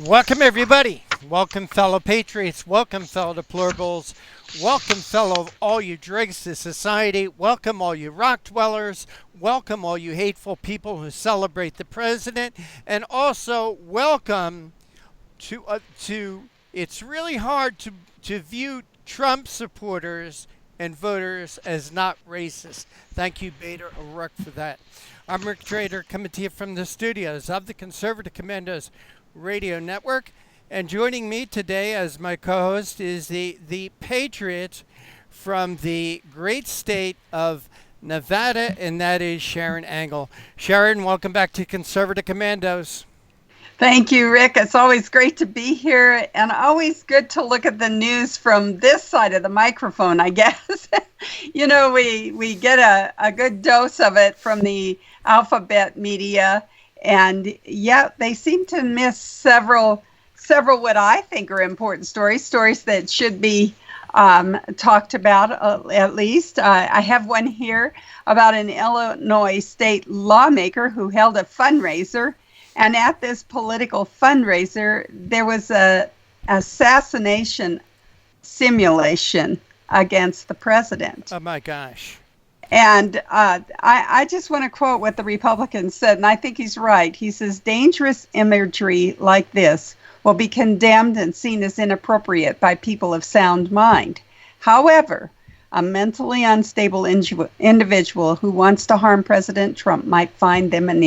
Welcome, everybody. Welcome, fellow patriots. Welcome, fellow deplorables. Welcome, fellow all you dregs to society. Welcome, all you rock dwellers. Welcome, all you hateful people who celebrate the president. And also, welcome to it's really hard to view Trump supporters and voters as not racist. Thank you, Bader O'Rourke, for that. I'm Rick Trader, coming to you from the studios of the Conservative Commandos Radio Network. And joining me today as my co-host is the patriot from the great state of Nevada, and that is Sharron Angle. Sharron, welcome back to Conservative Commandos. Thank you, Rick. It's always great to be here and always good to look at the news from this side of the microphone, I guess. You know, we get a good dose of it from the alphabet media. And yeah, they seem to miss several what I think are important stories that should be talked about at least. I have one here about an Illinois state lawmaker who held a fundraiser. And at this political fundraiser, there was a assassination simulation against the president. Oh, my gosh. And I just want to quote what the Republican said, and I think he's right. He says, dangerous imagery like this will be condemned and seen as inappropriate by people of sound mind. However, a mentally unstable individual who wants to harm President Trump might find them an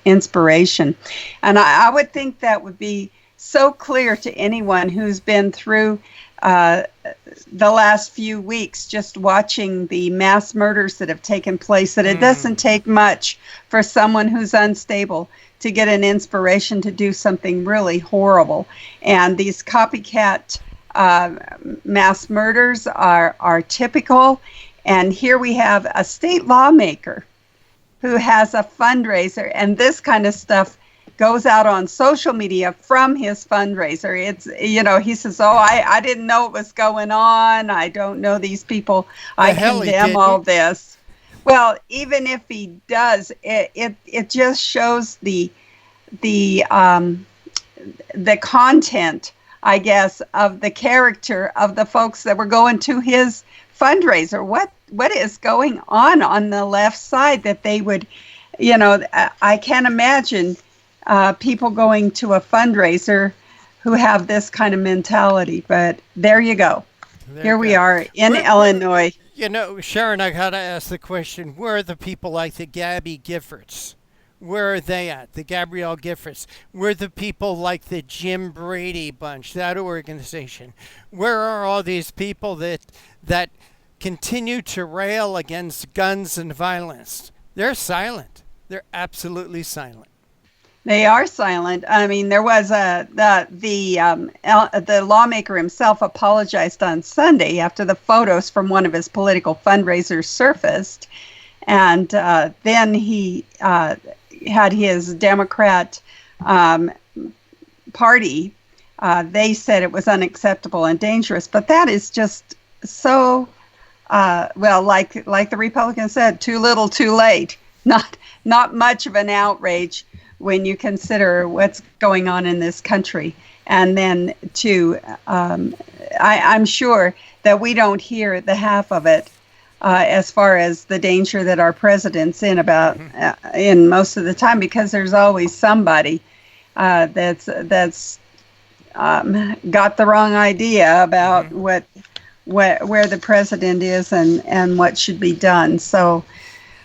inspiration. And I would think that would be so clear to anyone who's been through the last few weeks just watching the mass murders that have taken place, that it doesn't take much for someone who's unstable to get an inspiration to do something really horrible. And these copycat mass murders are typical. And here we have a state lawmaker who has a fundraiser, and this kind of stuff goes out on social media from his fundraiser. It's, you know, he says, oh, I didn't know what was going on. I don't know these people. I condemn all this. Well, even if he does, it just shows the content, I guess, of the character of the folks that were going to his fundraiser. What is going on the left side that they would, you know, I can't imagine people going to a fundraiser who have this kind of mentality. But there you go. Here we are in Illinois. You know, Sharron, I got to ask the question, where are the people like the Gabby Giffords? Where are they at? The Gabrielle Giffords. Where are the people like the Jim Brady bunch, that organization? Where are all these people that continue to rail against guns and violence? They're silent. They're absolutely silent. They are silent. I mean, there was the lawmaker himself apologized on Sunday after the photos from one of his political fundraisers surfaced, and then he had his Democrat party. They said it was unacceptable and dangerous, but that is just so. Well, like the Republican said, too little, too late. Not much of an outrage when you consider what's going on in this country. And then I'm sure that we don't hear the half of it as far as the danger that our president's in in most of the time, because there's always somebody that's got the wrong idea about where the president is and what should be done. So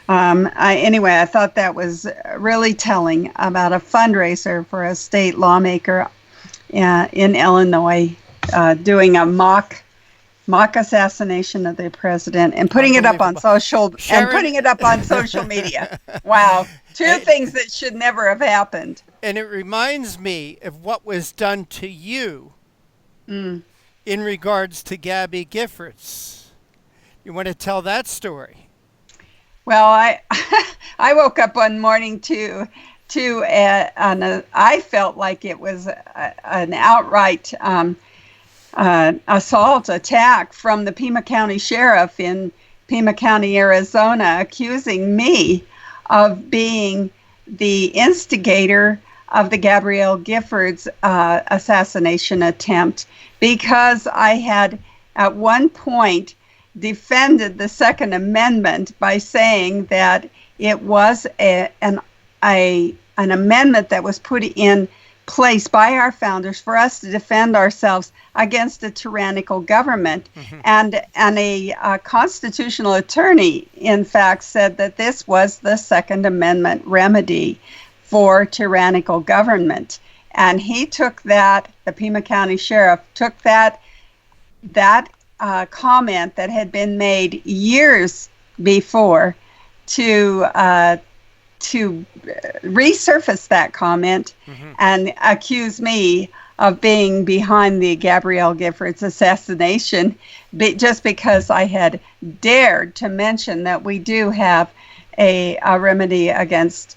I thought that was really telling about a fundraiser for a state lawmaker in Illinois doing a mock assassination of the president and putting it up on social media. Wow, two things that should never have happened. And it reminds me of what was done to you in regards to Gabby Giffords. You want to tell that story? Well, I woke up one morning I felt like it was an outright assault attack from the Pima County Sheriff in Pima County, Arizona, accusing me of being the instigator of the Gabrielle Giffords assassination attempt, because I had at one point defended the Second Amendment by saying that it was an amendment that was put in place by our founders for us to defend ourselves against a tyrannical government. Mm-hmm. And a constitutional attorney, in fact, said that this was the Second Amendment remedy for tyrannical government. And he took that, the Pima County Sheriff took that comment that had been made years before to resurface that comment, mm-hmm. and accuse me of being behind the Gabrielle Giffords assassination, just because I had dared to mention that we do have a remedy against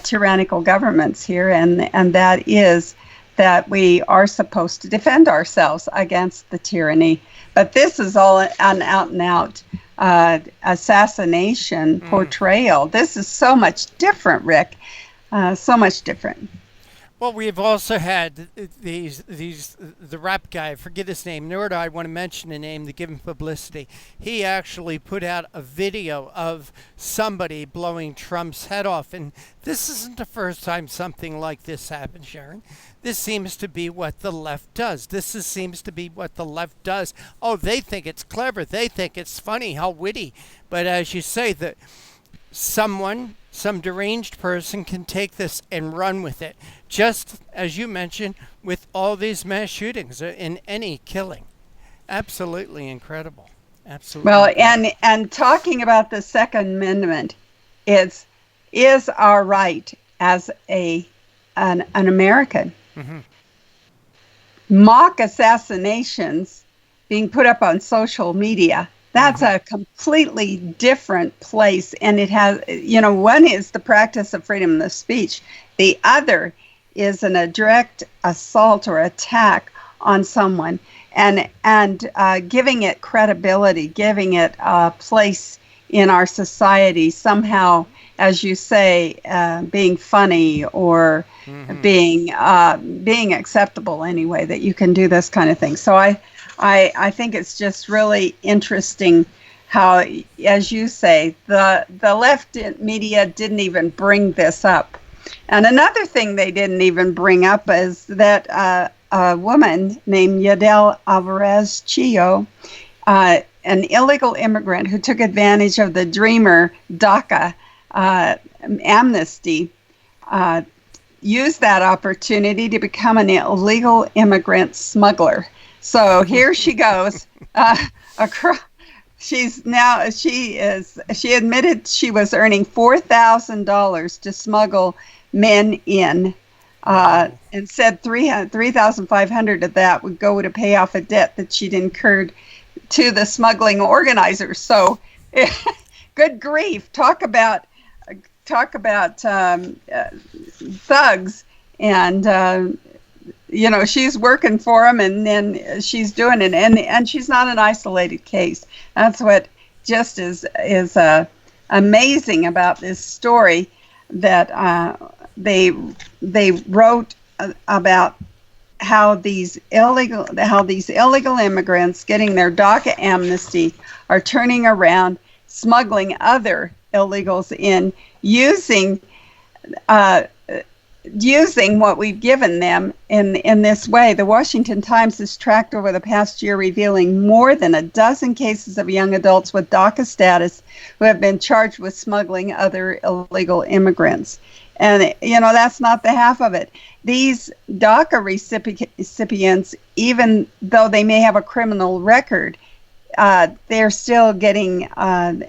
tyrannical governments here, and that is that we are supposed to defend ourselves against the tyranny. But this is all an out-and-out assassination portrayal. This is so much different, Rick. So much different. Well, we've also had the rap guy, I forget his name, nor do I want to mention the name to give him publicity. He actually put out a video of somebody blowing Trump's head off. And this isn't the first time something like this happened, Sharron. This seems to be what the left does. Seems to be what the left does. Oh, they think it's clever. They think it's funny, how witty. But as you say, that some deranged person can take this and run with it. Just as you mentioned, with all these mass shootings in any killing. Absolutely incredible. Absolutely. Well, and talking about the Second Amendment, is our right as an American. Mm-hmm. Mock assassinations being put up on social media, that's mm-hmm. a completely different place. And it has, one is the practice of freedom of speech. The other is a direct assault or attack on someone, and giving it credibility, giving it a place in our society, somehow, as you say, being funny or mm-hmm. being acceptable anyway, that you can do this kind of thing. So I think it's just really interesting how, as you say, the left media didn't even bring this up. And another thing they didn't even bring up is that a woman named Yadel Alvarez Chio, an illegal immigrant who took advantage of the Dreamer DACA amnesty, used that opportunity to become an illegal immigrant smuggler. So here she goes. She admitted she was earning $4,000 to smuggle men in, and said $3,500 of that would go to pay off a debt that she'd incurred to the smuggling organizers. So, good grief! Talk about thugs, and she's working for them, and then she's doing it, and she's not an isolated case. That's what just is amazing about this story, that they wrote about how these illegal immigrants getting their DACA amnesty are turning around, smuggling other illegals in, using what we've given them in this way. The Washington Times has tracked over the past year, revealing more than a dozen cases of young adults with DACA status who have been charged with smuggling other illegal immigrants. And, that's not the half of it. These DACA recipients, even though they may have a criminal record, they're still getting a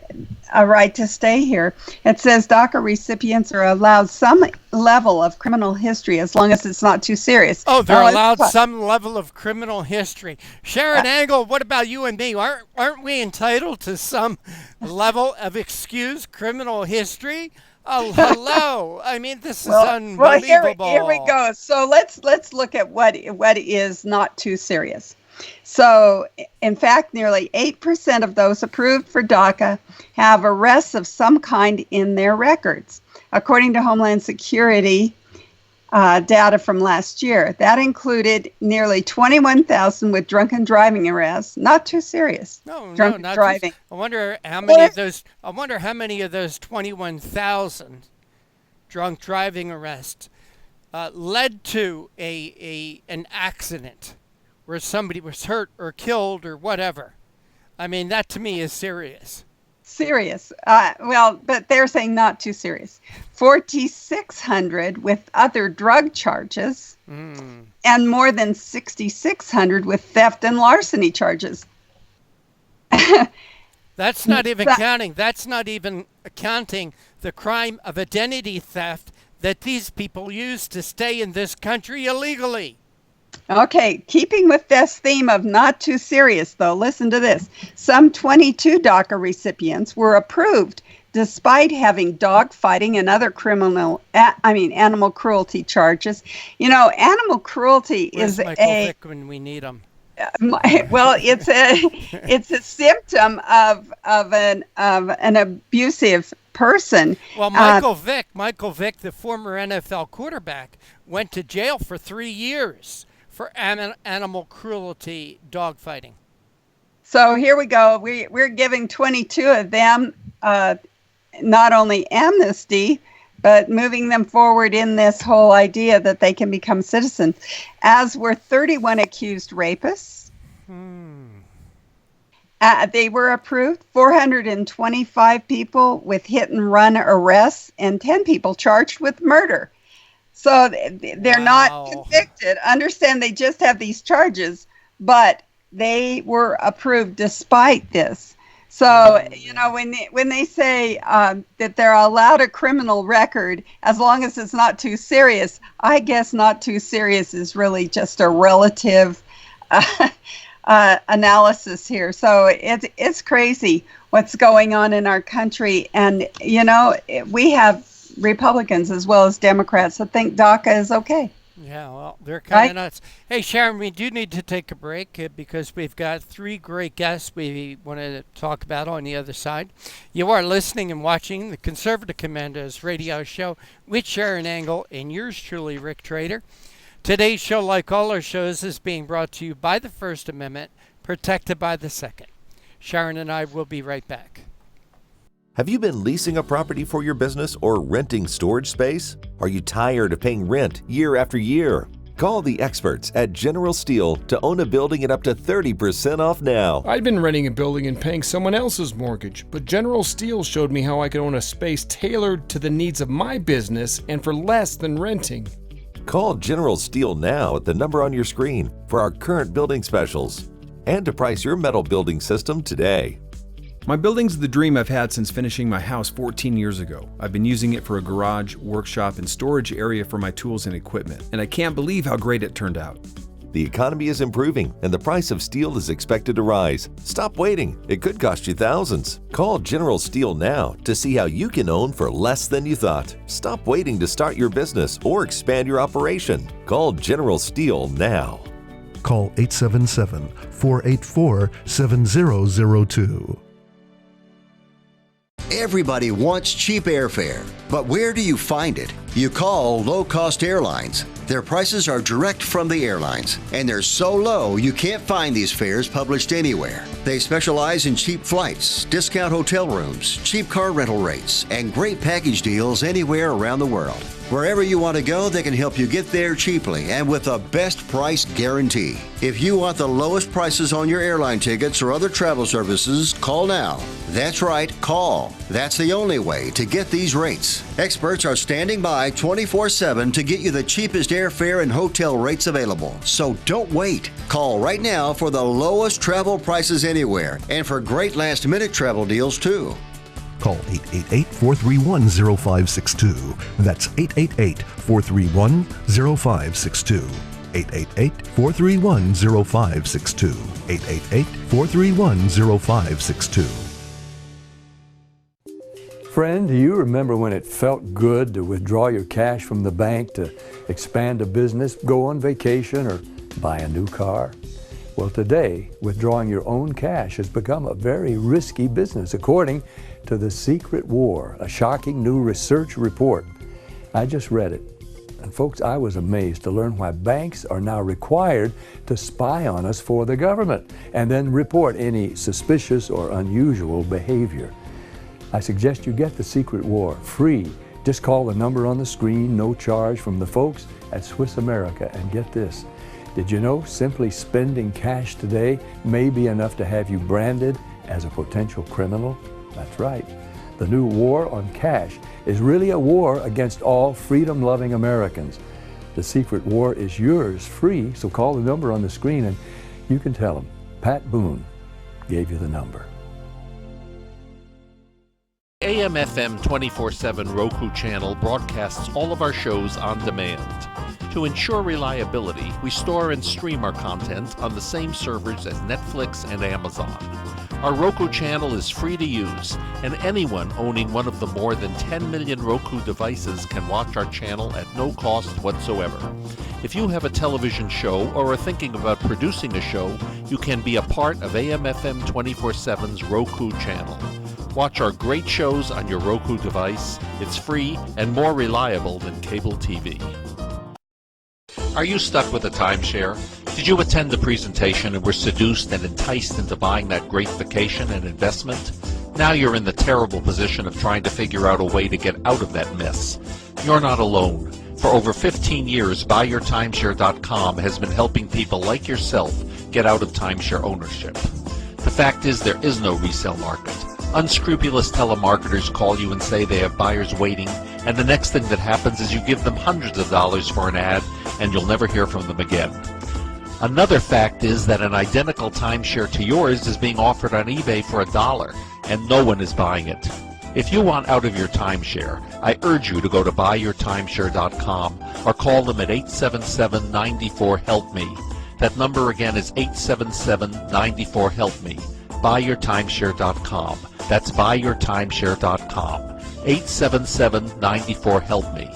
right to stay here. It says DACA recipients are allowed some level of criminal history as long as it's not too serious. Oh, they're allowed some level of criminal history. Sharron Angle, what about you and me? Aren't we entitled to some level of excused criminal history? Oh, hello. I mean, this is unbelievable. Well, here we go. So let's look at what is not too serious. So, in fact, nearly 8% of those approved for DACA have arrests of some kind in their records. According to Homeland Security, data from last year. That included nearly 21,000 with drunken driving arrests. Not too serious. No, not driving. I wonder how many of those. I wonder how many of those 21,000 drunk driving arrests led to an accident where somebody was hurt or killed or whatever. I mean, that to me is serious. Serious. But they're saying not too serious. 4,600 with other drug charges and more than 6,600 with theft and larceny charges. That's not even counting. That's not even counting the crime of identity theft that these people use to stay in this country illegally. Okay, keeping with this theme of not too serious, though, listen to this. Some 22 DACA recipients were approved despite having dog fighting and other animal cruelty charges. You know, animal cruelty Where's is Michael Vick when we need him? Well, it's a symptom of an abusive person. Well, Michael Vick, the former NFL quarterback, went to jail for 3 years for animal cruelty dogfighting. So here we go. We're giving 22 of them not only amnesty, but moving them forward in this whole idea that they can become citizens, as were 31 accused rapists. They were approved, 425 people with hit and run arrests, and 10 people charged with murder. So they're not convicted. Understand they just have these charges, but they were approved despite this. So, you know, when they say that they're allowed a criminal record, as long as it's not too serious, I guess not too serious is really just a relative analysis here. So it's crazy what's going on in our country. And, you know, we have Republicans as well as Democrats that think DACA is okay. Yeah, well, they're kind of nuts. Hey, Sharron, we do need to take a break because we've got 3 great guests we want to talk about on the other side. You are listening and watching the Conservative Commandos radio show with Sharron Angle and yours truly, Rick Trader. Today's show, like all our shows, is being brought to you by the First Amendment, protected by the Second. Sharron and I will be right back. Have you been leasing a property for your business or renting storage space? Are you tired of paying rent year after year? Call the experts at General Steel to own a building at up to 30% off now. I'd been renting a building and paying someone else's mortgage, but General Steel showed me how I could own a space tailored to the needs of my business and for less than renting. Call General Steel now at the number on your screen for our current building specials and to price your metal building system today. My building's the dream I've had since finishing my house 14 years ago. I've been using it for a garage, workshop, and storage area for my tools and equipment, and I can't believe how great it turned out. The economy is improving and the price of steel is expected to rise. Stop waiting. It could cost you thousands. Call General Steel now to see how you can own for less than you thought. Stop waiting to start your business or expand your operation. Call General Steel now. Call 877-484-7002. Everybody wants cheap airfare, but where do you find it? You call low-cost airlines. Their prices are direct from the airlines, and they're so low you can't find these fares published anywhere. They specialize in cheap flights, discount hotel rooms, cheap car rental rates, and great package deals anywhere around the world. Wherever you want to go, they can help you get there cheaply and with a best price guarantee. If you want the lowest prices on your airline tickets or other travel services, call now. That's right, call. That's the only way to get these rates. Experts are standing by 24/7 to get you the cheapest airfare and hotel rates available. So don't wait. Call right now for the lowest travel prices anywhere and for great last-minute travel deals too. Call 888-431-0562. That's 888-431-0562. 888-431-0562. 888-431-0562. Friend, do you remember when it felt good to withdraw your cash from the bank to expand a business, go on vacation, or buy a new car? Well, today, withdrawing your own cash has become a very risky business, according to The Secret War, a shocking new research report. I just read it. And folks, I was amazed to learn why banks are now required to spy on us for the government and then report any suspicious or unusual behavior. I suggest you get The Secret War free. Just call the number on the screen, no charge, from the folks at Swiss America. And get this, did you know simply spending cash today may be enough to have you branded as a potential criminal? That's right. The new war on cash is really a war against all freedom-loving Americans. The Secret War is yours free, so call the number on the screen and you can tell them Pat Boone gave you the number. AM/FM 24/7 Roku channel broadcasts all of our shows on demand. To ensure reliability, we store and stream our content on the same servers as Netflix and Amazon. Our Roku channel is free to use, and anyone owning one of the more than 10 million Roku devices can watch our channel at no cost whatsoever. If you have a television show or are thinking about producing a show, you can be a part of AM/FM 24/7's Roku channel. Watch our great shows on your Roku device. It's free and more reliable than cable TV. Are you stuck with a timeshare? Did you attend the presentation and were seduced and enticed into buying that great vacation and investment? Now you're in the terrible position of trying to figure out a way to get out of that mess. You're not alone. For over 15 years, BuyYourTimeshare.com has been helping people like yourself get out of timeshare ownership. The fact is, there is no resale market. Unscrupulous telemarketers call you and say they have buyers waiting, and the next thing that happens is you give them hundreds of dollars for an ad, and you'll never hear from them again. Another fact is that an identical timeshare to yours is being offered on eBay for $1, and no one is buying it. If you want out of your timeshare, I urge you to go to BuyYourTimeshare.com or call them at 877-94-HELP-ME. That number again is 877-94-HELP-ME. BuyYourTimeshare.com. That's BuyYourTimeshare.com. 877-94-HELP-ME.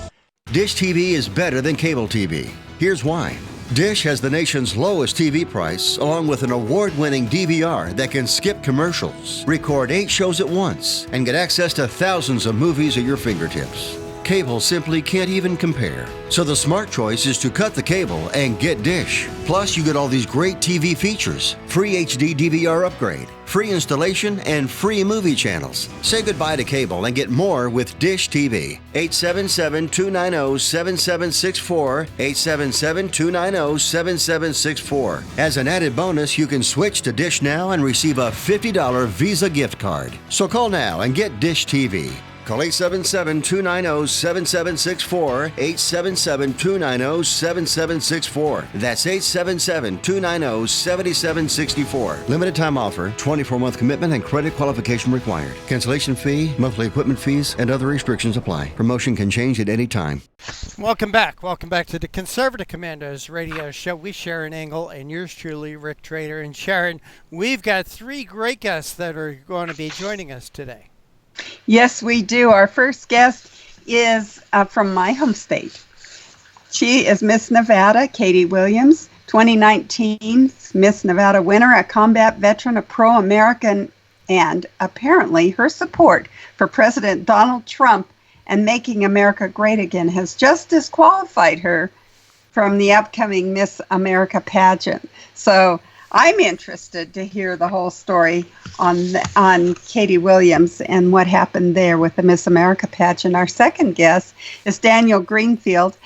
Dish TV is better than cable TV. Here's why. Dish has the nation's lowest TV price, along with an award-winning DVR that can skip commercials, record 8 shows at once, and get access to thousands of movies at your fingertips. Cable simply can't even compare. So the smart choice is to cut the cable and get Dish. Plus, you get all these great TV features, free HD DVR upgrade, free installation, and free movie channels. Say goodbye to cable and get more with Dish TV. 877-290-7764, 877-290-7764. As an added bonus, you can switch to Dish now and receive a $50 Visa gift card. So call now and get Dish TV. Call 877-290-7764, 877-290-7764. That's 877-290-7764. Limited time offer, 24-month commitment and credit qualification required. Cancellation fee, monthly equipment fees, and other restrictions apply. Promotion can change at any time. Welcome back. Welcome back to the Conservative Commandos radio show. We Sharron Engel and yours truly, Rick Trader. And Sharron, we've got 3 great guests that are going to be joining us today. Yes, we do. Our first guest is from my home state. She is Miss Nevada, Katie Williams, 2019 Miss Nevada winner, a combat veteran, a pro-American, and apparently her support for President Donald Trump and making America great again has just disqualified her from the upcoming Miss America pageant. So I'm interested to hear the whole story on Katie Williams and what happened there with the Miss America pageant. Our second guest is Daniel Greenfield,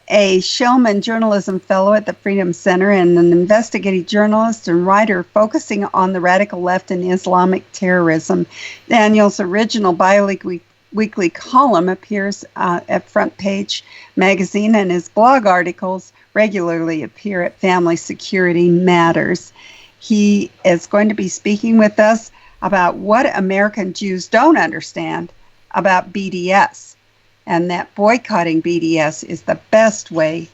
a Shillman Journalism Fellow at the Freedom Center and an investigative journalist and writer focusing on the radical left and Islamic terrorism. Daniel's original bi-weekly column appears at Front Page magazine, and his blog articles regularly appear at Family Security Matters. He is going to be speaking with us about what American Jews don't understand about BDS, and that boycotting BDS is the best way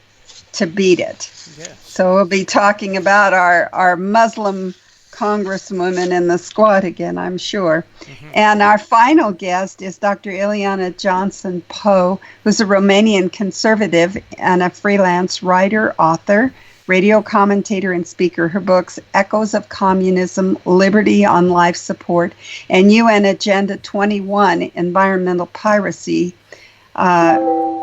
to beat it. Yes. So we'll be talking about our Muslim congresswoman in the squad again, I'm sure. Mm-hmm. And our final guest is Dr. Ileana Johnson Paugh, who's a Romanian conservative and a freelance writer, author, radio commentator, and speaker. Her books, Echoes of Communism, Liberty on Life Support, and UN Agenda 21, Environmental Piracy,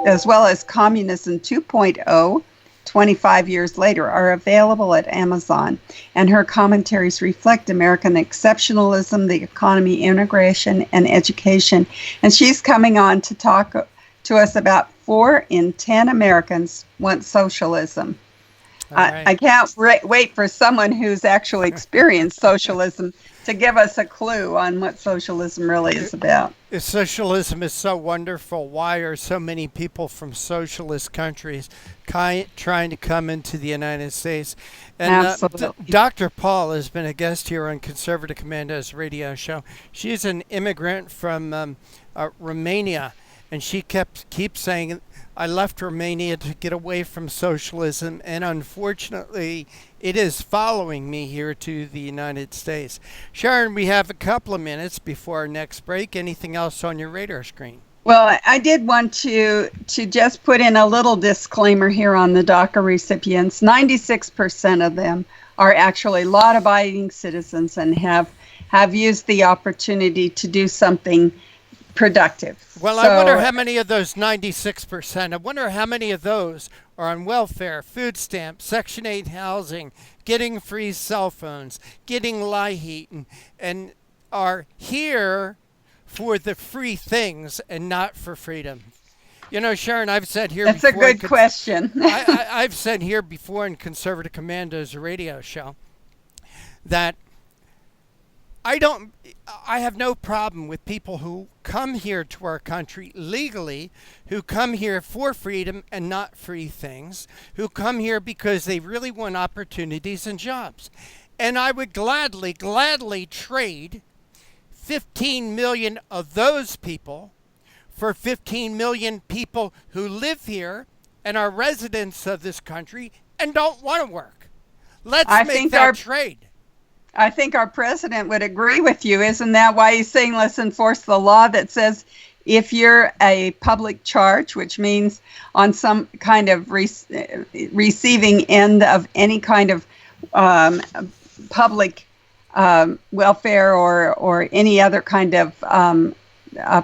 as well as Communism 2.0, 25 years later, are available at Amazon. And her commentaries reflect American exceptionalism, the economy, immigration, and education. And she's coming on to talk to us about 4 in 10 Americans want socialism. Right. I can't wait for someone who's actually experienced socialism to give us a clue on what socialism really is about. If socialism is so wonderful, why are so many people from socialist countries trying to come into the United States? And Absolutely. Dr. Paugh has been a guest here on Conservative Commando's radio show. She's an immigrant from Romania, and she keeps saying, I left Romania to get away from socialism, and unfortunately, it is following me here to the United States. Sharron, we have a couple of minutes before our next break. Anything else on your radar screen? Well, I did want to just put in a little disclaimer here on the DACA recipients. 96% of them are actually law-abiding citizens and have used the opportunity to do something productive. Well, I wonder how many of those 96%, I wonder how many of those are on welfare, food stamps, Section 8 housing, getting free cell phones, getting LIHEAP, and are here for the free things and not for freedom. You know, Sharron, I've said here That's before. That's a good question. I've said here before in Conservative Commando's radio show that I have no problem with people who come here to our country legally, who come here for freedom and not free things, who come here because they really want opportunities and jobs. And I would gladly trade 15 million of those people for 15 million people who live here and are residents of this country and don't want to work. Let's make that trade. I think our president would agree with you. Isn't that why he's saying let's enforce the law that says if you're a public charge, which means on some kind of receiving end of any kind of public welfare or any other kind of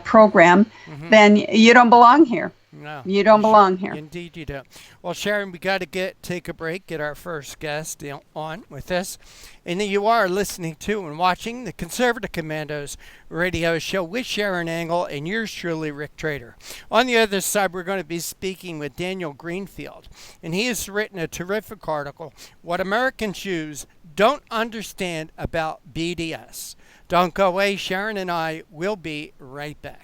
program, then you don't belong here. No, you don't belong here. Indeed you don't. Well, Sharron, we got to take a break, get our first guest on with us. And you are listening to and watching the Conservative Commandos radio show with Sharron Angle and yours truly, Rick Trader. On the other side, we're going to be speaking with Daniel Greenfield. And he has written a terrific article, What American Jews Don't Understand About BDS. Don't go away. Sharron and I will be right back.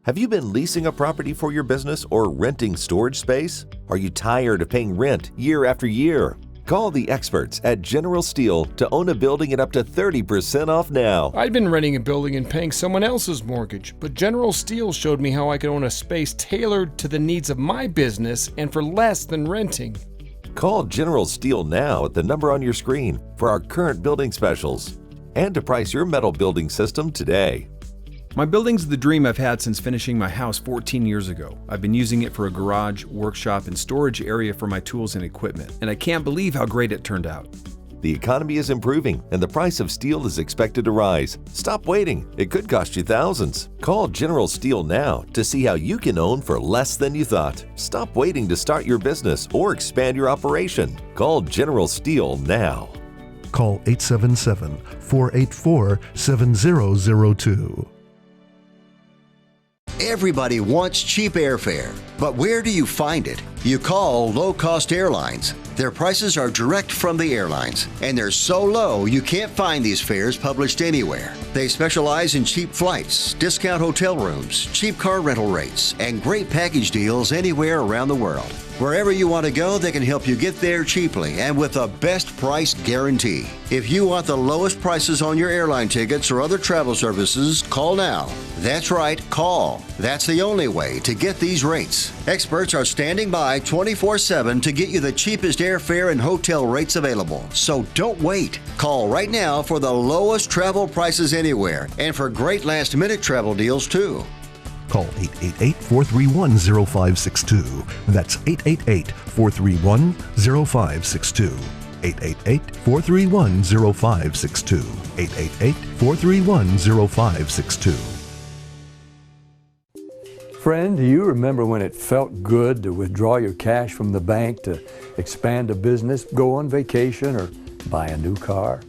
Have you been leasing a property for your business or renting storage space? Are you tired of paying rent year after year? Call the experts at General Steel to own a building at up to 30% off now. I'd been renting a building and paying someone else's mortgage, but General Steel showed me how I could own a space tailored to the needs of my business and for less than renting. Call General Steel now at the number on your screen for our current building specials and to price your metal building system today. My building's the dream I've had since finishing my house 14 years ago. I've been using it for a garage, workshop, and storage area for my tools and equipment, and I can't believe how great it turned out. The economy is improving, and the price of steel is expected to rise. Stop waiting. It could cost you thousands. Call General Steel now to see how you can own for less than you thought. Stop waiting to start your business or expand your operation. Call General Steel now. Call 877-484-7002. Everybody wants cheap airfare, but where do you find it? You call low-cost airlines. Their prices are direct from the airlines, and they're so low you can't find these fares published anywhere. They specialize in cheap flights, discount hotel rooms, cheap car rental rates, and great package deals anywhere around the world. Wherever you want to go, they can help you get there cheaply and with a best price guarantee. If you want the lowest prices on your airline tickets or other travel services, call now. That's right, call. That's the only way to get these rates. Experts are standing by 24/7 to get you the cheapest airfare and hotel rates available. So don't wait. Call right now for the lowest travel prices anywhere and for great last-minute travel deals too. Call 888-431-0562. That's 888-431-0562. 888-431-0562. 888-431-0562. Friend, do you remember when it felt good to withdraw your cash from the bank to expand a business, go on vacation, or buy a new car?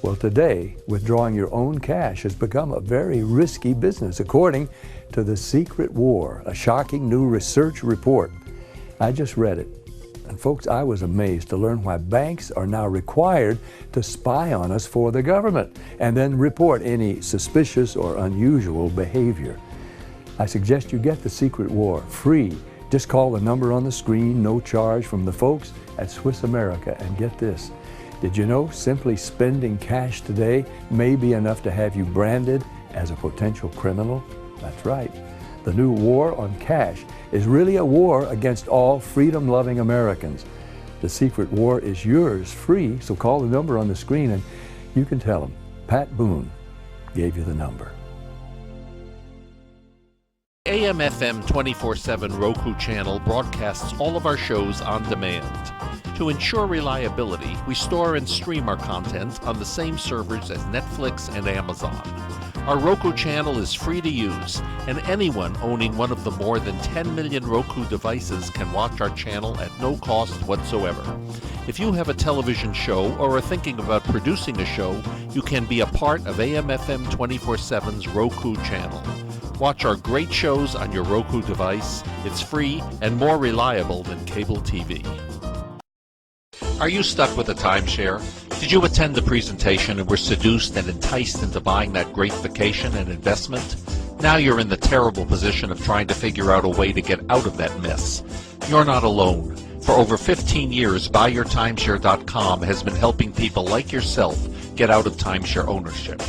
Well, today, withdrawing your own cash has become a very risky business, according to The Secret War, a shocking new research report. I just read it. And folks, I was amazed to learn why banks are now required to spy on us for the government and then report any suspicious or unusual behavior. I suggest you get The Secret War free. Just call the number on the screen, no charge, from the folks at Swiss America. And get this, did you know simply spending cash today may be enough to have you branded as a potential criminal? That's right. The new war on cash is really a war against all freedom-loving Americans. The Secret War is yours free, so call the number on the screen and you can tell them Pat Boone gave you the number. AM/FM 24/7 Roku channel broadcasts all of our shows on demand. To ensure reliability, we store and stream our content on the same servers as Netflix and Amazon. Our Roku channel is free to use, and anyone owning one of the more than 10 million Roku devices can watch our channel at no cost whatsoever. If you have a television show or are thinking about producing a show, you can be a part of AM/FM 24/7's Roku channel. Watch our great shows on your Roku device. It's free and more reliable than cable TV. Are you stuck with a timeshare? Did you attend the presentation and were seduced and enticed into buying that great vacation and investment? Now you're in the terrible position of trying to figure out a way to get out of that mess. You're not alone. For over 15 years, BuyYourTimeshare.com has been helping people like yourself get out of timeshare ownership.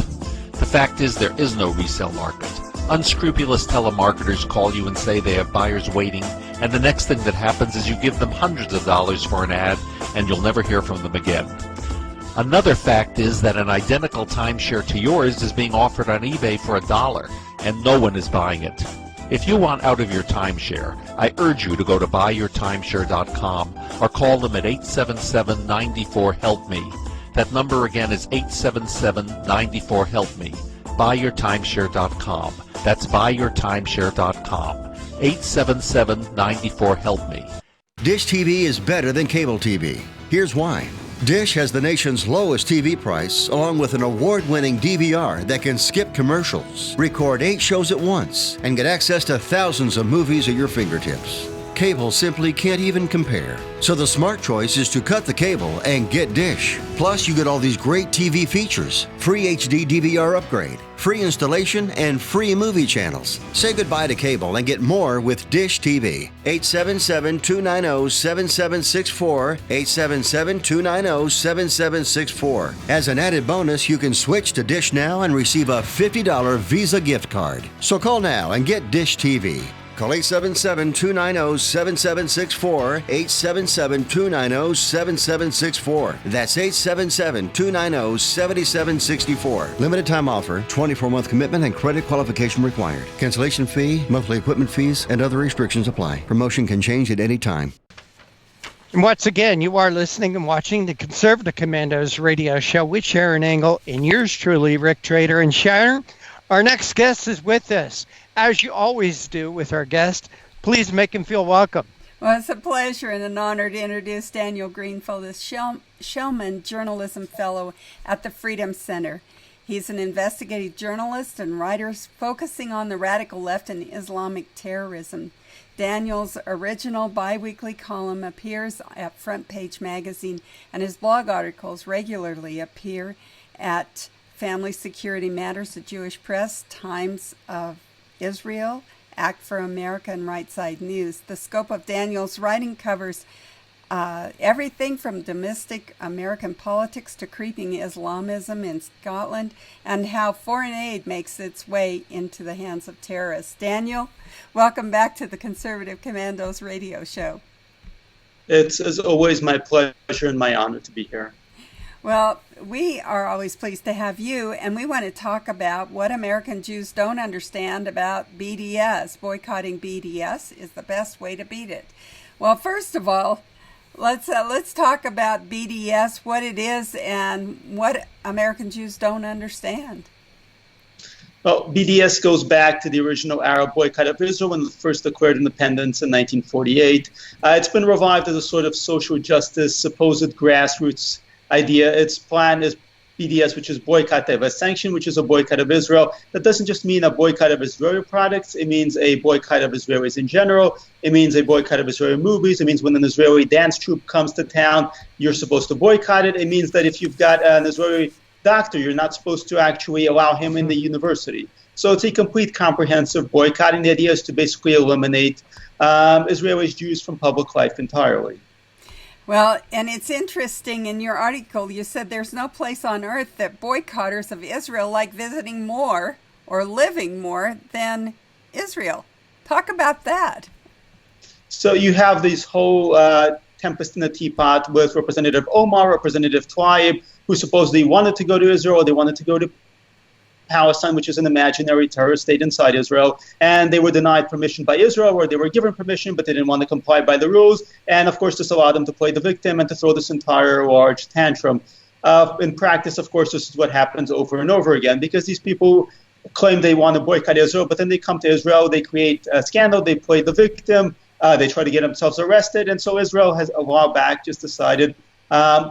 The fact is, there is no resale market. Unscrupulous telemarketers call you and say they have buyers waiting, and the next thing that happens is you give them hundreds of dollars for an ad, and you'll never hear from them again. Another fact is that an identical timeshare to yours is being offered on eBay for $1, and no one is buying it. If you want out of your timeshare, I urge you to go to BuyYourTimeshare.com or call them at 877-94-HELP-ME. That number again is 877-94-HELP-ME. BuyYourTimeshare.com. That's BuyYourTimeshare.com. 877-94-HELP-ME. Dish TV is better than cable TV. Here's why. Dish has the nation's lowest TV price, along with an award-winning DVR that can skip commercials, record 8 shows at once, and get access to thousands of movies at your fingertips. Cable simply can't even compare. So the smart choice is to cut the cable and get Dish. Plus, you get all these great TV features, free HD DVR upgrade, free installation, and free movie channels. Say goodbye to cable and get more with Dish TV. 877-290-7764, 877-290-7764. As an added bonus, you can switch to Dish now and receive a $50 Visa gift card. So call now and get Dish TV. Call 877-290-7764, 877-290-7764. That's 877-290-7764. Limited time offer, 24-month commitment and credit qualification required. Cancellation fee, monthly equipment fees, and other restrictions apply. Promotion can change at any time. And once again, you are listening and watching the Conservative Commandos radio show with Sharron Engel and yours truly, Rick Trader. And Sharon, our next guest is with us. As you always do with our guest, please make him feel welcome. Well, it's a pleasure and an honor to introduce Daniel Greenfield, as Shellman Journalism Fellow at the Freedom Center. He's an investigative journalist and writer focusing on the radical left and Islamic terrorism. Daniel's original bi-weekly column appears at Front Page Magazine, and his blog articles regularly appear at Family Security Matters, the Jewish Press, Times of Israel, Act for America, and Right Side News. The scope of Daniel's writing covers everything from domestic American politics to creeping Islamism in Scotland and how foreign aid makes its way into the hands of terrorists. Daniel, welcome back to the Conservative Commandos radio show. It's as always my pleasure and my honor to be here. Well, we are always pleased to have you, and we want to talk about what American Jews don't understand about BDS. Boycotting BDS is the best way to beat it. Well, first of all, let's talk about BDS, what it is, and what American Jews don't understand. Well, BDS goes back to the original Arab boycott of Israel when it first declared independence in 1948. It's been revived as a sort of social justice, supposed grassroots idea. Its plan is BDS, which is boycott, divest, sanction, which is a boycott of Israel. That doesn't just mean a boycott of Israeli products. It means a boycott of Israelis in general. It means a boycott of Israeli movies. It means when an Israeli dance troupe comes to town, you're supposed to boycott it. It means that if you've got an Israeli doctor, you're not supposed to actually allow him in the university. So it's a complete comprehensive boycott, and the idea is to basically eliminate Israelis, Jews from public life entirely. Well, and it's interesting, in your article, you said there's no place on earth that boycotters of Israel like visiting more or living more than Israel. Talk about that. So you have this whole tempest in the teapot with Representative Omar, Representative Tlaib, who supposedly wanted to go to Israel. They wanted to go to Palestine, which is an imaginary terrorist state inside Israel, and they were denied permission by Israel, or they were given permission, but they didn't want to comply by the rules. And of course, this allowed them to play the victim and to throw this entire large tantrum. In practice, of course, this is what happens over and over again, because these people claim they want to boycott Israel, but then they come to Israel, they create a scandal, they play the victim, they try to get themselves arrested, and so Israel has a while back just decided,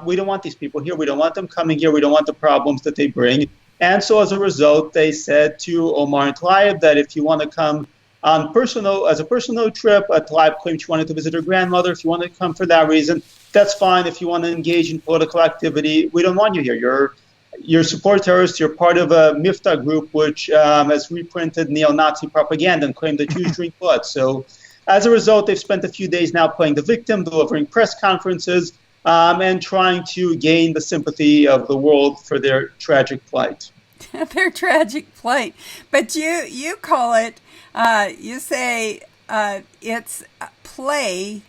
we don't want these people here, we don't want them coming here, we don't want the problems that they bring. And so as a result, they said to Omar and Tlaib that if you want to come on as a personal trip, Tlaib claimed she wanted to visit her grandmother. If you want to come for that reason, that's fine. If you want to engage in political activity, we don't want you here. You're support terrorists. You're part of a Miftah group, which has reprinted neo-Nazi propaganda and claimed that Jews drink blood. So as a result, they've spent a few days now playing the victim, delivering press conferences, and trying to gain the sympathy of the world for their tragic plight. Their tragic plight. But you call it, you say it's play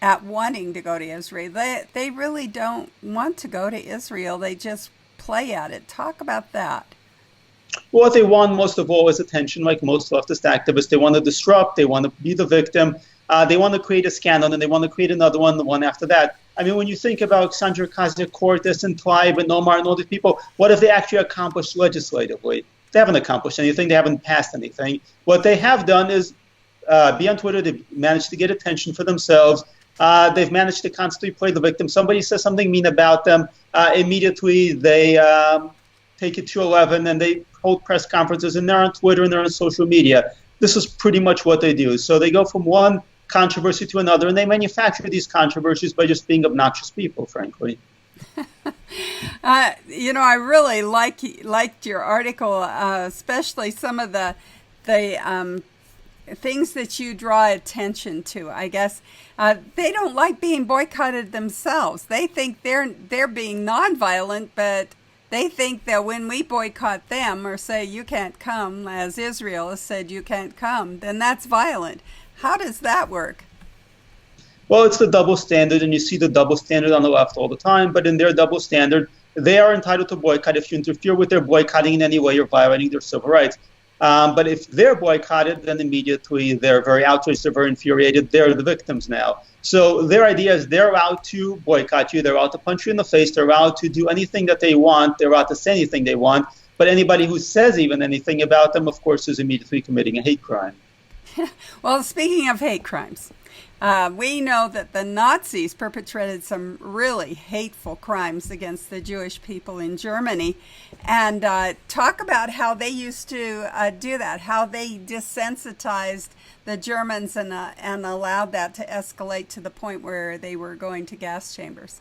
at wanting to go to Israel. They really don't want to go to Israel. They just play at it. Talk about that. Well, what they want most of all is attention, like most leftist activists. They want to disrupt. They want to be the victim. They want to create a scandal, and they want to create another one, the one after that. I mean, when you think about Alexandria Ocasio-Cortez and Tlaib and Omar and all these people, what have they actually accomplished legislatively? They haven't accomplished anything. They haven't passed anything. What they have done is be on Twitter. They've managed to get attention for themselves. They've managed to constantly play the victim. Somebody says something mean about them. Immediately, they take it to 11, and they hold press conferences, and they're on Twitter, and they're on social media. This is pretty much what they do. So they go from one controversy to another, and they manufacture these controversies by just being obnoxious people, frankly. I really liked your article, especially some of the things that you draw attention to. I guess they don't like being boycotted themselves. They think they're being nonviolent, but they think that when we boycott them or say you can't come, as Israel has said you can't come, then that's violent. How does that work? Well, it's the double standard, and you see the double standard on the left all the time. But in their double standard, they are entitled to boycott. If you interfere with their boycotting in any way, you're violating their civil rights. But if they're boycotted, then immediately they're very outraged, they're very infuriated. They're the victims now. So their idea is they're allowed to boycott you. They're allowed to punch you in the face. They're allowed to do anything that they want. They're allowed to say anything they want. But anybody who says even anything about them, of course, is immediately committing a hate crime. Well, speaking of hate crimes, we know that the Nazis perpetrated some really hateful crimes against the Jewish people in Germany. And talk about how they used to do that, how they desensitized the Germans and allowed that to escalate to the point where they were going to gas chambers.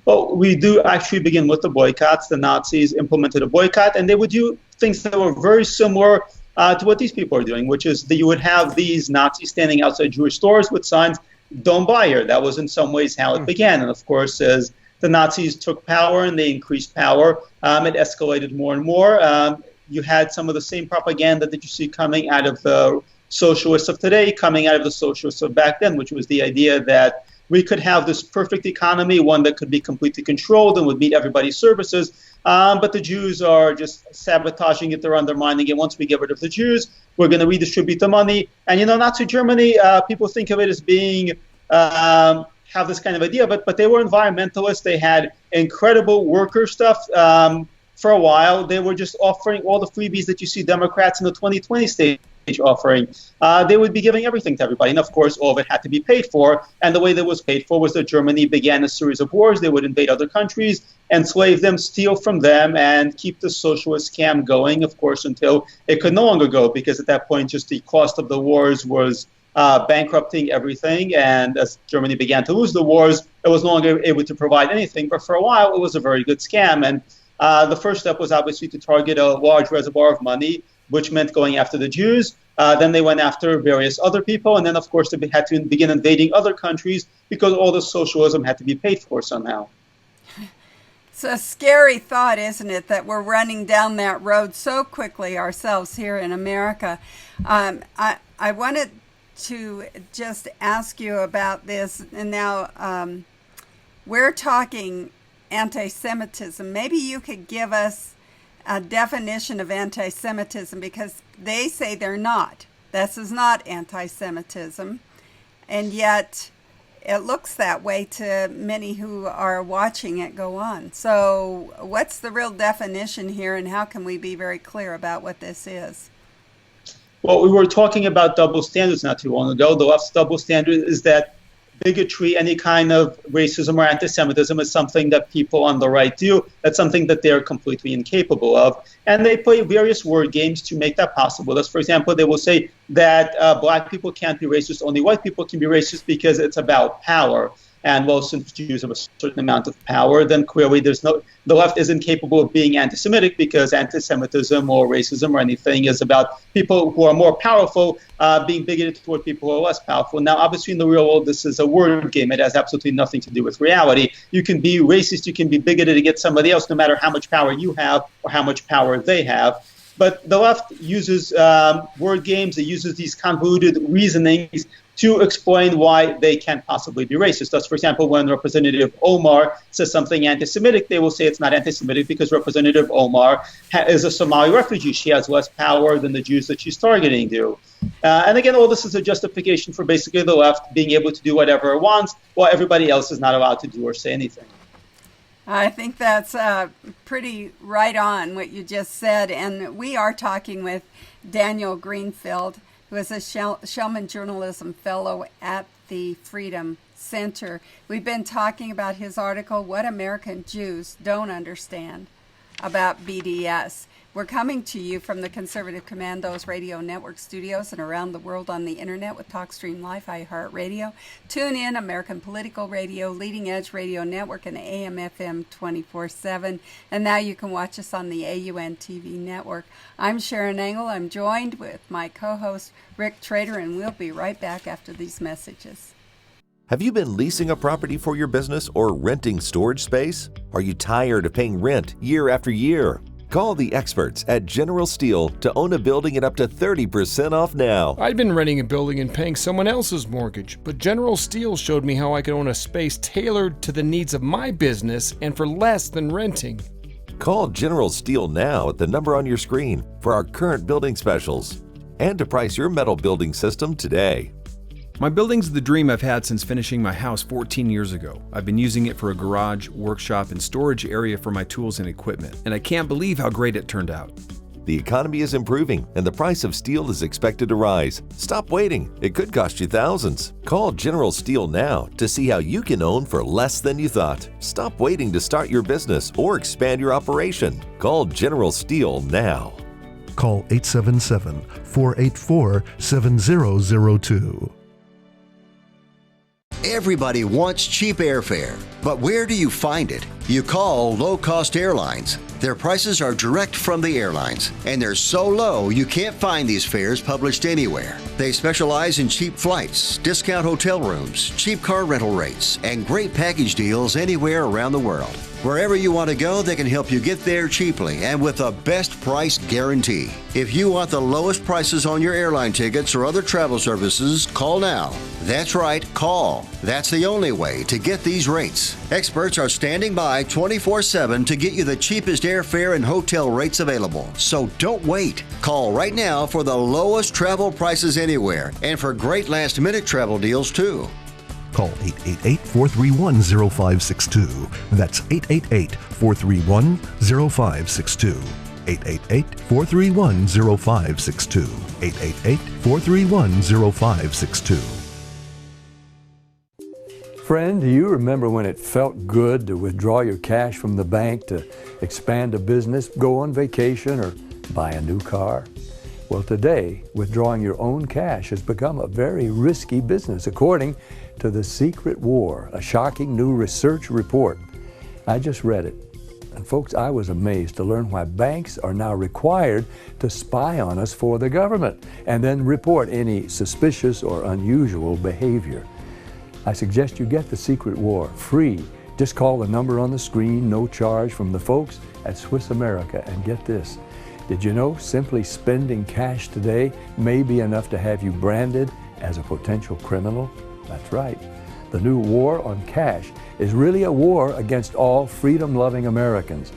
Well, we do actually begin with the boycotts. The Nazis implemented a boycott, and they would do things that were very similar to what these people are doing, which is that you would have these Nazis standing outside Jewish stores with signs, "Don't buy here." That was in some ways how it began. And of course, as the Nazis took power and they increased power, it escalated more and more. You had some of the same propaganda that you see coming out of the socialists of today, coming out of the socialists of back then, which was the idea that we could have this perfect economy, one that could be completely controlled and would meet everybody's services. But the Jews are just sabotaging it. They're undermining it. Once we get rid of the Jews, we're going to redistribute the money. And, Nazi Germany, people think of it as being, have this kind of idea, but they were environmentalists. They had incredible worker stuff. for a while, they were just offering all the freebies that you see Democrats in the 2020 stage offering. They would be giving everything to everybody. And of course, all of it had to be paid for. And the way that was paid for was that Germany began a series of wars. They would invade other countries, enslave them, steal from them, and keep the socialist scam going, of course, until it could no longer go, because at that point, just the cost of the wars was bankrupting everything. And as Germany began to lose the wars, it was no longer able to provide anything. But for a while, it was a very good scam. And the first step was obviously to target a large reservoir of money, which meant going after the Jews. Then they went after various other people. And then, of course, they had to begin invading other countries because all the socialism had to be paid for somehow. It's a scary thought, isn't it, that we're running down that road so quickly ourselves here in America. I wanted to just ask you about this. And now we're talking anti-Semitism. Maybe you could give us a definition of anti-Semitism, because they say they're not. This is not anti-Semitism, and yet it looks that way to many who are watching it go on. So what's the real definition here, and how can we be very clear about what this is? Well, we were talking about double standards not too long ago. The left's double standard is that bigotry, any kind of racism or anti-Semitism is something that people on the right do. That's something that they're completely incapable of. And they play various word games to make that possible. As, for example, they will say that black people can't be racist, only white people can be racist because it's about power. And well, since Jews have a certain amount of power, then clearly the left isn't capable of being anti-Semitic, because anti-Semitism or racism or anything is about people who are more powerful being bigoted toward people who are less powerful. Now, obviously, in the real world, this is a word game. It has absolutely nothing to do with reality. You can be racist, you can be bigoted against somebody else, no matter how much power you have or how much power they have. But the left uses word games. It uses these convoluted reasonings to explain why they can't possibly be racist. Thus, for example, when Representative Omar says something anti-Semitic, they will say it's not anti-Semitic because Representative Omar is a Somali refugee. She has less power than the Jews that she's targeting do. And again, all this is a justification for basically the left being able to do whatever it wants, while everybody else is not allowed to do or say anything. I think that's pretty right on what you just said. And we are talking with Daniel Greenfield, who is a Shellman Journalism Fellow at the Freedom Center. We've been talking about his article, What American Jews Don't Understand About BDS. We're coming to you from the Conservative Commandos Radio Network studios and around the world on the internet with TalkStream Live, iHeartRadio, TuneIn, American Political Radio, Leading Edge Radio Network, and AM/FM 24/7. And now you can watch us on the AUN TV network. I'm Sharron Engel. I'm joined with my co-host Rick Trader, and we'll be right back after these messages. Have you been leasing a property for your business or renting storage space? Are you tired of paying rent year after year? Call the experts at General Steel to own a building at up to 30% off now. I'd been renting a building and paying someone else's mortgage, but General Steel showed me how I could own a space tailored to the needs of my business and for less than renting. Call General Steel now at the number on your screen for our current building specials and to price your metal building system today. My building's the dream I've had since finishing my house 14 years ago. I've been using it for a garage, workshop, and storage area for my tools and equipment, and I can't believe how great it turned out. The economy is improving and the price of steel is expected to rise. Stop waiting. It could cost you thousands. Call General Steel now to see how you can own for less than you thought. Stop waiting to start your business or expand your operation. Call General Steel now. Call 877-484-7002. Everybody wants cheap airfare, but where do you find it? You call low-cost airlines. Their prices are direct from the airlines, and they're so low you can't find these fares published anywhere. They specialize in cheap flights, discount hotel rooms, cheap car rental rates, and great package deals anywhere around the world. Wherever you want to go, they can help you get there cheaply and with a best price guarantee. If you want the lowest prices on your airline tickets or other travel services, call now. That's right, call. That's the only way to get these rates. Experts are standing by 24/7 to get you the cheapest airfare and hotel rates available. So don't wait. Call right now for the lowest travel prices anywhere and for great last-minute travel deals too. Call 888-431-0562. That's 888-431-0562. 888-431-0562. 888-431-0562. Friend, do you remember when it felt good to withdraw your cash from the bank to expand a business, go on vacation, or buy a new car? Well, today, withdrawing your own cash has become a very risky business, according to The Secret War, a shocking new research report. I just read it. And folks, I was amazed to learn why banks are now required to spy on us for the government and then report any suspicious or unusual behavior. I suggest you get The Secret War free. Just call the number on the screen, no charge, from the folks at Swiss America. And get this, did you know simply spending cash today may be enough to have you branded as a potential criminal? That's right. The new war on cash is really a war against all freedom-loving Americans.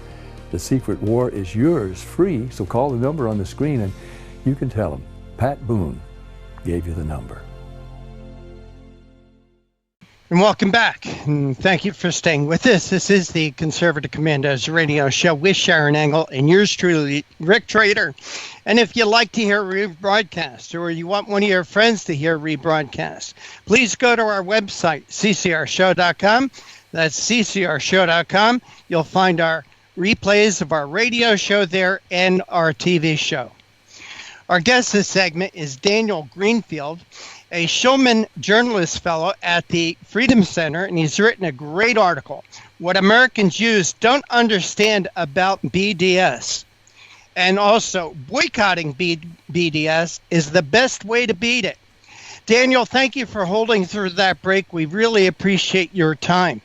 The Secret War is yours free, so call the number on the screen and you can tell them Pat Boone gave you the number. And welcome back. And thank you for staying with us. This is the Conservative Commandos radio show with Sharron Engel and yours truly, Rick Trader. And if you like to hear a rebroadcast or you want one of your friends to hear a rebroadcast, please go to our website, ccrshow.com. That's ccrshow.com. You'll find our replays of our radio show there and our TV show. Our guest this segment is Daniel Greenfield, a showman journalist fellow at the Freedom Center, and he's written a great article, What American Jews Don't Understand About BDS. And also, boycotting BDS is the best way to beat it. Daniel, thank you for holding through that break. We really appreciate your time.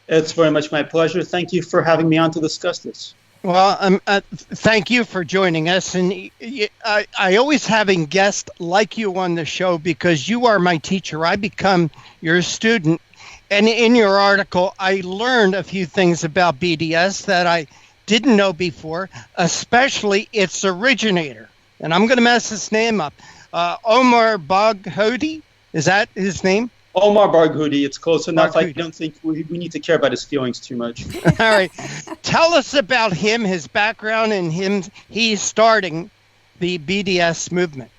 It's very much my pleasure. Thank you for having me on to discuss this. Well, thank you for joining us. And I always having guests like you on the show because you are my teacher. I become your student. And in your article, I learned a few things about BDS that I didn't know before, especially its originator. And I'm going to mess his name up. Omar Barghouti, is that his name? Omar Barghouti, it's close enough. I don't think we need to care about his feelings too much. All right. Tell us about him, his background, and he's starting the BDS movement.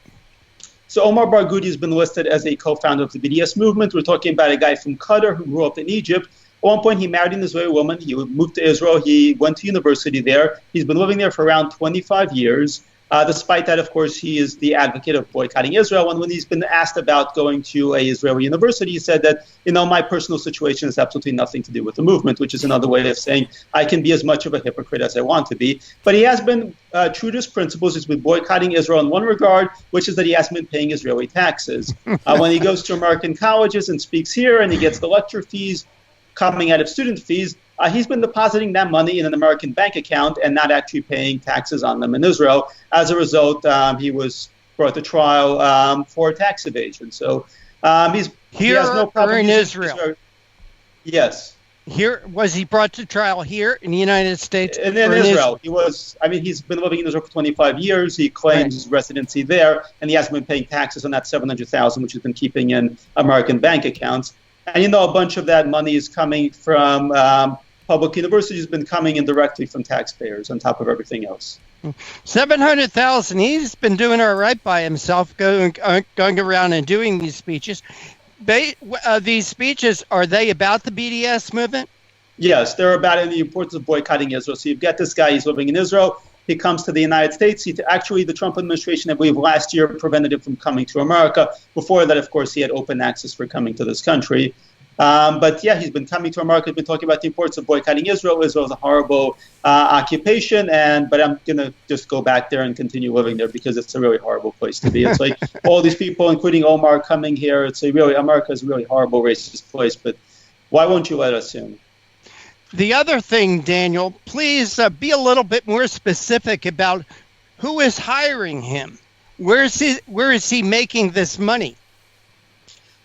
So Omar Barghouti has been listed as a co-founder of the BDS movement. We're talking about a guy from Qatar who grew up in Egypt. At one point, he married an Israeli woman. He moved to Israel. He went to university there. He's been living there for around 25 years. Despite that, of course, he is the advocate of boycotting Israel. And when he's been asked about going to a Israeli university, he said that, my personal situation has absolutely nothing to do with the movement, which is another way of saying I can be as much of a hypocrite as I want to be. But he has been true to his principles. He's been boycotting Israel in one regard, which is that he hasn't been paying Israeli taxes. When he goes to American colleges and speaks here and he gets the lecture fees coming out of student fees, he's been depositing that money in an American bank account and not actually paying taxes on them in Israel. As a result, he was brought to trial for tax evasion. So he has no problem in Israel. Yes. Here was he brought to trial here in the United States? In Israel. He's been living in Israel for 25 years. He claims residency there, and he hasn't been paying taxes on that $700,000, which he's been keeping in American bank accounts. And a bunch of that money is coming from public universities, been coming in directly from taxpayers on top of everything else. $700,000. He's been doing all right by himself, going around and doing these speeches. These speeches, are they about the BDS movement? Yes, they're about the importance of boycotting Israel. So you've got this guy, he's living in Israel. He comes to the United States. Actually, the Trump administration, I believe, last year prevented him from coming to America. Before that, of course, he had open access for coming to this country. But yeah, he's been coming to America. He's been talking about the importance of boycotting Israel. Israel is a horrible occupation, but I'm going to just go back there and continue living there because it's a really horrible place to be. It's like all these people, including Omar, coming here. America is a really horrible, racist place. But why won't you let us in? The other thing, Daniel, please be a little bit more specific about who is hiring him. Where is he making this money?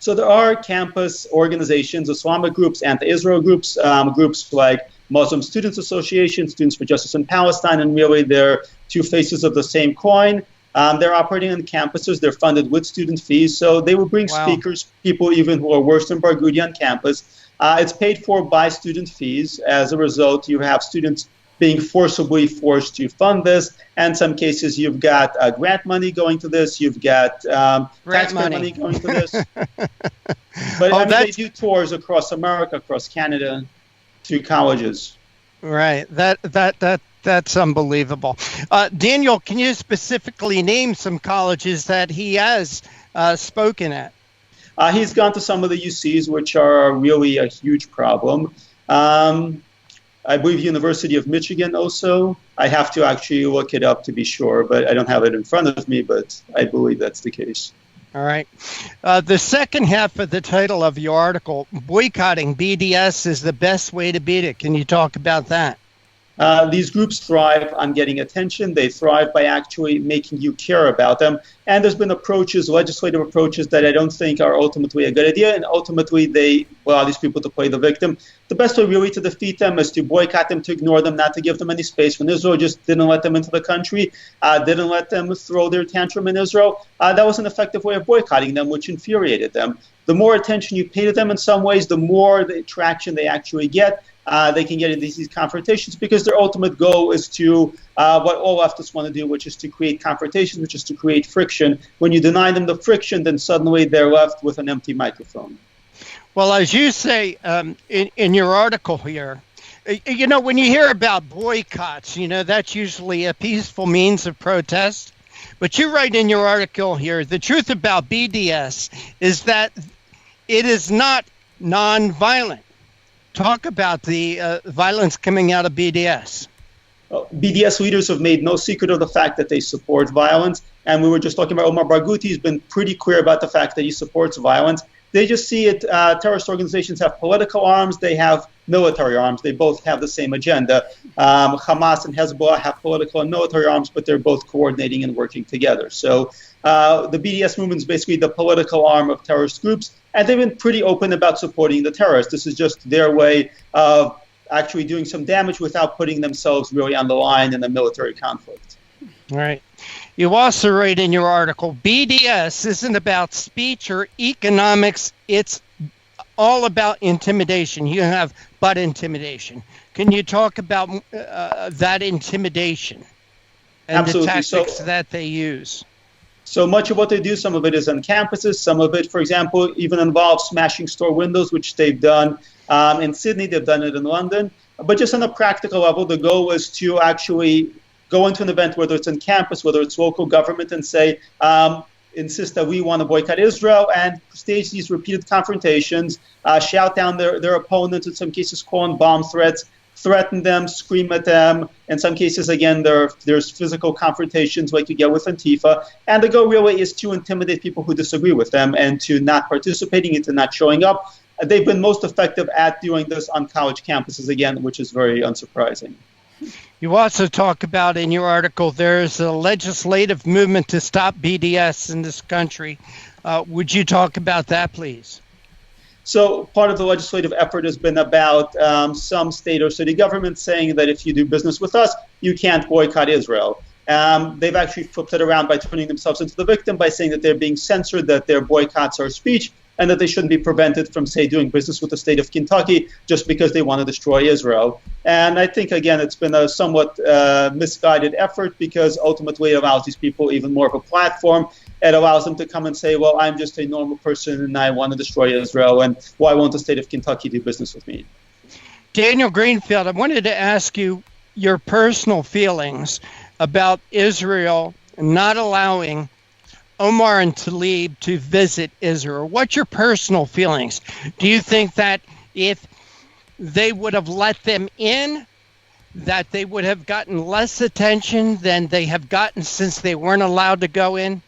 So there are campus organizations, Islamic groups, anti-Israel groups, groups like Muslim Students Association, Students for Justice in Palestine, and really they're two faces of the same coin. They're operating on campuses. They're funded with student fees. So they will bring speakers, people even who are worse than Barghouti on campus. It's paid for by student fees. As a result, you have students being forcibly forced to fund this. And in some cases, you've got grant money going to this. You've got taxpayer money going to this. But they do tours across America, across Canada, to colleges. Right. That's unbelievable. Daniel, can you specifically name some colleges that he has spoken at? He's gone to some of the UCs, which are really a huge problem. I believe University of Michigan also. I have to actually look it up to be sure, but I don't have it in front of me, but I believe that's the case. All right. The second half of the title of your article, Boycotting BDS is the Best Way to Beat It. Can you talk about that? These groups thrive on getting attention. They thrive by actually making you care about them. And there's been approaches, legislative approaches, that I don't think are ultimately a good idea. And ultimately, they allow these people to play the victim. The best way really to defeat them is to boycott them, to ignore them, not to give them any space. When Israel just didn't let them into the country, didn't let them throw their tantrum in Israel, that was an effective way of boycotting them, which infuriated them. The more attention you pay to them in some ways, the more the traction they actually get. They can get into these confrontations because their ultimate goal is to what all leftists want to do, which is to create confrontation, which is to create friction. When you deny them the friction, then suddenly they're left with an empty microphone. Well, as you say in your article here, you know, when you hear about boycotts, you know, that's usually a peaceful means of protest. But you write in your article here, the truth about BDS is that it is not nonviolent. Talk about the violence coming out of BDS. BDS leaders have made no secret of the fact that they support violence. And we were just talking about Omar Barghouti. He's been pretty clear about the fact that he supports violence. They just see it. Terrorist organizations have political arms. They have military arms. They both have the same agenda. Hamas and Hezbollah have political and military arms, but they're both coordinating and working together. So the BDS movement is basically the political arm of terrorist groups. And they've been pretty open about supporting the terrorists. This is just their way of actually doing some damage without putting themselves really on the line in a military conflict. All right. You also write in your article, BDS isn't about speech or economics. It's all about intimidation. You have but intimidation. Can you talk about that intimidation and Absolutely. the tactics that they use? So much of what they do, some of it is on campuses. Some of it, for example, even involves smashing store windows, which they've done in Sydney. They've done it in London. But just on a practical level, the goal is to actually go into an event, whether it's on campus, whether it's local government, and say, insist that we want to boycott Israel, and stage these repeated confrontations, shout down their opponents, in some cases call in bomb threats, threaten them, scream at them. In some cases, again, there's physical confrontations like you get with Antifa. And the goal really is to intimidate people who disagree with them and to not participating, and to not showing up. They've been most effective at doing this on college campuses, again, which is very unsurprising. You also talk about in your article there's a legislative movement to stop BDS in this country. Would you talk about that, please? So part of the legislative effort has been about some state or city governments saying that if you do business with us, you can't boycott Israel. They've actually flipped it around by turning themselves into the victim by saying that they're being censored, that their boycotts are speech, and that they shouldn't be prevented from, say, doing business with the state of Kentucky just because they want to destroy Israel. And I think, again, it's been a somewhat misguided effort because ultimately it allows these people even more of a platform. It allows them to come and say, well, I'm just a normal person and I want to destroy Israel, and why won't the state of Kentucky do business with me? Daniel Greenfield, I wanted to ask you your personal feelings about Israel not allowing Omar and Tlaib to visit Israel. What's your personal feelings? Do you think that if they would have let them in, that they would have gotten less attention than they have gotten since they weren't allowed to go in?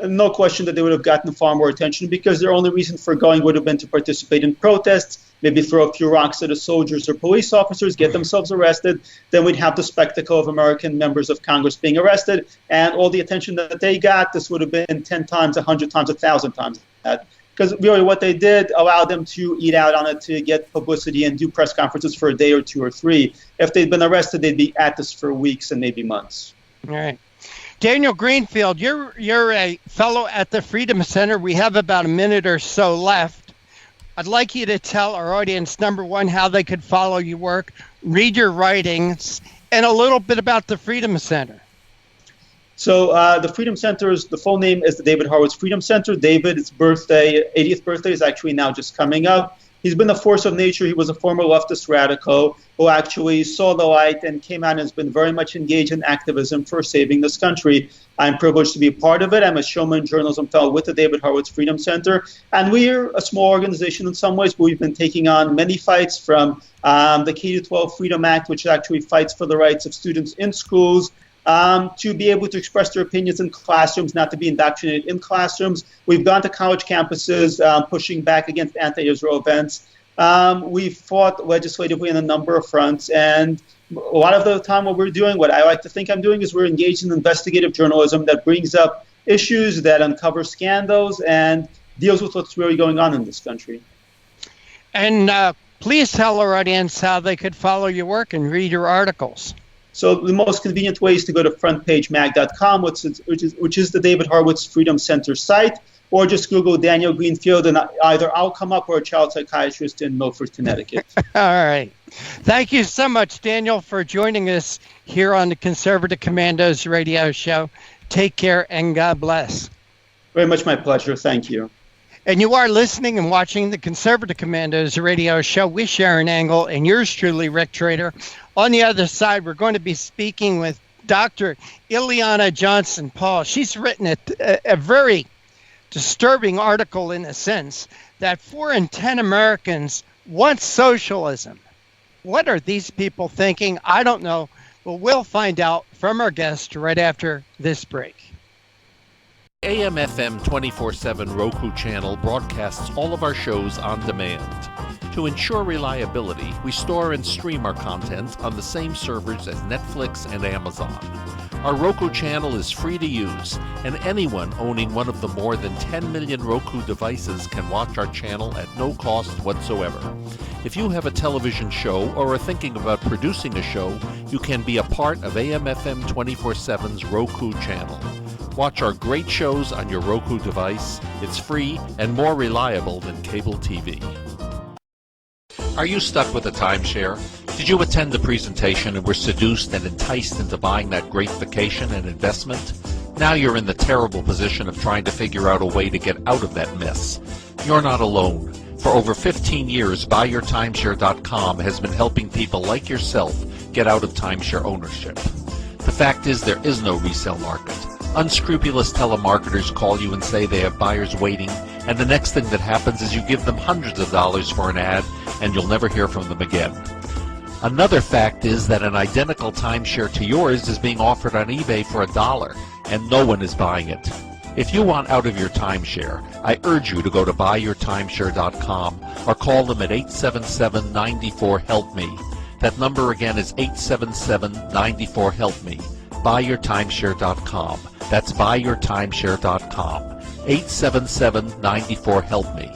No question that they would have gotten far more attention because their only reason for going would have been to participate in protests, maybe throw a few rocks at the soldiers or police officers, get themselves arrested. Then we'd have the spectacle of American members of Congress being arrested, and all the attention that they got, this would have been 10 times, 100 times, 1,000 times that. Because really what they did allowed them to eat out on it, to get publicity and do press conferences for a day or two or three. If they'd been arrested, they'd be at this for weeks and maybe months. All right. Daniel Greenfield, you're a fellow at the Freedom Center. We have about a minute or so left. I'd like you to tell our audience, number one, how they could follow your work, read your writings, and a little bit about the Freedom Center. So the Freedom Center's, the full name is the David Horowitz Freedom Center. David's 80th birthday is actually now just coming up. He's been a force of nature. He was a former leftist radical who actually saw the light and came out and has been very much engaged in activism for saving this country. I'm privileged to be a part of it. I'm a showman journalism fellow with the David Horowitz Freedom Center. And we're a small organization in some ways, but we've been taking on many fights from the K-12 Freedom Act, which actually fights for the rights of students in schools, to be able to express their opinions in classrooms, not to be indoctrinated in classrooms. We've gone to college campuses pushing back against anti-Israel events. We've fought legislatively on a number of fronts. And a lot of the time what we're doing, what I like to think I'm doing, is we're engaged in investigative journalism that brings up issues, that uncovers scandals, and deals with what's really going on in this country. And please tell our audience how they could follow your work and read your articles. So the most convenient way is to go to frontpagemag.com, which is the David Horowitz Freedom Center site, or just Google Daniel Greenfield, and either I'll come up or a child psychiatrist in Milford, Connecticut. All right. Thank you so much, Daniel, for joining us here on the Conservative Commandos radio show. Take care and God bless. Very much my pleasure. Thank you. And you are listening and watching the Conservative Commandos radio show with Sharron Angle and yours truly, Rick Trader. On the other side, we're going to be speaking with Dr. Ileana Johnson-Paugh. She's written a very disturbing article in a sense that 4 in 10 Americans want socialism. What are these people thinking? I don't know. Well, we'll find out from our guest right after this break. AM/FM 24/7 Roku channel broadcasts all of our shows on demand. To ensure reliability, we store and stream our content on the same servers as Netflix and Amazon. Our Roku channel is free to use, and anyone owning one of the more than 10 million Roku devices can watch our channel at no cost whatsoever. If you have a television show or are thinking about producing a show, you can be a part of AM/FM 24/7's Roku channel. Watch our great shows on your Roku device. It's free and more reliable than cable TV. Are you stuck with a timeshare? Did you attend the presentation and were seduced and enticed into buying that great vacation and investment? Now you're in the terrible position of trying to figure out a way to get out of that mess. You're not alone. For over 15 years, BuyYourTimeshare.com has been helping people like yourself get out of timeshare ownership. The fact is there is no resale market. Unscrupulous telemarketers call you and say they have buyers waiting, and the next thing that happens is you give them hundreds of dollars for an ad, and you'll never hear from them again. Another fact is that an identical timeshare to yours is being offered on eBay for $1, and no one is buying it. If you want out of your timeshare, I urge you to go to buyyourtimeshare.com or call them at 877-94-HELP-ME. That number again is 877-94-HELP-ME. BuyYourTimeshare.com. That's BuyYourTimeshare.com. 877-94-HELP-ME.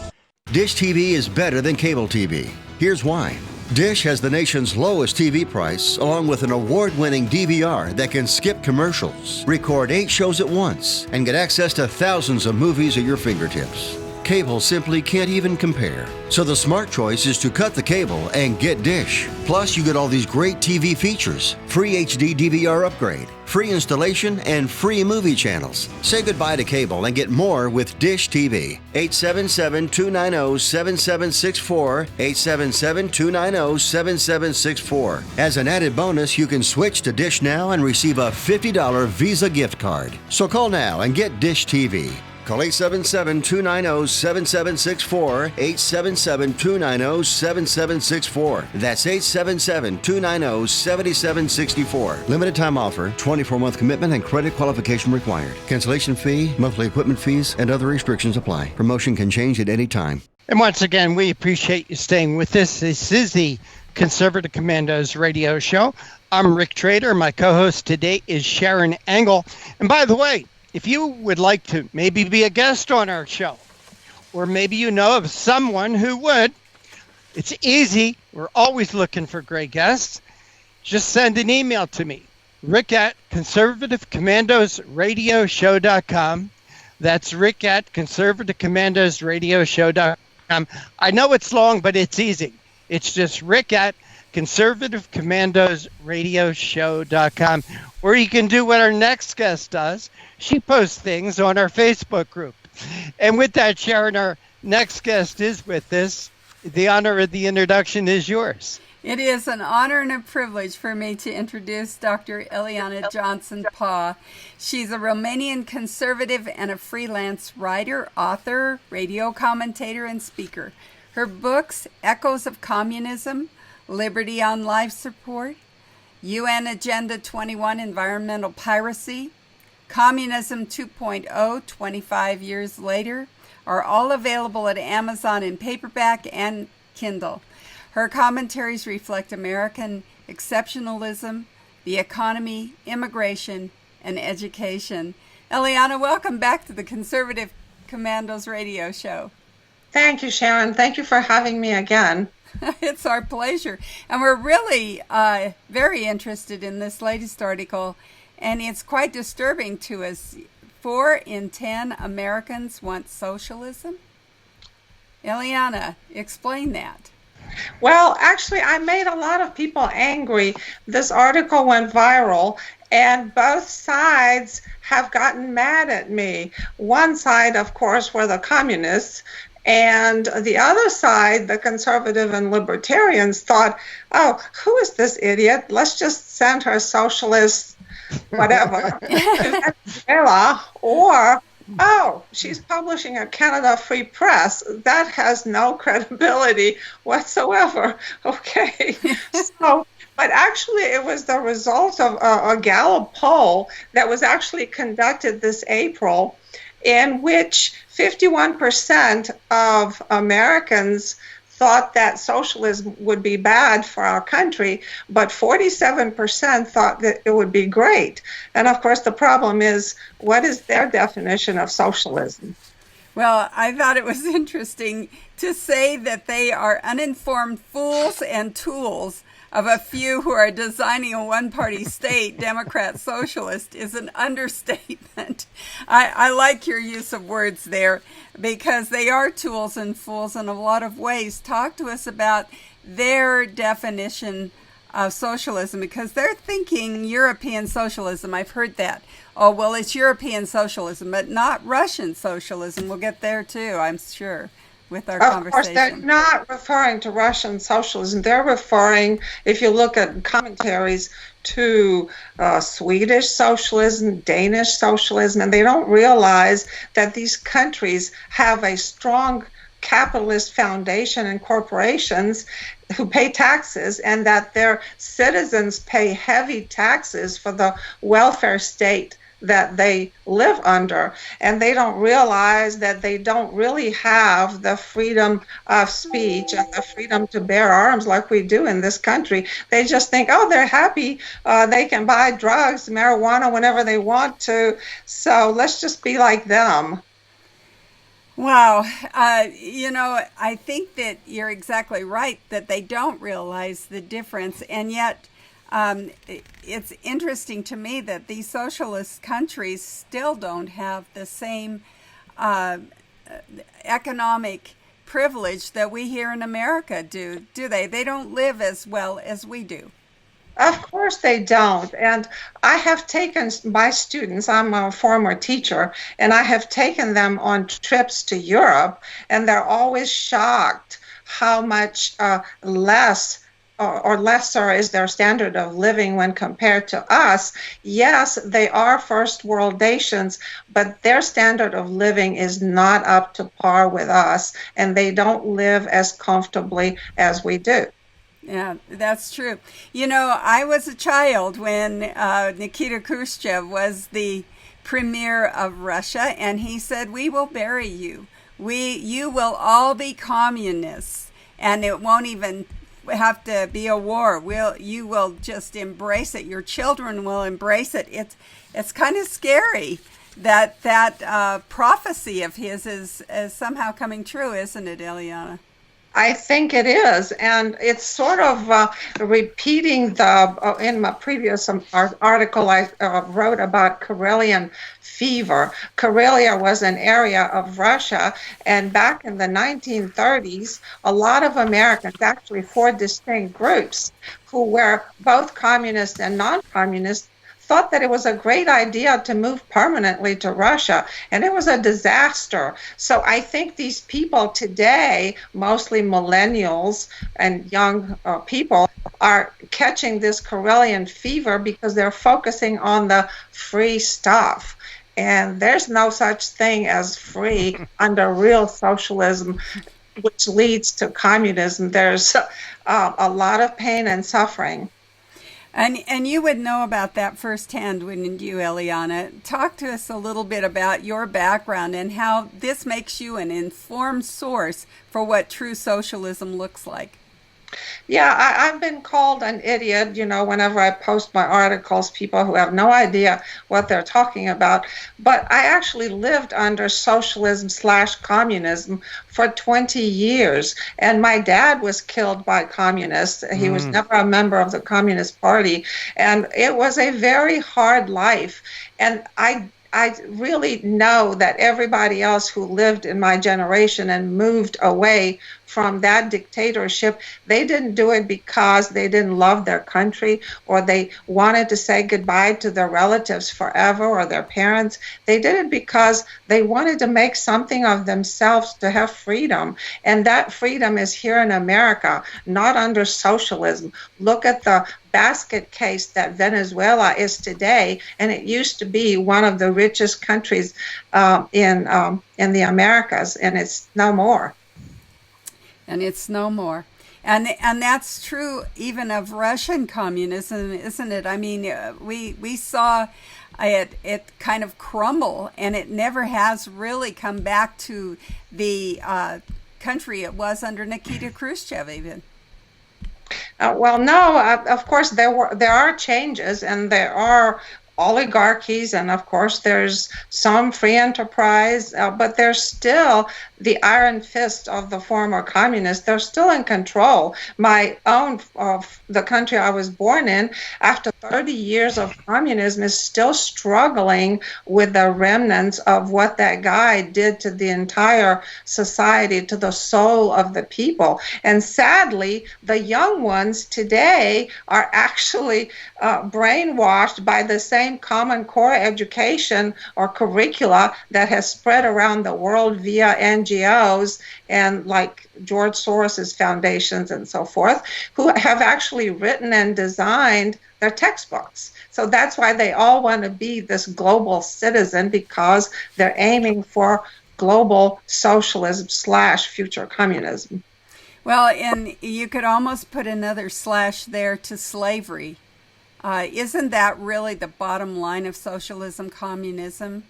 Dish TV is better than cable TV. Here's why. Dish has the nation's lowest TV price, along with an award-winning DVR that can skip commercials, record 8 shows at once, and get access to thousands of movies at your fingertips. Cable simply can't even compare. So the smart choice is to cut the cable and get Dish. Plus, you get all these great TV features, free HD DVR upgrade, free installation, and free movie channels. Say goodbye to cable and get more with Dish TV. 877-290-7764, 877-290-7764. As an added bonus, you can switch to Dish now and receive a $50 Visa gift card. So call now and get Dish TV. Call 877-290-7764, 877-290-7764. That's 877-290-7764. Limited time offer, 24-month commitment and credit qualification required. Cancellation fee, monthly equipment fees, and other restrictions apply. Promotion can change at any time. And once again, we appreciate you staying with us. This is the Conservative Commandos radio show. I'm Rick Trader. My co-host today is Sharron Angle. And by the way, if you would like to maybe be a guest on our show, or maybe you know of someone who would, it's easy. We're always looking for great guests. Just send an email to me, rick at conservativecommandosradioshow.com. That's Rick at conservativecommandosradioshow.com. I know it's long, but it's easy. It's just Rick at conservativecommandosradioshow.com. Or you can do what our next guest does. She posts things on our Facebook group. And with that, Sharron, our next guest is with us. The honor of the introduction is yours. It is an honor and a privilege for me to introduce Dr. Ileana Johnson-Paugh. She's a Romanian conservative and a freelance writer, author, radio commentator, and speaker. Her books, Echoes of Communism, Liberty on Life Support, UN Agenda 21, Environmental Piracy, Communism 2.0, 25 years later, are all available at Amazon in paperback and Kindle. Her commentaries reflect American exceptionalism, the economy, immigration, and education. Ileana, welcome back to the Conservative Commandos radio show. Thank you, Sharron. Thank you for having me again. It's our pleasure. And we're really very interested in this latest article, and it's quite disturbing to us. 4 in 10 Americans want socialism. Ileana, explain that. Well, actually, I made a lot of people angry. This article went viral, and both sides have gotten mad at me. One side, of course, were the communists, and the other side, the conservative and libertarians, thought, oh, who is this idiot? Let's just send her socialist, whatever, Venezuela, or oh, she's publishing a Canada Free Press. That has no credibility whatsoever. Okay. So, but actually it was the result of a Gallup poll that was actually conducted this April, in which 51% of Americans thought that socialism would be bad for our country, but 47% thought that it would be great. And of course, the problem is, what is their definition of socialism? Well, I thought it was interesting to say that they are uninformed fools and tools of a few who are designing a one-party state, Democrat socialist, is an understatement. I like your use of words there, because they are tools and fools in a lot of ways. Talk to us about their definition of socialism, because they're thinking European socialism. I've heard that. Oh, well, it's European socialism, but not Russian socialism. We'll get there too, I'm sure, with our conversation. Of course, they're not referring to Russian socialism. They're referring, if you look at commentaries, to Swedish socialism, Danish socialism, and they don't realize that these countries have a strong capitalist foundation and corporations who pay taxes, and that their citizens pay heavy taxes for the welfare state that they live under, and they don't realize that they don't really have the freedom of speech and the freedom to bear arms like we do in this country. They just think, oh, they're happy, they can buy drugs, marijuana whenever they want to, so let's just be like them. Wow. I think that you're exactly right, that they don't realize the difference, and yet it's interesting to me that these socialist countries still don't have the same economic privilege that we here in America do they? They don't live as well as we do. Of course they don't. And I have taken my students, I'm a former teacher, and I have taken them on trips to Europe, and they're always shocked how much less or lesser is their standard of living when compared to us. Yes, they are first world nations, but their standard of living is not up to par with us, and they don't live as comfortably as we do. Yeah, that's true. I was a child when Nikita Khrushchev was the premier of Russia, and he said, "We will bury you. You will all be communists, and it won't even have to be a war. You will just embrace it. Your children will embrace it." It's kind of scary that prophecy of his is somehow coming true, isn't it, Ileana? I think it is, and it's sort of repeating the, in my previous article I wrote about Karelian fever. Karelia was an area of Russia, and back in the 1930s, a lot of Americans, actually 4 distinct groups, who were both communist and non-communist, thought that it was a great idea to move permanently to Russia, and it was a disaster. So I think these people today, mostly millennials and young people, are catching this Karelian fever because they're focusing on the free stuff. And there's no such thing as free under real socialism, which leads to communism. There's a lot of pain and suffering. And you would know about that firsthand, wouldn't you, Ileana? Talk to us a little bit about your background and how this makes you an informed source for what true socialism looks like. Yeah, I've been called an idiot, whenever I post my articles, people who have no idea what they're talking about. But I actually lived under socialism/communism for 20 years. And my dad was killed by communists. He was never a member of the Communist Party. And it was a very hard life. And I really know that everybody else who lived in my generation and moved away from that dictatorship, they didn't do it because they didn't love their country or they wanted to say goodbye to their relatives forever or their parents. They did it because they wanted to make something of themselves, to have freedom. And that freedom is here in America, not under socialism. Look at the basket case that Venezuela is today, and it used to be one of the richest countries in the Americas, and it's no more. And it's no more. And that's true even of Russian communism, isn't it? I mean, we saw it kind of crumble, and it never has really come back to the country it was under Nikita Khrushchev even. Well, no, of course there are changes, and there are oligarchies, and of course there's some free enterprise, but there's still the iron fist of the former communists. They're still in control. My own, the country I was born in, after 30 years of communism, is still struggling with the remnants of what that guy did to the entire society, to the soul of the people. And sadly, the young ones today are actually brainwashed by the same Common Core education or curricula that has spread around the world via NGOs and like George Soros's foundations and so forth, who have actually written and designed their textbooks. So that's why they all want to be this global citizen, because they're aiming for global socialism / future communism. Well, and you could almost put another slash there to slavery. Isn't that really the bottom line of socialism, communism?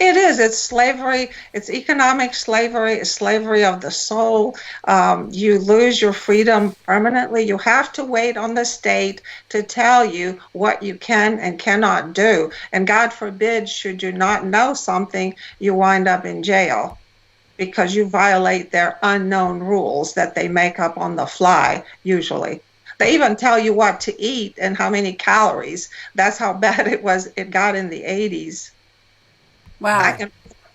It is. It's slavery. It's economic slavery. It's slavery of the soul. You lose your freedom permanently. You have to wait on the state to tell you what you can and cannot do. And God forbid, should you not know something, you wind up in jail because you violate their unknown rules that they make up on the fly, usually. They even tell you what to eat and how many calories. That's how bad it got in the 80s. Wow.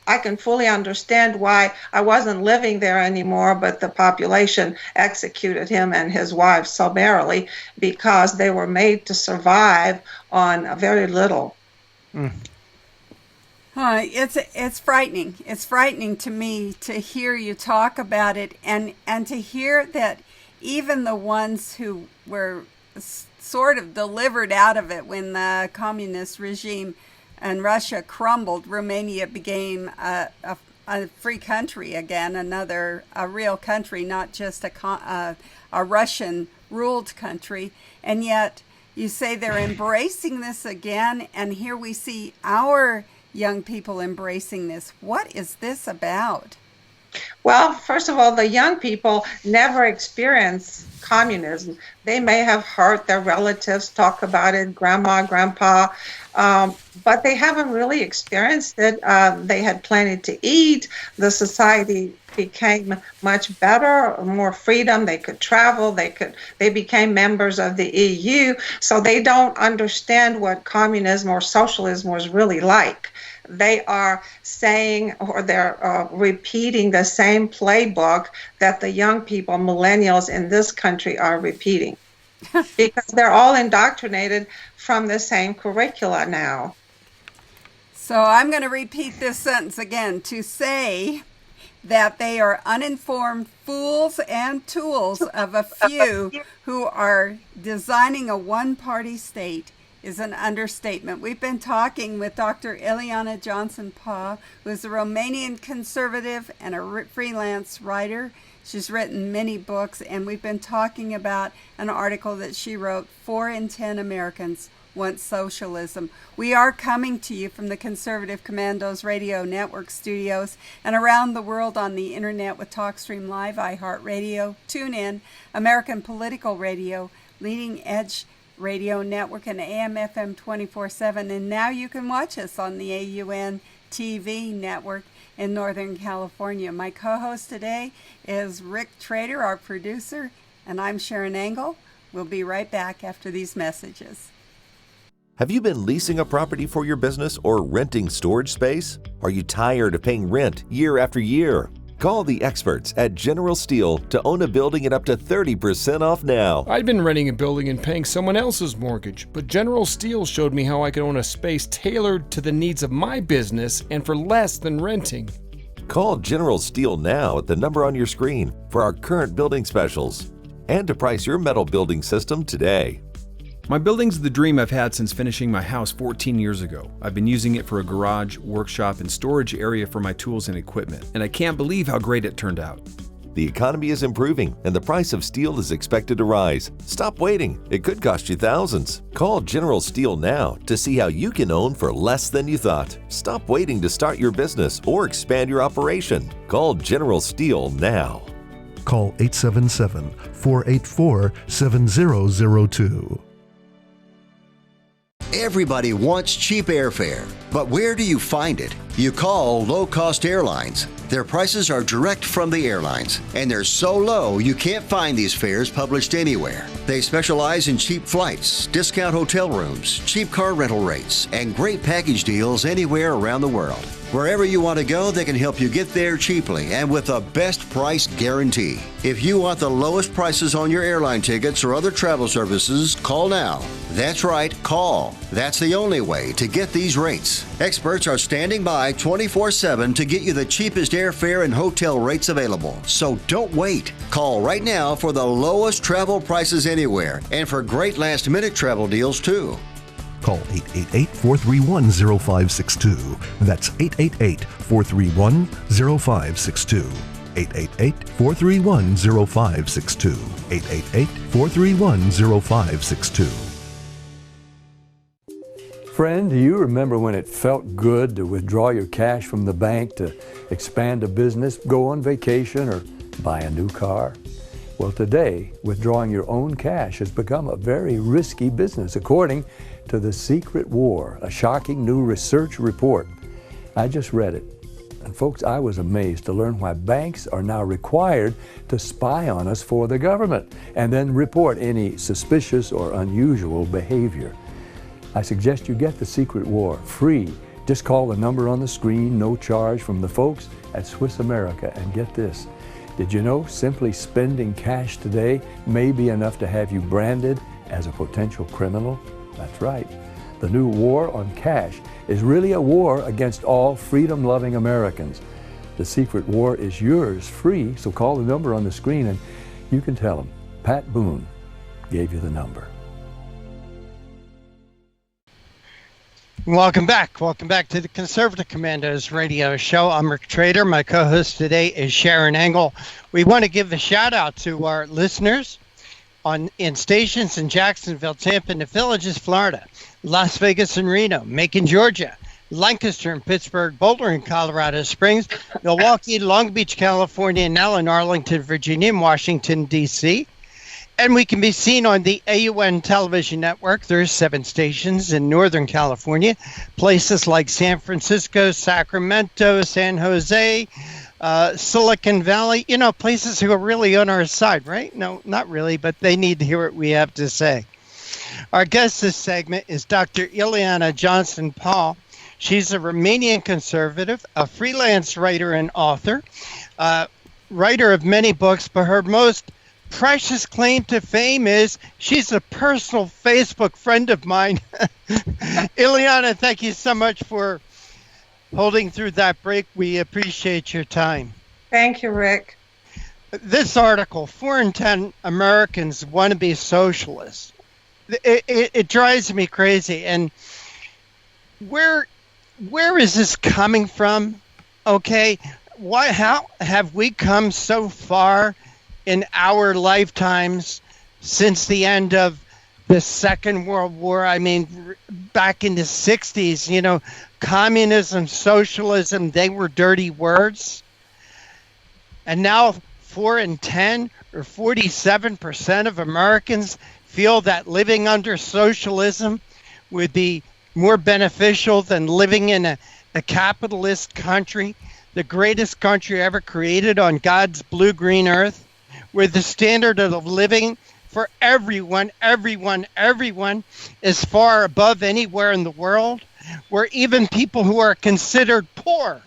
I can fully understand why I wasn't living there anymore, but the population executed him and his wife summarily because they were made to survive on very little. It's frightening. It's frightening to me to hear you talk about it and to hear that even the ones who were sort of delivered out of it when the communist regime in Russia crumbled, Romania became a free country again, a real country, not just a Russian-ruled country. And yet you say they're embracing this again, and here we see our young people embracing this. What is this about? Well, first of all, the young people never experience communism. They may have heard their relatives talk about it, grandma, grandpa, but they haven't really experienced it. They had plenty to eat. The society became much better, more freedom. They could travel. They became members of the EU. So they don't understand what communism or socialism was really like. They are saying, or they're repeating the same playbook that the young people, millennials in this country, are repeating. Because they're all indoctrinated from the same curricula now. So I'm going to repeat this sentence again. To say that they are uninformed fools and tools of a few who are designing a one-party state is an understatement. We've been talking with Dr. Ileana Johnson-Paugh, who is a Romanian conservative and a freelance writer. She's written many books, and we've been talking about an article that she wrote, 4 in 10 Americans Want Socialism. We are coming to you from the Conservative Commandos Radio Network studios and around the world on the internet with TalkStream Live, iHeartRadio, TuneIn, American Political Radio, Leading Edge Radio Network, and AM/FM 24/7. And now you can watch us on the AUN TV network in Northern California. My co-host today is Rick Trader, our producer, and I'm Sharron Engel. We'll be right back after these messages. Have you been leasing a property for your business or renting storage space? Are you tired of paying rent year after year? Call the experts at General Steel to own a building at up to 30% off now. I'd been renting a building and paying someone else's mortgage, but General Steel showed me how I could own a space tailored to the needs of my business and for less than renting. Call General Steel now at the number on your screen for our current building specials and to price your metal building system today. My building's the dream I've had since finishing my house 14 years ago. I've been using it for a garage, workshop, and storage area for my tools and equipment, and I can't believe how great it turned out. The economy is improving and the price of steel is expected to rise. Stop waiting. It could cost you thousands. Call General Steel now to see how you can own for less than you thought. Stop waiting to start your business or expand your operation. Call General Steel now. Call 877-484-7002. Everybody wants cheap airfare, but where do you find it? You call low-cost airlines. Their prices are direct from the airlines, and they're so low you can't find these fares published anywhere. They specialize in cheap flights, discount hotel rooms, cheap car rental rates, and great package deals anywhere around the world. Wherever you want to go, they can help you get there cheaply and with a best price guarantee. If you want the lowest prices on your airline tickets or other travel services, call now. That's right, call. That's the only way to get these rates. Experts are standing by 24/7 to get you the cheapest airfare and hotel rates available. So don't wait. Call right now for the lowest travel prices anywhere and for great last-minute travel deals too. Call 888-431-0562. That's 888-431-0562. 888-431-0562. 888-431-0562. Friend, do you remember when it felt good to withdraw your cash from the bank to expand a business, go on vacation, or buy a new car? Well, today, withdrawing your own cash has become a very risky business, according to The Secret War, a shocking new research report. I just read it. And folks, I was amazed to learn why banks are now required to spy on us for the government and then report any suspicious or unusual behavior. I suggest you get The Secret War free. Just call the number on the screen, no charge, from the folks at Swiss America. And get this, did you know simply spending cash today may be enough to have you branded as a potential criminal? That's right. The new war on cash is really a war against all freedom-loving Americans. The Secret War is yours free, so call the number on the screen and you can tell them Pat Boone gave you the number. Welcome back. Welcome back to the Conservative Commandos radio show. I'm Rick Trader. My co-host today is Sharron Engel. We want to give a shout out to our listeners in stations in Jacksonville, Tampa, and the Villages, Florida, Las Vegas and Reno, Macon, Georgia, Lancaster and Pittsburgh, Boulder and Colorado Springs, Milwaukee, Long Beach, California, and now in Arlington, Virginia, and Washington, D.C. And we can be seen on the AUN television network. There's 7 stations in Northern California, places like San Francisco, Sacramento, San Jose, Silicon Valley, places who are really on our side, right? No, not really, but they need to hear what we have to say. Our guest this segment is Dr. Ileana Johnson-Paugh. She's a Romanian conservative, a freelance writer and author, writer of many books, but her most precious claim to fame is she's a personal Facebook friend of mine. Ileana, thank you so much for holding through that break. We appreciate your time. Thank you, Rick. This article, 4 in 10 Americans want to be socialists. It drives me crazy. And where is this coming from? Okay, how have we come so far in our lifetimes since the end of the Second World War? I mean, back in the 60s, communism, socialism, they were dirty words. And now 4 in 10 or 47% of Americans feel that living under socialism would be more beneficial than living in a capitalist country, the greatest country ever created on God's blue-green earth, where the standard of living for everyone is far above anywhere in the world, where even people who are considered poor,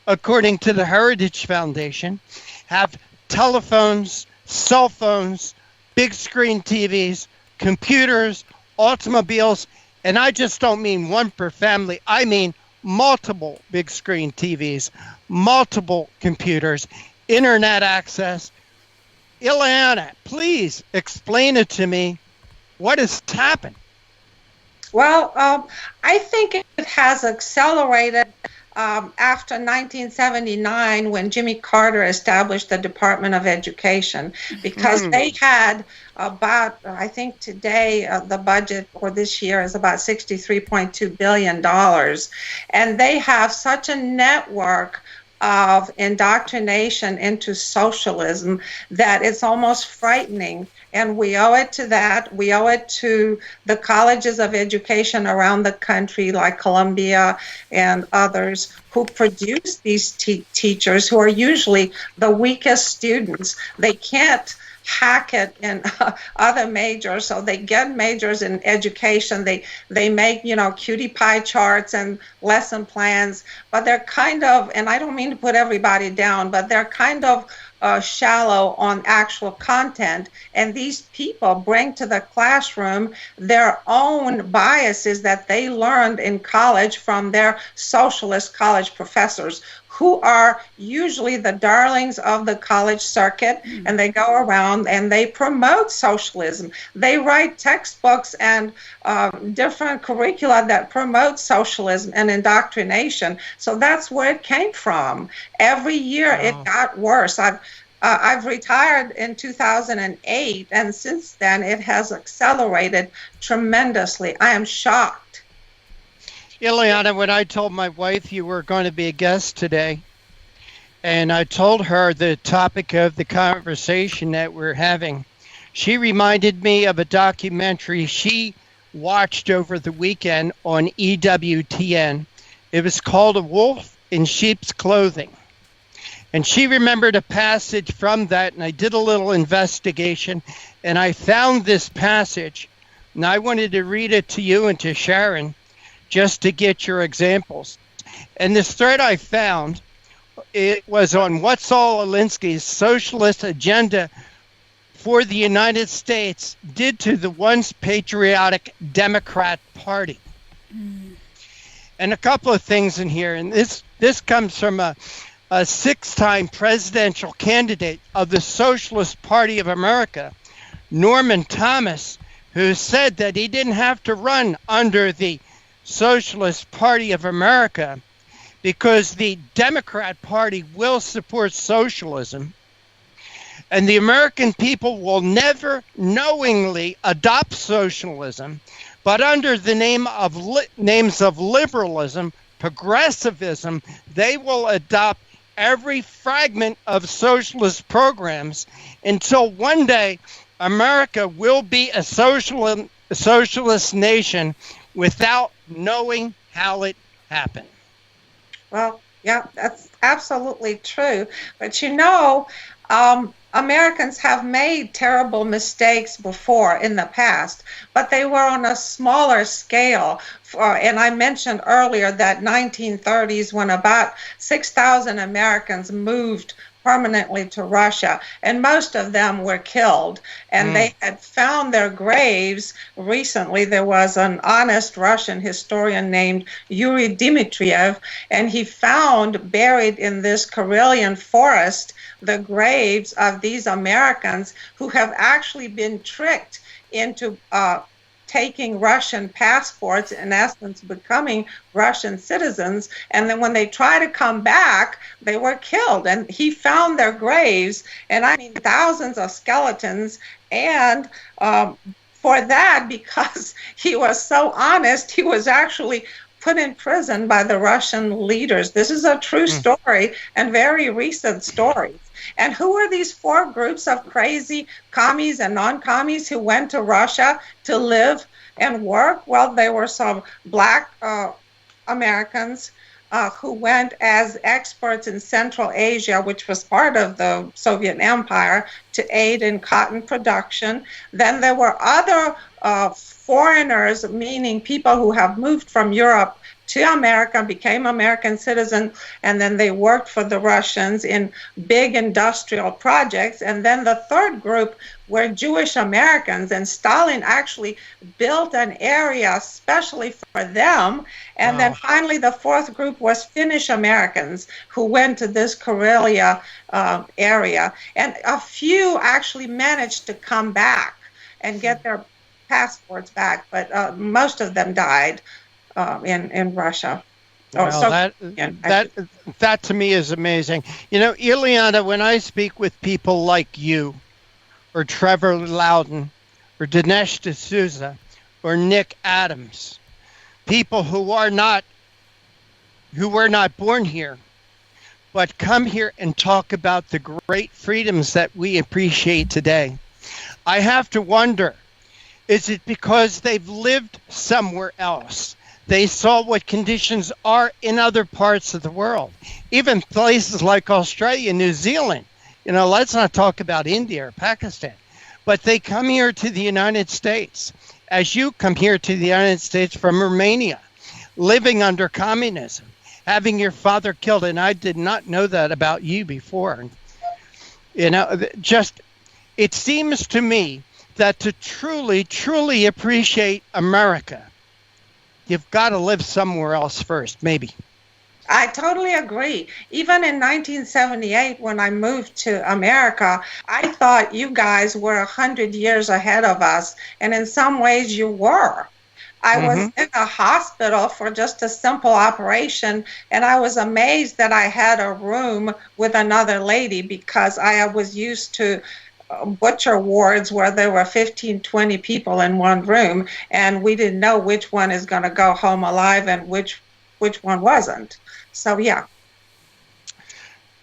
according to the Heritage Foundation, have telephones, cell phones, big screen TVs, computers, automobiles, and I just don't mean one per family. I mean multiple big screen TVs, multiple computers, internet access. Ileana, please explain it to me. What has happened? Well, I think it has accelerated after 1979 when Jimmy Carter established the Department of Education, because they had about, I think today the budget for this year is about $63.2 billion. And they have such a network of indoctrination into socialism that it's almost frightening. And we owe it to that. We owe it to the colleges of education around the country, like Columbia and others, who produce these teachers who are usually the weakest students. They can't hack it in other majors, so they get majors in education. They make, cutie pie charts and lesson plans, but they're kind of, and I don't mean to put everybody down, but they're kind of shallow on actual content, and these people bring to the classroom their own biases that they learned in college from their socialist college professors, who are usually the darlings of the college circuit, and they go around and they promote socialism. They write textbooks and different curricula that promote socialism and indoctrination. So that's where it came from. Every year it got worse. I've retired in 2008, and since then it has accelerated tremendously. I am shocked. Ileana, when I told my wife you were going to be a guest today, and I told her the topic of the conversation that we're having, she reminded me of a documentary she watched over the weekend on EWTN. It was called A Wolf in Sheep's Clothing. And she remembered a passage from that, and I did a little investigation, and I found this passage, and I wanted to read it to you and to Sharron, just to get your examples. And this thread I found, it was on what Saul Alinsky's socialist agenda for the United States did to the once patriotic Democrat Party. And a couple of things in here, and this comes from a 6-time presidential candidate of the Socialist Party of America, Norman Thomas, who said that he didn't have to run under the Socialist Party of America because the Democrat Party will support socialism, and the American people will never knowingly adopt socialism, but under the names of liberalism, progressivism, they will adopt every fragment of socialist programs until one day America will be a socialist nation without knowing how it happened. Well, Yeah, that's absolutely true. But Americans have made terrible mistakes before in the past, but they were on a smaller scale. And I mentioned earlier that 1930s when about 6,000 Americans moved permanently to Russia, and most of them were killed. And they had found their graves recently. There was an honest Russian historian named Yuri Dmitriev, and he found buried in this Karelian forest the graves of these Americans who have actually been tricked into taking Russian passports, in essence becoming Russian citizens, and then when they try to come back, they were killed. And he found their graves, and I mean thousands of skeletons, and for that, because he was so honest, he was actually put in prison by the Russian leaders. This is a true story and very recent stories. And who are these four groups of crazy commies and non-commies who went to Russia to live and work? Well, they were some black Americans who went as experts in Central Asia, which was part of the Soviet Empire, to aid in cotton production. Then there were other foreigners, meaning people who have moved from Europe to America, became American citizens, and then they worked for the Russians in big industrial projects. And then the third group were Jewish Americans, and Stalin actually built an area especially for them. And then finally the fourth group was Finnish Americans who went to this Karelia area. And a few actually managed to come back and get their passports back, but most of them died in Russia. Well, that to me is amazing. You know, Ileana, when I speak with people like you, or Trevor Loudon, or Dinesh D'Souza, or Nick Adams, people who were not born here, but come here and talk about the great freedoms that we appreciate today, I have to wonder, is it because they've lived somewhere else? They saw what conditions are in other parts of the world, even places like Australia, New Zealand. You know, let's not talk about India or Pakistan, but they come here to the United States, as you come here to the United States from Romania, living under communism, having your father killed. And I did not know that about you before. You know, just, it seems to me that to truly, truly appreciate America, you've got to live somewhere else first, maybe. I totally agree. Even in 1978, when I moved to America, I thought you guys were 100 years ahead of us, and in some ways you were. I was in a hospital for just a simple operation, and I was amazed that I had a room with another lady, because I was used to butcher wards where there were 15, 20 people in one room, and we didn't know which one is going to go home alive and which one wasn't. So, yeah.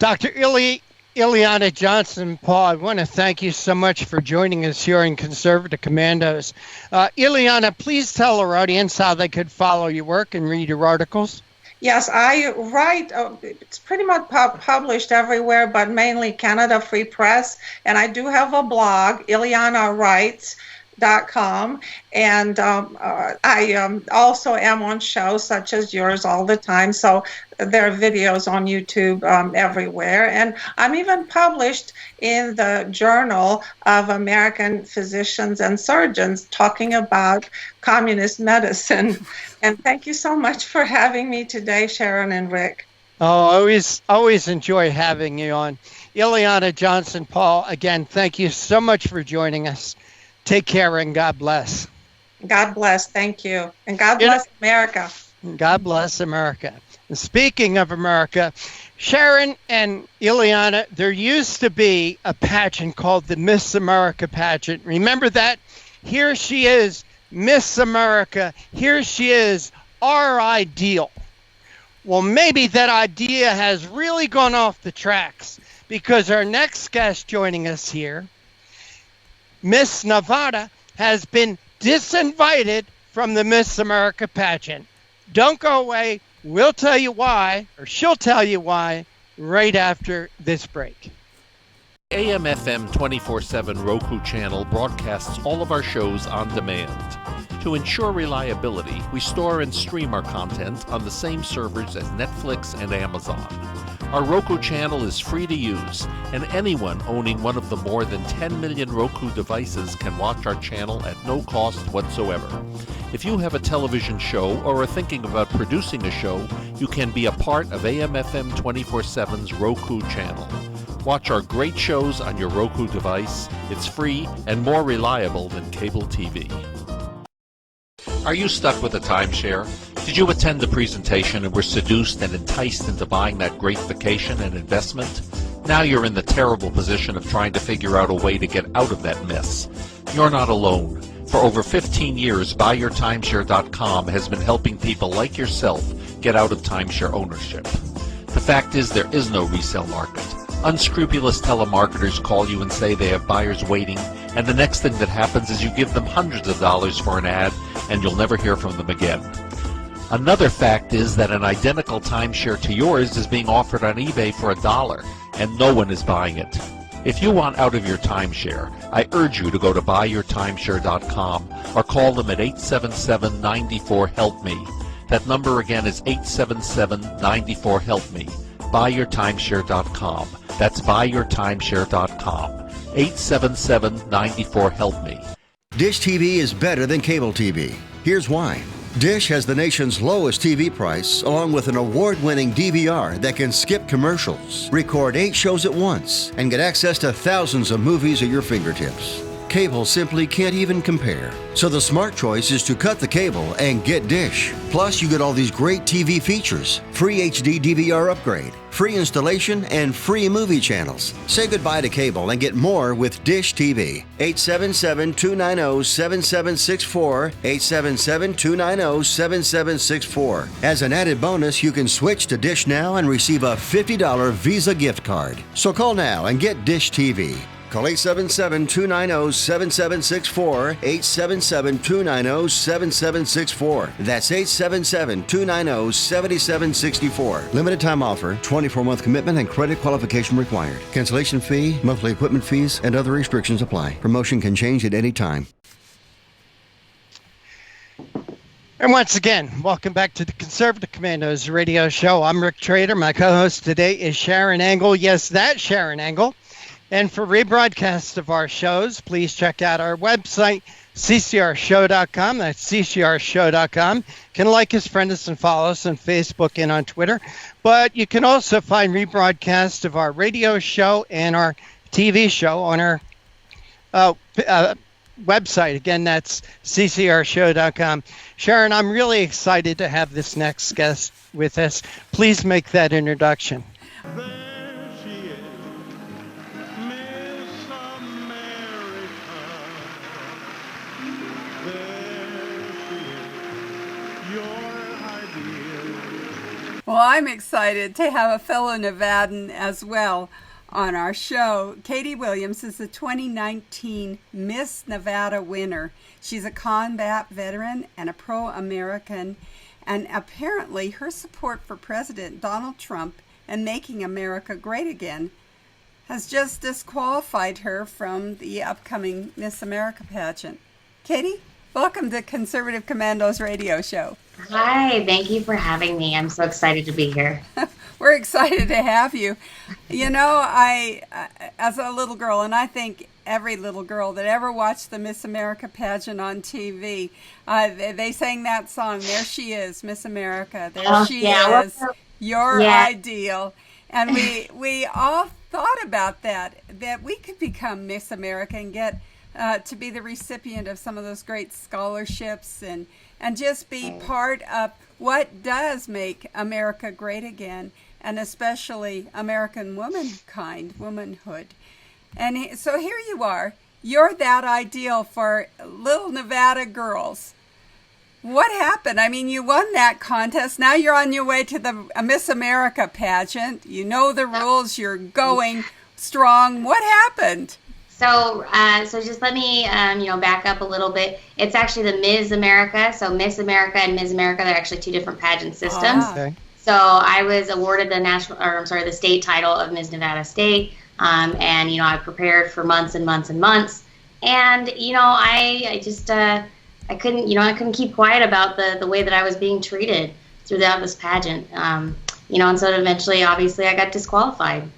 Dr. Ileana Johnson-Paugh, I want to thank you so much for joining us here in Conservative Commandos. Ileana, please tell our audience how they could follow your work and read your articles. Yes, I write, it's pretty much published everywhere, but mainly Canada Free Press. And I do have a blog, IleanaWrites.com. And I also am on shows such as yours all the time. So there are videos on YouTube everywhere. And I'm even published in the Journal of American Physicians and Surgeons talking about communist medicine. And thank you so much for having me today, Sharron and Rick. Oh, always enjoy having you on. Ileana Johnson-Paugh, again, thank you so much for joining us. Take care and God bless. God bless. Thank you. And God bless America. God bless America. And speaking of America, Sharron and Ileana, there used to be a pageant called the Miss America pageant. Remember that? Here she is, Miss America. Here she is, our ideal. Well, maybe that idea has really gone off the tracks, because our next guest joining us here, Miss Nevada, has been disinvited from the Miss America pageant. Don't go away. We'll tell you why, or she'll tell you why, right after this break. AM/FM 24/7 Roku channel broadcasts all of our shows on demand. To ensure reliability, we store and stream our content on the same servers as Netflix and Amazon. Our Roku channel is free to use, and anyone owning one of the more than 10 million Roku devices can watch our channel at no cost whatsoever. If you have a television show or are thinking about producing a show, you can be a part of AM/FM 24/7's Roku channel. Watch our great shows on your Roku device. It's free and more reliable than cable TV. Are you stuck with a timeshare? Did you attend the presentation and were seduced and enticed into buying that great vacation and investment? Now you're in the terrible position of trying to figure out a way to get out of that mess. You're not alone. For over 15 years, BuyYourTimeshare.com has been helping people like yourself get out of timeshare ownership. The fact is there is no resale market. Unscrupulous telemarketers call you and say they have buyers waiting, and the next thing that happens is you give them hundreds of dollars for an ad, and you'll never hear from them again. Another fact is that an identical timeshare to yours is being offered on eBay for $1, and no one is buying it. If you want out of your timeshare, I urge you to go to buyyourtimeshare.com or call them at 877-94-HELP-ME. That number again is 877-94-HELP-ME. Buyyourtimeshare.com. That's buyyourtimeshare.com. 877-94-HELP-ME. Dish TV is better than cable TV. Here's why. Dish has the nation's lowest TV price, along with an award-winning DVR that can skip commercials, record 8 shows at once, and get access to thousands of movies at your fingertips. Cable simply can't even compare. So the smart choice is to cut the cable and get Dish. Plus, you get all these great TV features, free HD DVR upgrade, free installation, and free movie channels. Say goodbye to cable and get more with Dish TV. 877-290-7764, 877-290-7764. As an added bonus, you can switch to Dish now and receive a $50 Visa gift card. So call now and get Dish TV. Call 877-290-7764, 877-290-7764. That's 877-290-7764. Limited time offer, 24-month commitment and credit qualification required. Cancellation fee, monthly equipment fees, and other restrictions apply. Promotion can change at any time. And once again, welcome back to the Conservative Commandos radio show. I'm Rick Trader. My co-host today is Sharron Angle. Yes, that Sharron Angle. And for rebroadcasts of our shows, please check out our website, ccrshow.com. That's ccrshow.com. You can like us, friend us, and follow us on Facebook and on Twitter. But you can also find rebroadcasts of our radio show and our TV show on our website. Again, that's ccrshow.com. Sharron, I'm really excited to have this next guest with us. Please make that introduction. Well, I'm excited to have a fellow Nevadan as well on our show. Katie Williams is the 2019 Miss Nevada winner. She's a combat veteran and a pro-American, and apparently her support for President Donald Trump and making America great again has just disqualified her from the upcoming Miss America pageant. Katie, welcome to Conservative Commandos radio show. Hi, thank you for having me. I'm so excited to be here. We're excited to have you. You know, I, as a little girl, and I think every little girl that ever watched the Miss America pageant on TV, they sang that song, There She Is, Miss America. There she is, your ideal. And we all thought about that we could become Miss America and get to be the recipient of some of those great scholarships and just be part of what does make America great again, and especially American womanhood. And so here you are. You're that ideal for little Nevada girls. What happened? I mean, you won that contest. Now you're on your way to the Miss America pageant. You know the rules. You're going strong. What happened? So, just let me, back up a little bit. It's actually the Ms. America. So Miss America and Ms. America, they're actually two different pageant systems. Okay. So I was awarded the state title of Ms. Nevada State. And, I prepared for months and months and months. And, I just, I couldn't keep quiet about the way that I was being treated throughout this pageant. And so eventually, obviously, I got disqualified.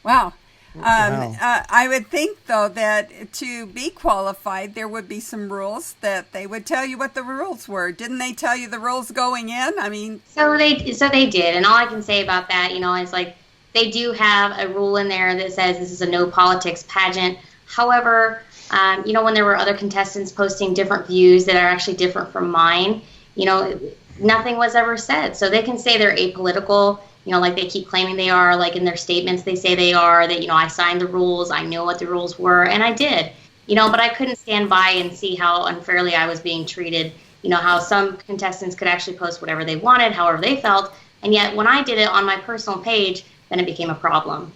Wow. I would think, though, that to be qualified, there would be some rules that they would tell you what the rules were. Didn't they tell you the rules going in? I mean, so they did, and all I can say about that, is like they do have a rule in there that says this is a no politics pageant. However, when there were other contestants posting different views that are actually different from mine, nothing was ever said. So they can say they're apolitical. Like they keep claiming they are, like in their statements they say they are, that, I signed the rules, I know what the rules were, and I did, but I couldn't stand by and see how unfairly I was being treated, how some contestants could actually post whatever they wanted, however they felt, and yet when I did it on my personal page, then it became a problem.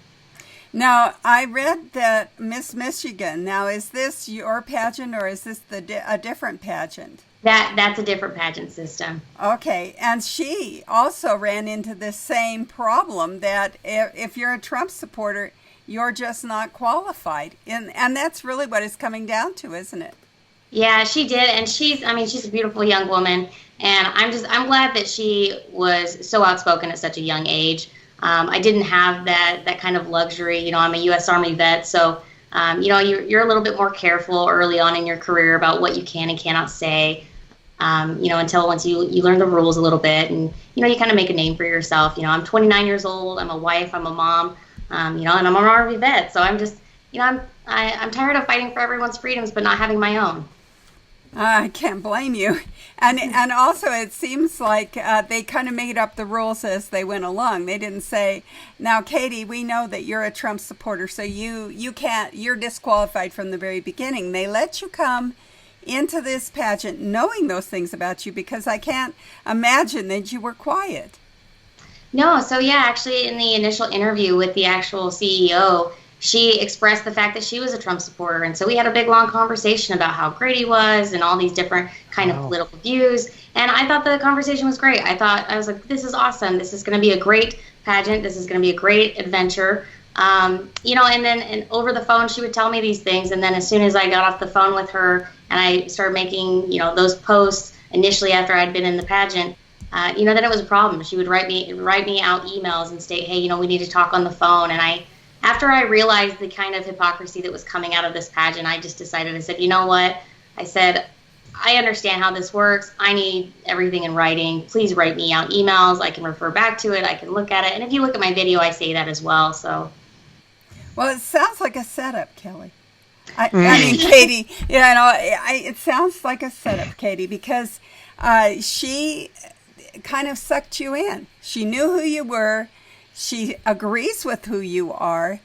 Now, I read that Miss Michigan, now is this your pageant or is this a different pageant? That's a different pageant system. Okay, and she also ran into this same problem that if you're a Trump supporter, you're just not qualified. And that's really what it's coming down to, isn't it? Yeah, she did, and she's a beautiful young woman, and I'm glad that she was so outspoken at such a young age. I didn't have that kind of luxury. I'm a U.S. Army vet, so you're a little bit more careful early on in your career about what you can and cannot say. Until once you learn the rules a little bit and, you kind of make a name for yourself. I'm 29 years old, I'm a wife, I'm a mom, and I'm an Army vet. So I'm just, I'm tired of fighting for everyone's freedoms, but not having my own. I can't blame you. And also it seems like they kind of made up the rules as they went along. They didn't say, now, Katie, we know that you're a Trump supporter, so you're disqualified from the very beginning. They let you come into this pageant knowing those things about you, because I can't imagine that you were quiet. No, so yeah, actually in the initial interview with the actual CEO, she expressed the fact that she was a Trump supporter, and so we had a big long conversation about how great he was and all these different kind of political views, and I thought the conversation was great. I was like, this is awesome, this is going to be a great pageant, this is going to be a great adventure. And then over the phone she would tell me these things, and then as soon as I got off the phone with her and I started making, those posts initially after I'd been in the pageant, then it was a problem. She would write me out emails and state, hey, we need to talk on the phone. And after I realized the kind of hypocrisy that was coming out of this pageant, I just decided, I said, you know what? I said, I understand how this works. I need everything in writing. Please write me out emails. I can refer back to it. I can look at it. And if you look at my video, I say that as well. So. Well, it sounds like a setup, Kelly. I mean, Katie, it sounds like a setup, Katie, because she kind of sucked you in. She knew who you were. She agrees with who you are.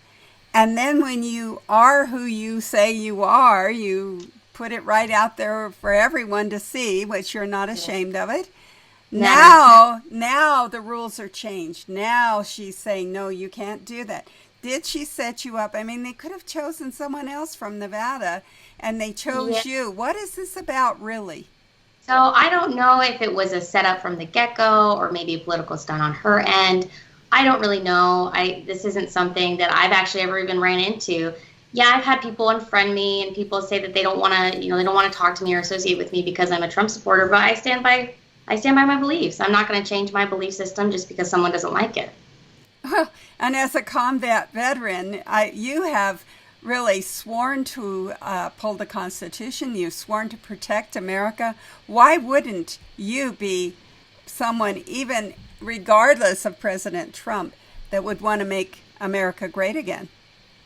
And then when you are who you say you are, you put it right out there for everyone to see, which you're not ashamed of it. Now the rules are changed. Now she's saying, no, you can't do that. Did she set you up? I mean, they could have chosen someone else from Nevada, and they chose you. What is this about, really? So I don't know if it was a setup from the get-go or maybe a political stunt on her end. I don't really know. This isn't something that I've actually ever even ran into. Yeah, I've had people unfriend me and people say that they don't want to, they don't want to talk to me or associate with me because I'm a Trump supporter, but I stand by my beliefs. I'm not going to change my belief system just because someone doesn't like it. Well, and as a combat veteran, you have really sworn to uphold the Constitution. You've sworn to protect America. Why wouldn't you be someone, even regardless of President Trump, that would want to make America great again?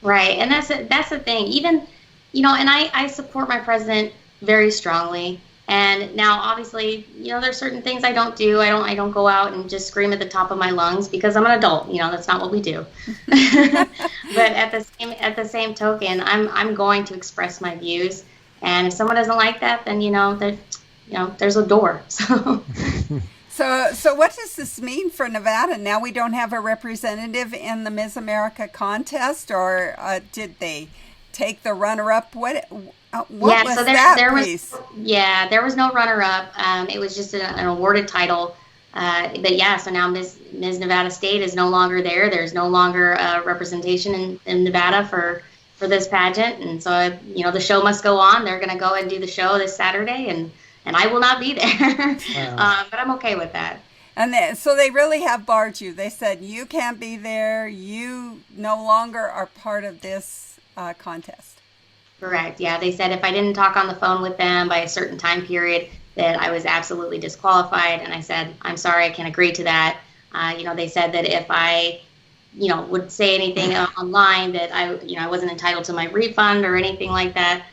Right, and that's the thing. Even, and I support my president very strongly. And now, obviously, there's certain things I don't do. I don't go out and just scream at the top of my lungs because I'm an adult. That's not what we do. But at the same token, I'm going to express my views. And if someone doesn't like that, then there's a door. So what does this mean for Nevada? Now we don't have a representative in the Miss America contest, or did they take the runner-up? What Yeah, was so that there piece? there was no runner-up. It was just an awarded title. But yeah, so now Ms. Nevada State is no longer there. There's no longer representation in Nevada for this pageant, and so the show must go on. They're going to go and do the show this Saturday, and I will not be there. Wow. But I'm okay with that. And so they really have barred you. They said you can't be there. You no longer are part of this contest. Correct. Yeah, they said if I didn't talk on the phone with them by a certain time period, that I was absolutely disqualified. And I said, I'm sorry, I can't agree to that. They said that if I, would say anything online that I wasn't entitled to my refund or anything like that,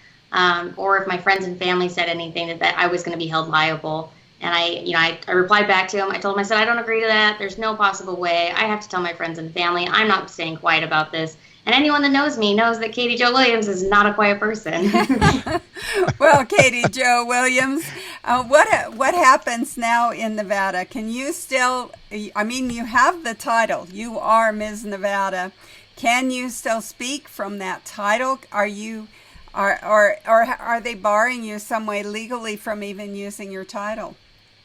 or if my friends and family said anything that I was going to be held liable. And I replied back to him. I told him, I said, I don't agree to that. There's no possible way. I have to tell my friends and family. I'm not staying quiet about this. And anyone that knows me knows that Katie Jo Williams is not a quiet person. Well, Katie Jo Williams, what happens now in Nevada? Can you still, you have the title. You are Ms. Nevada. Can you still speak from that title? Are they barring you some way legally from even using your title?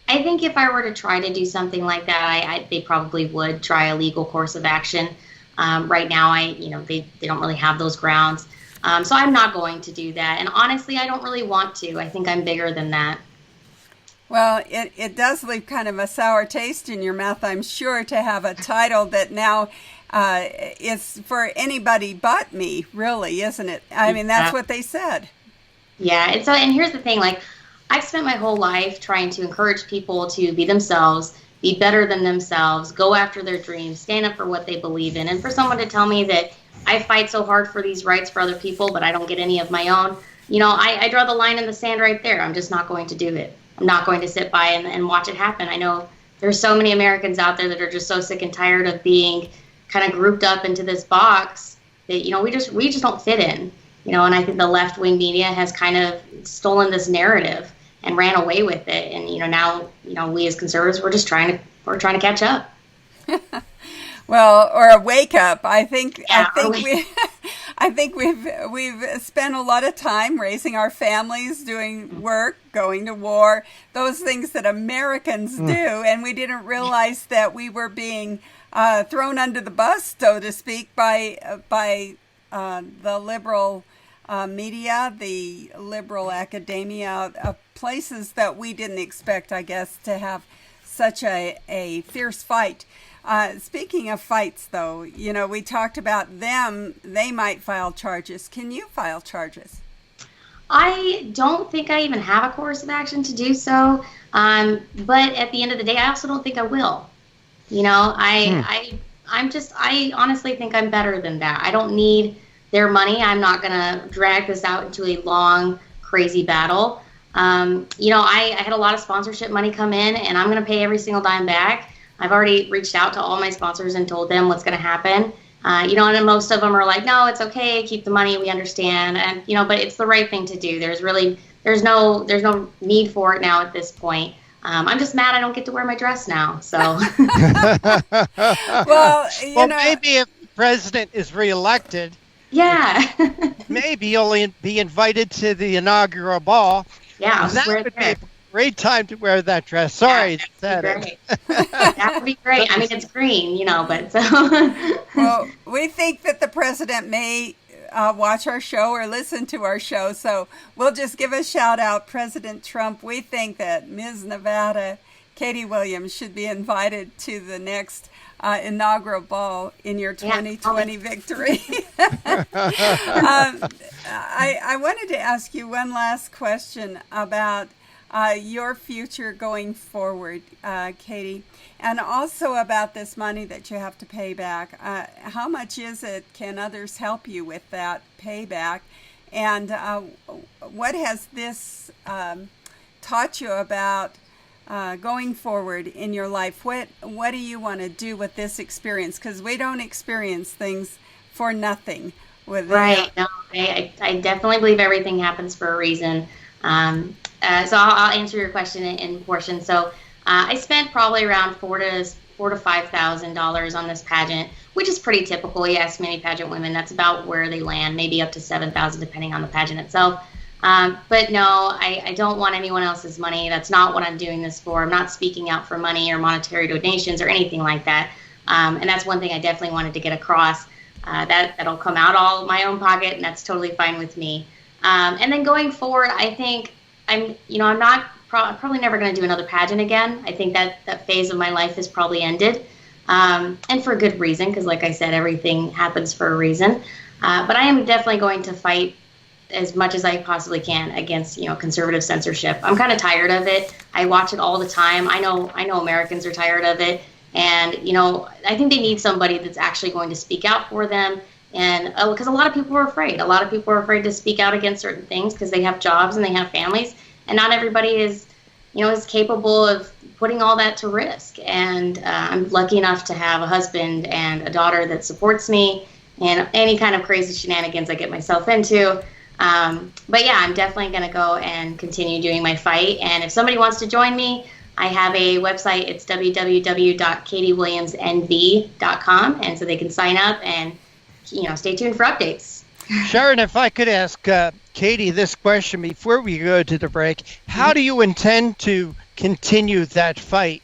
I think if I were to try to do something like that, they probably would try a legal course of action. Right now, they don't really have those grounds. So I'm not going to do that. And honestly, I don't really want to. I think I'm bigger than that. Well, it does leave kind of a sour taste in your mouth, I'm sure, to have a title that now is for anybody but me, really, isn't it? I mean, that's what they said. Yeah. And here's the thing, I've spent my whole life trying to encourage people to be themselves, be better than themselves, go after their dreams, stand up for what they believe in. And for someone to tell me that I fight so hard for these rights for other people, but I don't get any of my own, I draw the line in the sand right there. I'm just not going to do it. I'm not going to sit by and watch it happen. I know there's so many Americans out there that are just so sick and tired of being kind of grouped up into this box that, we just don't fit in. And I think the left-wing media has kind of stolen this narrative and ran away with it. And, now, we as conservatives, we're trying to catch up. Well, or a wake up. I think we've spent a lot of time raising our families, doing work, going to war, those things that Americans do. And we didn't realize that we were being thrown under the bus, so to speak, by the liberal media, the liberal academia, places that we didn't expect, I guess, to have such a fierce fight. Speaking of fights, though, we talked about them. They might file charges. Can you file charges? I don't think I even have a course of action to do so. But at the end of the day, I also don't think I will. I honestly think I'm better than that. I don't need their money. I'm not going to drag this out into a long, crazy battle. I had a lot of sponsorship money come in, and I'm going to pay every single dime back. I've already reached out to all my sponsors and told them what's going to happen. And most of them are like, no, it's okay, keep the money, we understand. And, but it's the right thing to do. There's no need for it now at this point. I'm just mad I don't get to wear my dress now. So, well, maybe if the president is reelected, yeah, maybe you'll be invited to the inaugural ball. Yeah, that would be a great time to wear that dress. Sorry, that would be great. I mean, it's green, but so. Well, we think that the president may watch our show or listen to our show, so we'll just give a shout out, President Trump. We think that Ms. Nevada, Katie Williams, should be invited to the next inaugural ball in your 2020 victory. I wanted to ask you one last question about your future going forward, Katie, and also about this money that you have to pay back. How much is it? Can others help you with that payback? And what has this taught you about going forward in your life? What do you want to do with this experience? Because we don't experience things for nothing. Right. No, I definitely believe everything happens for a reason. So I'll answer your question in portions. So I spent probably around $4,000 to $5,000 on this pageant, which is pretty typical. Yes, many pageant women, that's about where they land, maybe up to $7,000 depending on the pageant itself. But no, I don't want anyone else's money. That's not what I'm doing this for. I'm not speaking out for money or monetary donations or anything like that. And that's one thing I definitely wanted to get across. That'll come out all of my own pocket, and that's totally fine with me. And then going forward, I think I'm probably never going to do another pageant again. I think that phase of my life has probably ended. And for a good reason, because like I said, everything happens for a reason. But I am definitely going to fight as much as I possibly can against, conservative censorship. I'm kind of tired of it. I watch it all the time. I know Americans are tired of it. And, I think they need somebody that's actually going to speak out for them. And because a lot of people are afraid. A lot of people are afraid to speak out against certain things because they have jobs and they have families. And not everybody is capable of putting all that to risk. And I'm lucky enough to have a husband and a daughter that supports me in any kind of crazy shenanigans I get myself into. But yeah, I'm definitely going to go and continue doing my fight. And if somebody wants to join me, I have a website. It's www.katiewilliamsnv.com. And so they can sign up and, stay tuned for updates. Sharron, if I could ask Katie this question before we go to the break, how do you intend to continue that fight?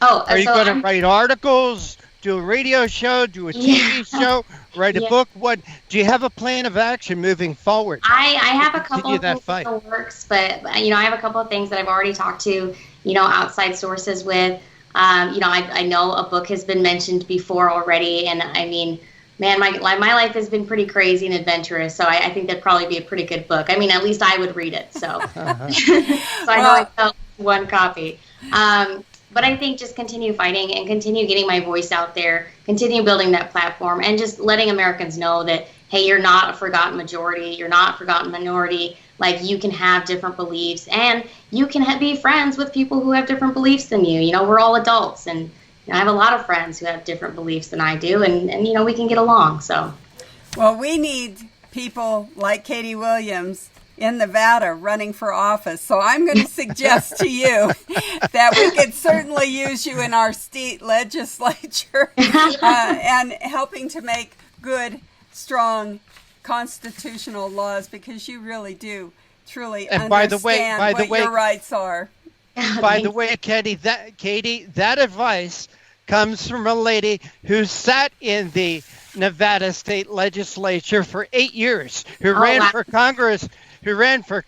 Are you going to write articles, do a radio show, do a TV show, write a book? What do you have a plan of action moving forward? I have a couple of things in the works, but I have a couple of things that I've already talked to outside sources with. I know a book has been mentioned before already, and I mean, man, my life has been pretty crazy and adventurous, so I think that'd probably be a pretty good book. I mean, at least I would read it, so so I know I felt one copy. But I think just continue fighting and continue getting my voice out there, continue building that platform, and just letting Americans know that, hey, you're not a forgotten majority, you're not a forgotten minority. Like, you can have different beliefs, and you can be friends with people who have different beliefs than you. We're all adults, and I have a lot of friends who have different beliefs than I do, and we can get along. So, well, we need people like Katie Williams in Nevada running for office. So I'm going to suggest to you that we could certainly use you in our state legislature and helping to make good, strong constitutional laws, because you really do truly understand what your rights are. By the way, Katie, that advice comes from a lady who sat in the Nevada state legislature for 8 years, who ran for Congress, who ran for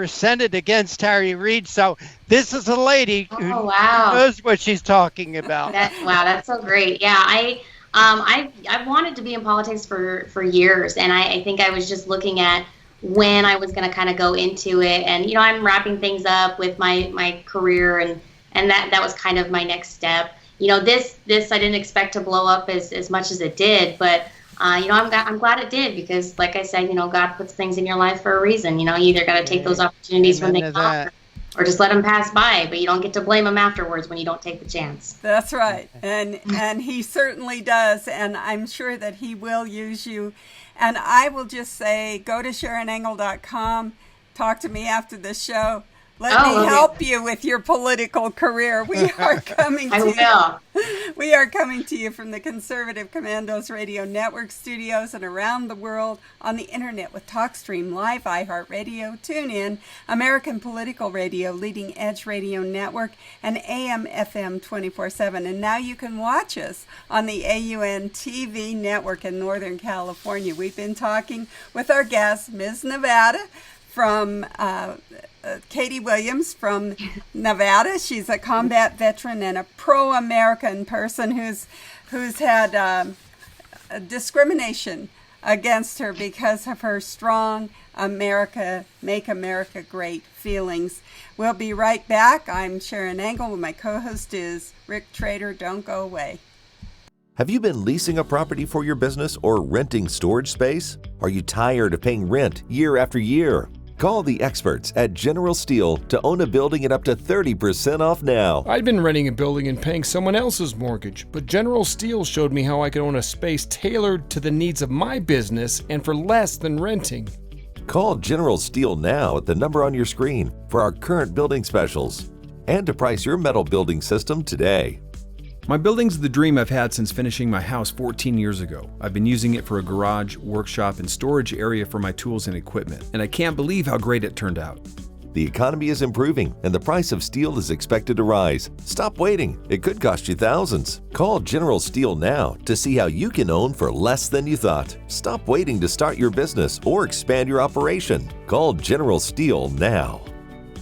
Senate against Harry Reid. So this is a lady who knows what she's talking about. That's so great. Yeah, I've wanted to be in politics for years, and I think I was just looking at when I was going to kind of go into it, and I'm wrapping things up with my career, and that was kind of my next step. This I didn't expect to blow up as much as it did, but I'm glad it did, because like I said, God puts things in your life for a reason. You either got to take those opportunities when they come, or just let them pass by, but you don't get to blame them afterwards when you don't take the chance. That's right. And he certainly does, and I'm sure that he will use you. And I will just say, go to SharronEngle.com, talk to me after the show. Let me help you with your political career. We are coming to We are coming to you from the Conservative Commandos Radio Network studios and around the world on the internet with TalkStream Live, iHeartRadio, TuneIn, American Political Radio, Leading Edge Radio Network, and AM FM 24/7. And now you can watch us on the AUN TV network in Northern California. We've been talking with our guest, Ms. Nevada, from Katie Williams from Nevada. She's a combat veteran and a pro-American person who's had discrimination against her because of her strong America, Make America Great feelings. We'll be right back. I'm Sharron Engle, and my co-host is Rick Trader. Don't go away. Have you been leasing a property for your business or renting storage space? Are you tired of paying rent year after year? Call the experts at General Steel to own a building at up to 30% off now. I'd been renting a building and paying someone else's mortgage, but General Steel showed me how I could own a space tailored to the needs of my business and for less than renting. Call General Steel now at the number on your screen for our current building specials and to price your metal building system today. My building's the dream I've had since finishing my house 14 years ago. I've been using it for a garage, workshop, and storage area for my tools and equipment, and I can't believe how great it turned out. The economy is improving and the price of steel is expected to rise. Stop waiting. It could cost you thousands. Call General Steel now to see how you can own for less than you thought. Stop waiting to start your business or expand your operation. Call General Steel now.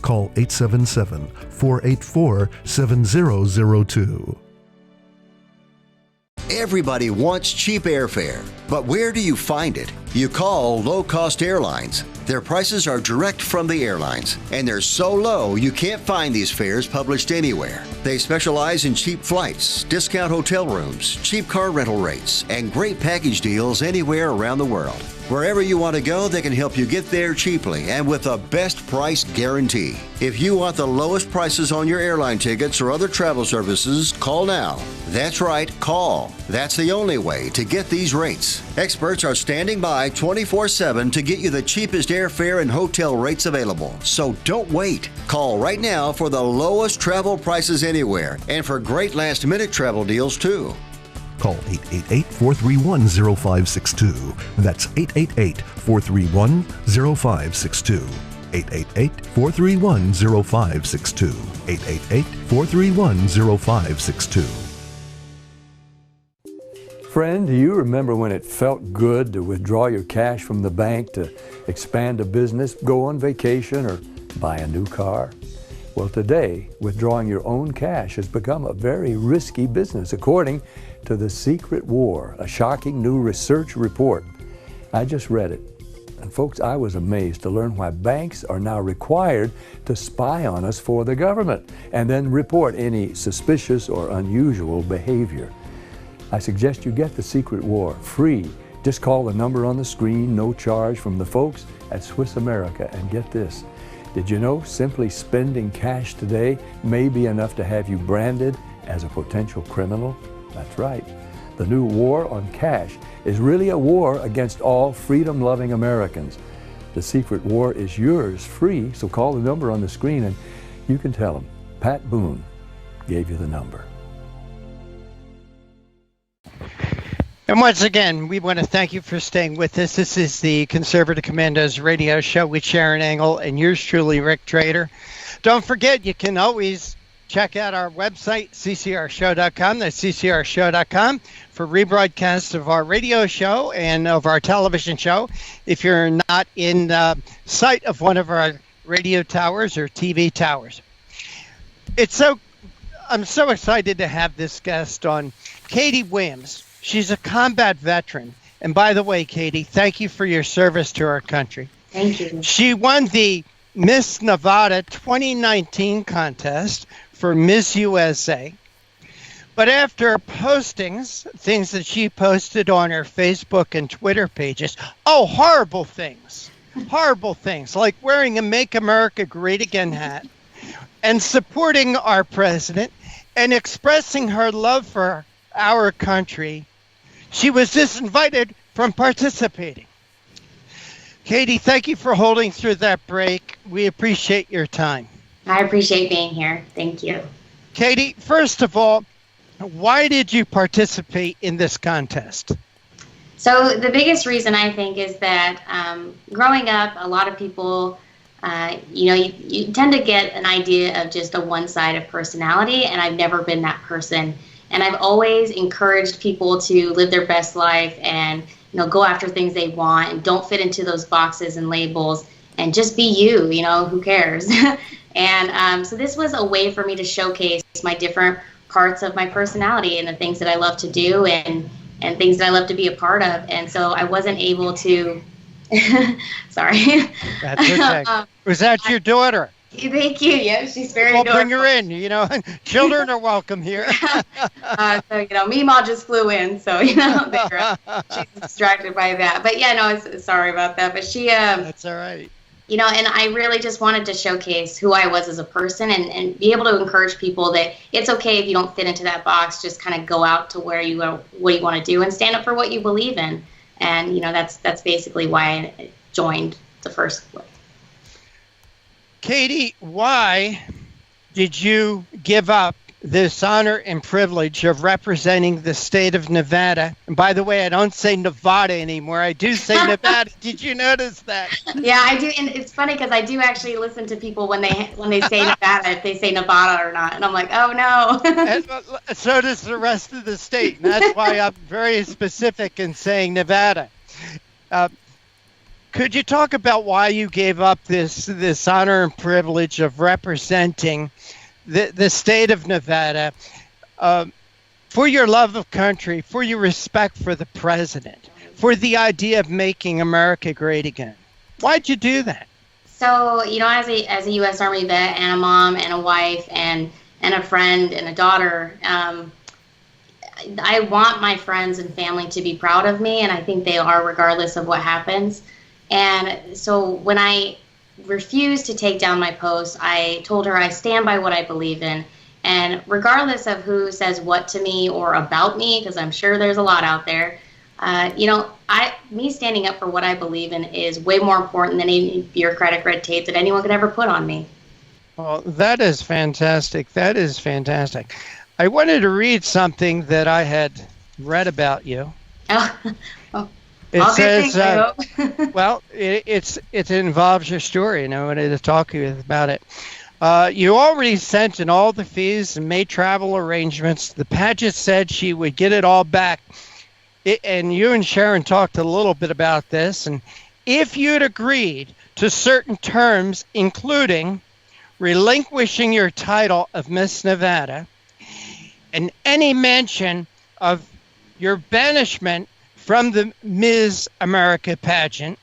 Call 877-484-7002. Everybody wants cheap airfare, but where do you find it? You call low-cost airlines. Their prices are direct from the airlines, and they're so low you can't find these fares published anywhere. They specialize in cheap flights, discount hotel rooms, cheap car rental rates, and great package deals anywhere around the world. Wherever you want to go, they can help you get there cheaply and with a best price guarantee. If you want the lowest prices on your airline tickets or other travel services, call now. That's right, call. That's the only way to get these rates. Experts are standing by 24/7 to get you the cheapest airfare and hotel rates available. So don't wait. Call right now for the lowest travel prices anywhere and for great last-minute travel deals too. Call 888-431-0562. That's 888-431-0562. 888-431-0562. 888-431-0562. Friend, do you remember when it felt good to withdraw your cash from the bank to expand a business, go on vacation, or buy a new car? Well, today, withdrawing your own cash has become a very risky business, according to The Secret War, a shocking new research report. I just read it. And folks, I was amazed to learn why banks are now required to spy on us for the government and then report any suspicious or unusual behavior. I suggest you get The Secret War free. Just call the number on the screen, no charge, from the folks at Swiss America, and get this. Did you know simply spending cash today may be enough to have you branded as a potential criminal? That's right. The new war on cash is really a war against all freedom-loving Americans. The Secret War is yours free, so call the number on the screen and you can tell them Pat Boone gave you the number. And once again, we want to thank you for staying with us. This is the Conservative Commandos radio show with Sharron Engel and yours truly, Rick Trader. Don't forget, you can always check out our website, ccrshow.com. That's ccrshow.com for rebroadcasts of our radio show and of our television show. If you're not in sight of one of our radio towers or TV towers. I'm so excited to have this guest on, Katie Williams. She's a combat veteran. And by the way, Katie, thank you for your service to our country. Thank you. She won the Miss Nevada 2019 contest for Miss USA. But after postings, things that she posted on her Facebook and Twitter pages, horrible things, like wearing a Make America Great Again hat and supporting our president and expressing her love for our country, she was disinvited from participating. Katie, thank you for holding through that break. We appreciate your time. I appreciate being here. Thank you. Katie, first of all, why did you participate in this contest? So the biggest reason I think is that growing up, a lot of people, you tend to get an idea of just a one-sided personality, and I've never been that person. And I've always encouraged people to live their best life and, go after things they want and don't fit into those boxes and labels and just be you, who cares? And so this was a way for me to showcase my different parts of my personality and the things that I love to do and things that I love to be a part of. And so I wasn't able to, sorry. That's okay. Was that your daughter? Thank you. Yeah, she's very We'll adorable. bring her in, children are welcome here. So, Meemaw just flew in, so, she's distracted by that. But yeah, no, sorry about that. But she, That's all right. And I really just wanted to showcase who I was as a person and be able to encourage people that it's okay if you don't fit into that box, just kind of go out to where you go, what you want to do and stand up for what you believe in. And, that's basically why I joined the first place. Katie, why did you give up this honor and privilege of representing the state of Nevada. And by the way, I don't say Nevada anymore. I do say Nevada. Did you notice that? Yeah, I do. And it's funny because I do actually listen to people when they say Nevada, if they say Nevada or not. And I'm like, oh, no. And so does the rest of the state. And that's why I'm very specific in saying Nevada. Could you talk about why you gave up this honor and privilege of representing the state of Nevada, for your love of country, for your respect for the president, for the idea of making America great again? Why'd you do that? So, as a U.S. Army vet and a mom and a wife and a friend and a daughter, I want my friends and family to be proud of me, and I think they are regardless of what happens. And so when I refused to take down my post, I told her I stand by what I believe in, and regardless of who says what to me or about me, because I'm sure there's a lot out there, me standing up for what I believe in is way more important than any bureaucratic red tape that anyone could ever put on me. Well, that is fantastic. That is fantastic. I wanted to read something that I had read about you. It says, well, it involves your story, and I wanted to talk to you about it. You already sent in all the fees and made travel arrangements. The Pageant said she would get it all back. And you and Sharron talked a little bit about this. And if you'd agreed to certain terms, including relinquishing your title of Miss Nevada and any mention of your banishment from the Ms. America pageant,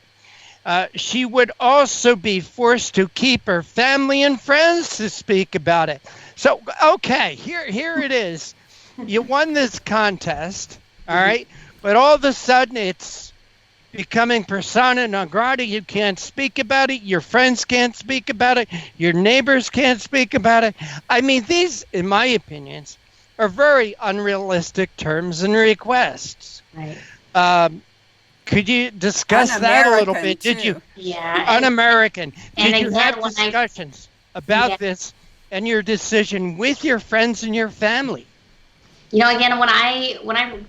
she would also be forced to keep her family and friends to speak about it. So, okay, here it is. You won this contest, all right? But all of a sudden it's becoming persona non grata. You can't speak about it. Your friends can't speak about it. Your neighbors can't speak about it. I mean, these, in my opinions, are very unrealistic terms and requests. Right. Could you discuss that a little bit? Too. Did you? Yeah. Un-American. And Did you again, have discussions about this and your decision with your friends and your family? Again, when I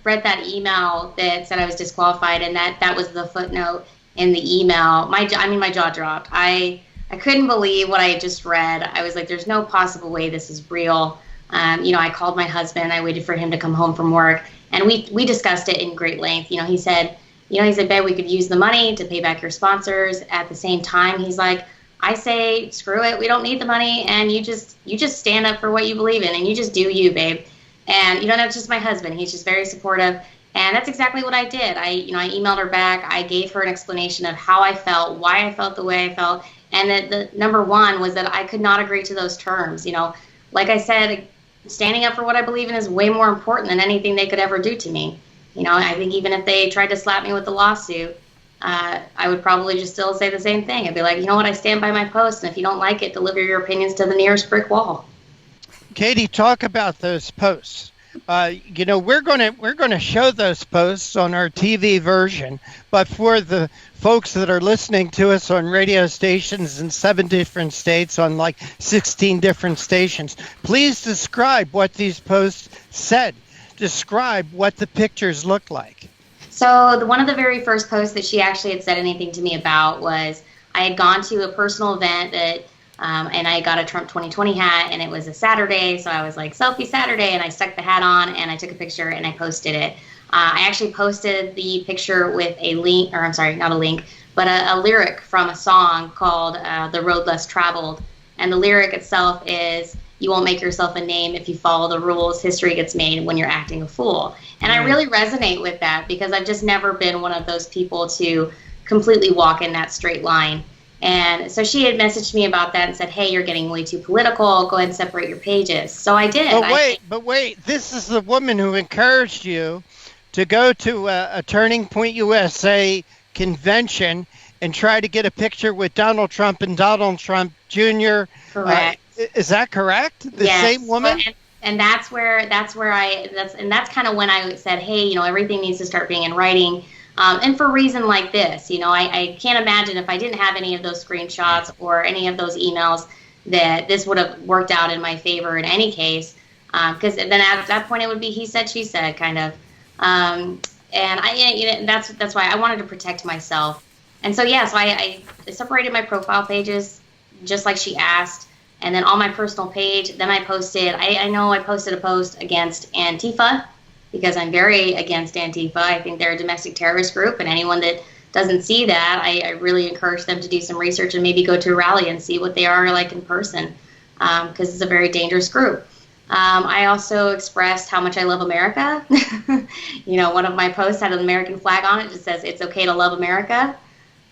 read that email that said I was disqualified, and that was the footnote in the email, my jaw dropped. I couldn't believe what I had just read. I was like, there's no possible way this is real. I called my husband. I waited for him to come home from work, and we discussed it in great length. He said, babe, we could use the money to pay back your sponsors. At the same time, he's like, I say, screw it. We don't need the money. And you just stand up for what you believe in, and you just do you, babe. And, that's just my husband. He's just very supportive. And that's exactly what I did. I emailed her back. I gave her an explanation of how I felt, why I felt the way I felt. And that the number one was that I could not agree to those terms. Like I said, standing up for what I believe in is way more important than anything they could ever do to me. I think even if they tried to slap me with the lawsuit, I would probably just still say the same thing. I'd be like, you know what, I stand by my post, and if you don't like it, deliver your opinions to the nearest brick wall. Katie, talk about those posts. We're going to show those posts on our TV version, but for the folks that are listening to us on radio stations in 7 different states on like 16 different stations, please describe what these posts said. Describe what the pictures look like. So one of the very first posts that she actually had said anything to me about was I had gone to a personal event that and I got a Trump 2020 hat, and it was a Saturday, so I was like, selfie Saturday, and I stuck the hat on, and I took a picture, and I posted it. I actually posted the picture with a link, or I'm sorry, not a link, but a lyric from a song called The Road Less Traveled, and the lyric itself is, you won't make yourself a name if you follow the rules, history gets made when you're acting a fool. And I really resonate with that, because I've just never been one of those people to completely walk in that straight line. And so she had messaged me about that and said, hey, you're getting way too political. Go ahead and separate your pages. So I did. But wait. This is the woman who encouraged you to go to a Turning Point USA convention and try to get a picture with Donald Trump and Donald Trump Jr. Correct. Is that correct? The same woman? And that's kind of when I said, hey, everything needs to start being in writing. And for a reason like this, I can't imagine if I didn't have any of those screenshots or any of those emails that this would have worked out in my favor in any case. Because then at that point it would be he said, she said kind of. And that's why I wanted to protect myself. And so, yeah, so I separated my profile pages just like she asked. And then on my personal page, then I posted, I posted a post against Antifa, because I'm very against Antifa. I think they're a domestic terrorist group, and anyone that doesn't see that, I really encourage them to do some research and maybe go to a rally and see what they are like in person, because it's a very dangerous group. I also expressed how much I love America. One of my posts had an American flag on it. It just says, "It's okay to love America."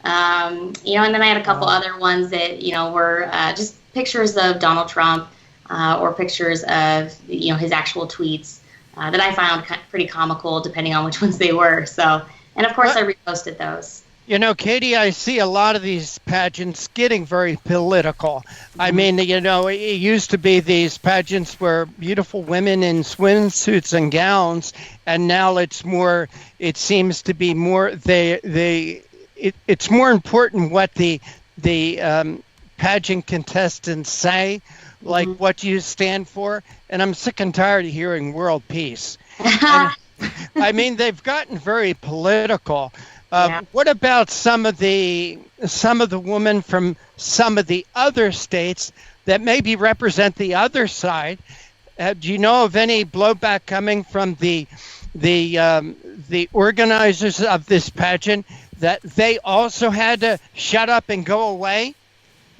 And then I had a couple other ones that, were just pictures of Donald Trump or pictures of, his actual tweets that I found pretty comical, depending on which ones they were. So, and of course I reposted those. Katie, I see a lot of these pageants getting very political. I mean, it used to be these pageants were beautiful women in swimsuits and gowns, and now it seems to be more, it's more important what the pageant contestants say, like what you stand for, and I'm sick and tired of hearing world peace. I mean, they've gotten very political. What about some of the women from some of the other states that maybe represent the other side? Do you know of any blowback coming from the organizers of this pageant that they also had to shut up and go away?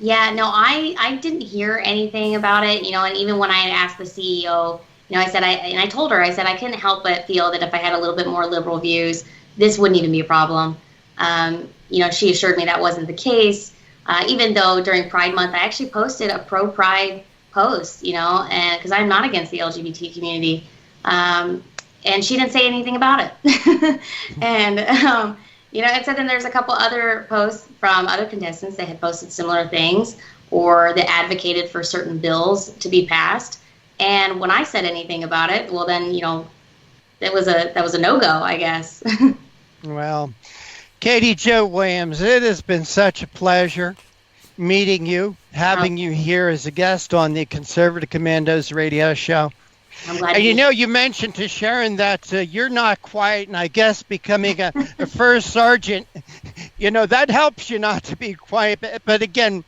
Yeah, no, I didn't hear anything about it, and even when I had asked the CEO, I said, I told her, I said, I couldn't help but feel that if I had a little bit more liberal views, this wouldn't even be a problem. She assured me that wasn't the case, even though during Pride Month, I actually posted a pro-Pride post, and because I'm not against the LGBT community, and she didn't say anything about it. And, and so then there's a couple other posts from other contestants that had posted similar things or that advocated for certain bills to be passed. And when I said anything about it, well, then, that was a no-go, I guess. Well, Katie Jo Williams, it has been such a pleasure meeting you, having you here as a guest on the Conservative Commandos radio show. I'm glad. And you mentioned to Sharron that you're not quiet, and I guess becoming a first sergeant, that helps you not to be quiet. But again,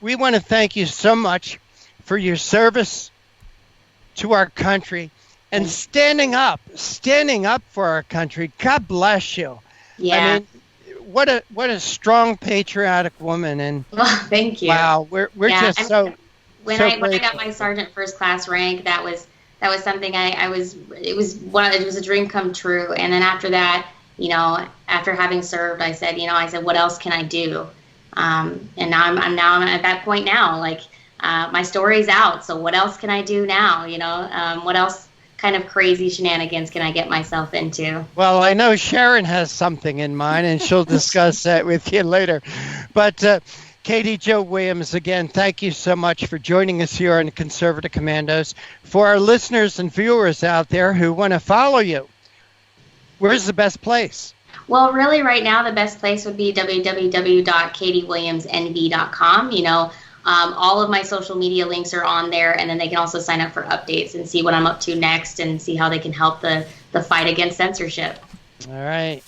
we want to thank you so much for your service to our country and standing up for our country. God bless you. Yeah. I mean, what a strong patriotic woman. And thank you. Wow, we're just so when I got my sergeant first class rank, that was something it was a dream come true. And then after that, after having served, I said, what else can I do? And now I'm at that point now, like, my story's out. So what else can I do now? What else kind of crazy shenanigans can I get myself into? Well, I know Sharron has something in mind, and she'll discuss that with you later. But Katie Jo Williams, again, thank you so much for joining us here on Conservative Commandos. For our listeners and viewers out there who want to follow you, where's the best place? Well, really right now, the best place would be www.katiewilliamsnv.com. All of my social media links are on there, and then they can also sign up for updates and see what I'm up to next and see how they can help the fight against censorship. All right.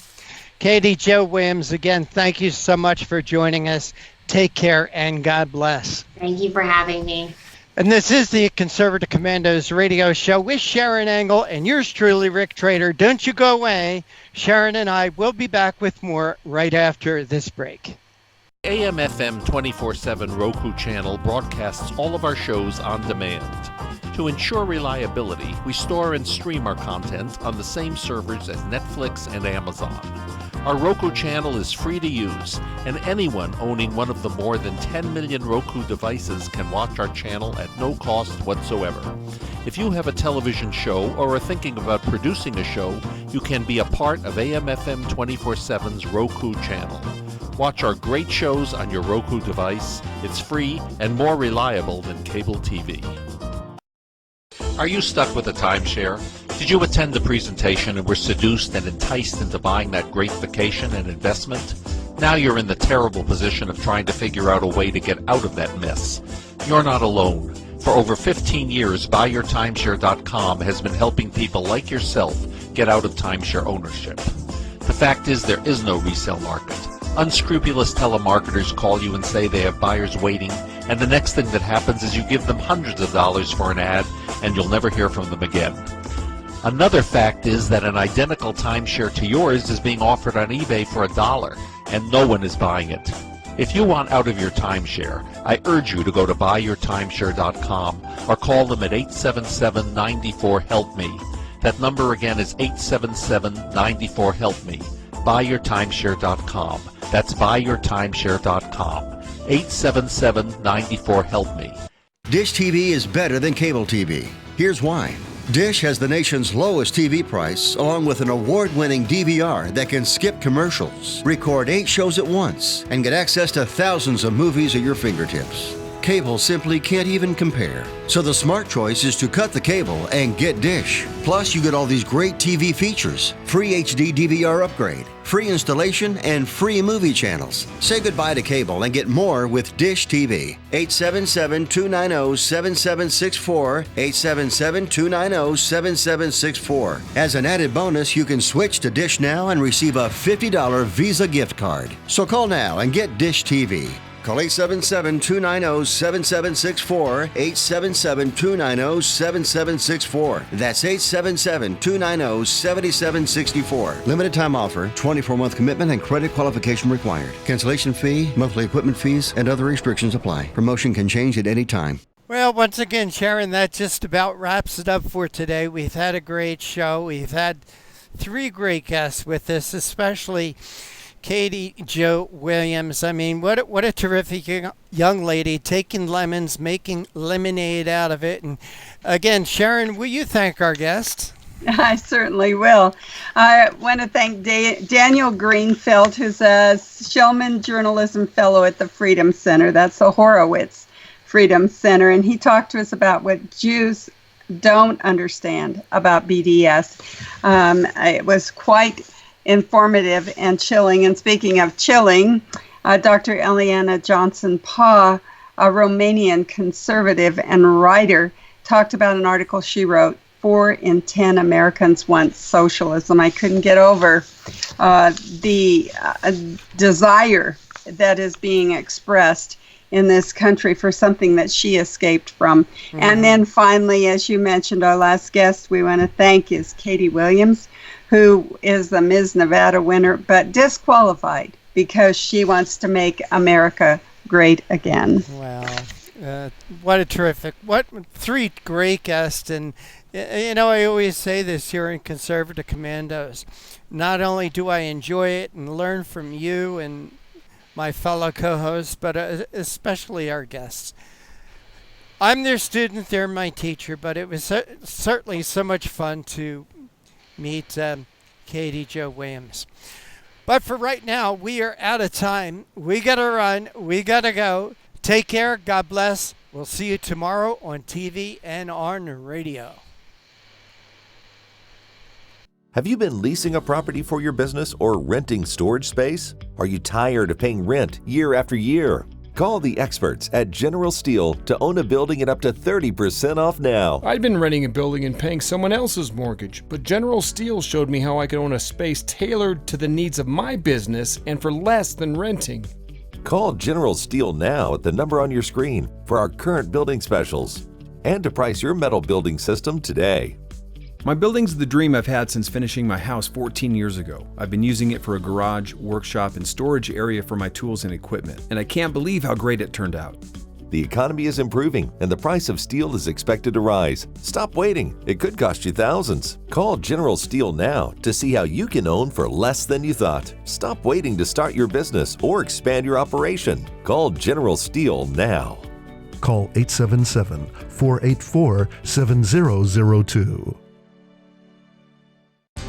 Katie Jo Williams, again, thank you so much for joining us. Take care, and God bless. Thank you for having me. And this is the Conservative Commandos radio show with Sharron Engel and yours truly, Rick Trader. Don't you go away. Sharron and I will be back with more right after this break. AM/FM 24/7 Roku channel broadcasts all of our shows on demand. To ensure reliability, we store and stream our content on the same servers as Netflix and Amazon. Our Roku channel is free to use, and anyone owning one of the more than 10 million Roku devices can watch our channel at no cost whatsoever. If you have a television show or are thinking about producing a show, you can be a part of AM/FM 24/7's Roku channel. Watch our great shows on your Roku device. It's free and more reliable than cable TV. Are you stuck with a timeshare? Did you attend the presentation and were seduced and enticed into buying that great vacation and investment? Now you're in the terrible position of trying to figure out a way to get out of that mess. You're not alone. For over 15 years, BuyYourTimeshare.com has been helping people like yourself get out of timeshare ownership. The fact is there is no resale market. Unscrupulous telemarketers call you and say they have buyers waiting, and the next thing that happens is you give them hundreds of dollars for an ad and you'll never hear from them again. Another fact is that an identical timeshare to yours is being offered on eBay for $1 and no one is buying it. If you want out of your timeshare, I urge you to go to buyyourtimeshare.com or call them at 877-94-HELP-ME. That number again is 877-94-HELP-ME. Buyyourtimeshare.com. That's buyyourtimeshare.com. 877-94-HELP-ME. Dish TV is better than cable TV. Here's why. Dish has the nation's lowest TV price, along with an award-winning DVR that can skip commercials, record 8 shows at once, and get access to thousands of movies at your fingertips. Cable simply can't even compare. So the smart choice is to cut the cable and get Dish. Plus, you get all these great TV features, free HD DVR upgrade, free installation, and free movie channels. Say goodbye to cable and get more with Dish TV. 877-290-7764, 877-290-7764. As an added bonus, you can switch to Dish now and receive a $50 Visa gift card. So call now and get Dish TV. Call 877-290-7764, 877-290-7764. That's 877-290-7764. Limited time offer, 24-month commitment and credit qualification required. Cancellation fee, monthly equipment fees, and other restrictions apply. Promotion can change at any time. Well, once again, Sharron, that just about wraps it up for today. We've had a great show. We've had 3 great guests with us, especially Katie Jo Williams. I mean, what a terrific young lady, taking lemons, making lemonade out of it. And again, Sharron, will you thank our guests? I certainly will. I want to thank Daniel Greenfield, who's a Shellman Journalism Fellow at the Freedom Center. That's the Horowitz Freedom Center. And he talked to us about what Jews don't understand about BDS. It was quite informative and chilling. And speaking of chilling, Dr. Ileana Johnson-Paugh, a Romanian conservative and writer, talked about an article she wrote, 4 in 10 Americans want socialism. I couldn't get over the desire that is being expressed in this country for something that she escaped from. Mm-hmm. And then finally, as you mentioned, our last guest we want to thank is Katie Williams, who is the Ms. Nevada winner, but disqualified because she wants to make America great again. Wow. What a terrific, 3 great guests. And, you know, I always say this here in Conservative Commandos. Not only do I enjoy it and learn from you and my fellow co-hosts, but especially our guests. I'm their student, they're my teacher, but it was certainly so much fun to meet Katie Jo Williams. But for right now, we are out of time. We got to run. We got to go. Take care. God bless. We'll see you tomorrow on TV and on radio. Have you been leasing a property for your business or renting storage space? Are you tired of paying rent year after year? Call the experts at General Steel to own a building at up to 30% off now. I'd been renting a building and paying someone else's mortgage, but General Steel showed me how I could own a space tailored to the needs of my business and for less than renting. Call General Steel now at the number on your screen for our current building specials and to price your metal building system today. My building's the dream I've had since finishing my house 14 years ago. I've been using it for a garage, workshop, and storage area for my tools and equipment, and I can't believe how great it turned out. The economy is improving and the price of steel is expected to rise. Stop waiting. It could cost you thousands. Call General Steel now to see how you can own for less than you thought. Stop waiting to start your business or expand your operation. Call General Steel now. Call 877-484-7002.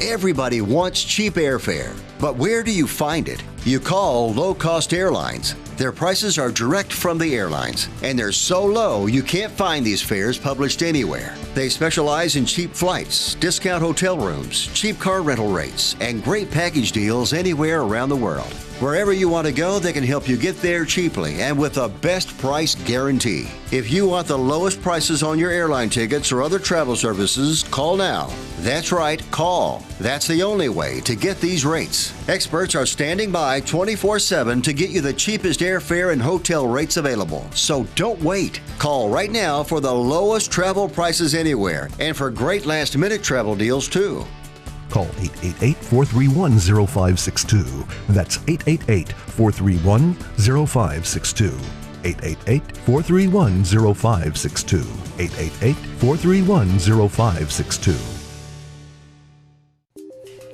Everybody wants cheap airfare, but where do you find it? You call low-cost airlines. Their prices are direct from the airlines, and they're so low you can't find these fares published anywhere. They specialize in cheap flights, discount hotel rooms, cheap car rental rates, and great package deals anywhere around the world. Wherever you want to go, they can help you get there cheaply and with a best price guarantee. If you want the lowest prices on your airline tickets or other travel services, call now. That's right, call. That's the only way to get these rates. Experts are standing by 24/7 to get you the cheapest airfare and hotel rates available. So don't wait. Call right now for the lowest travel prices anywhere and for great last-minute travel deals too. Call 888-431-0562. That's 888-431-0562. 888-431-0562. 888-431-0562.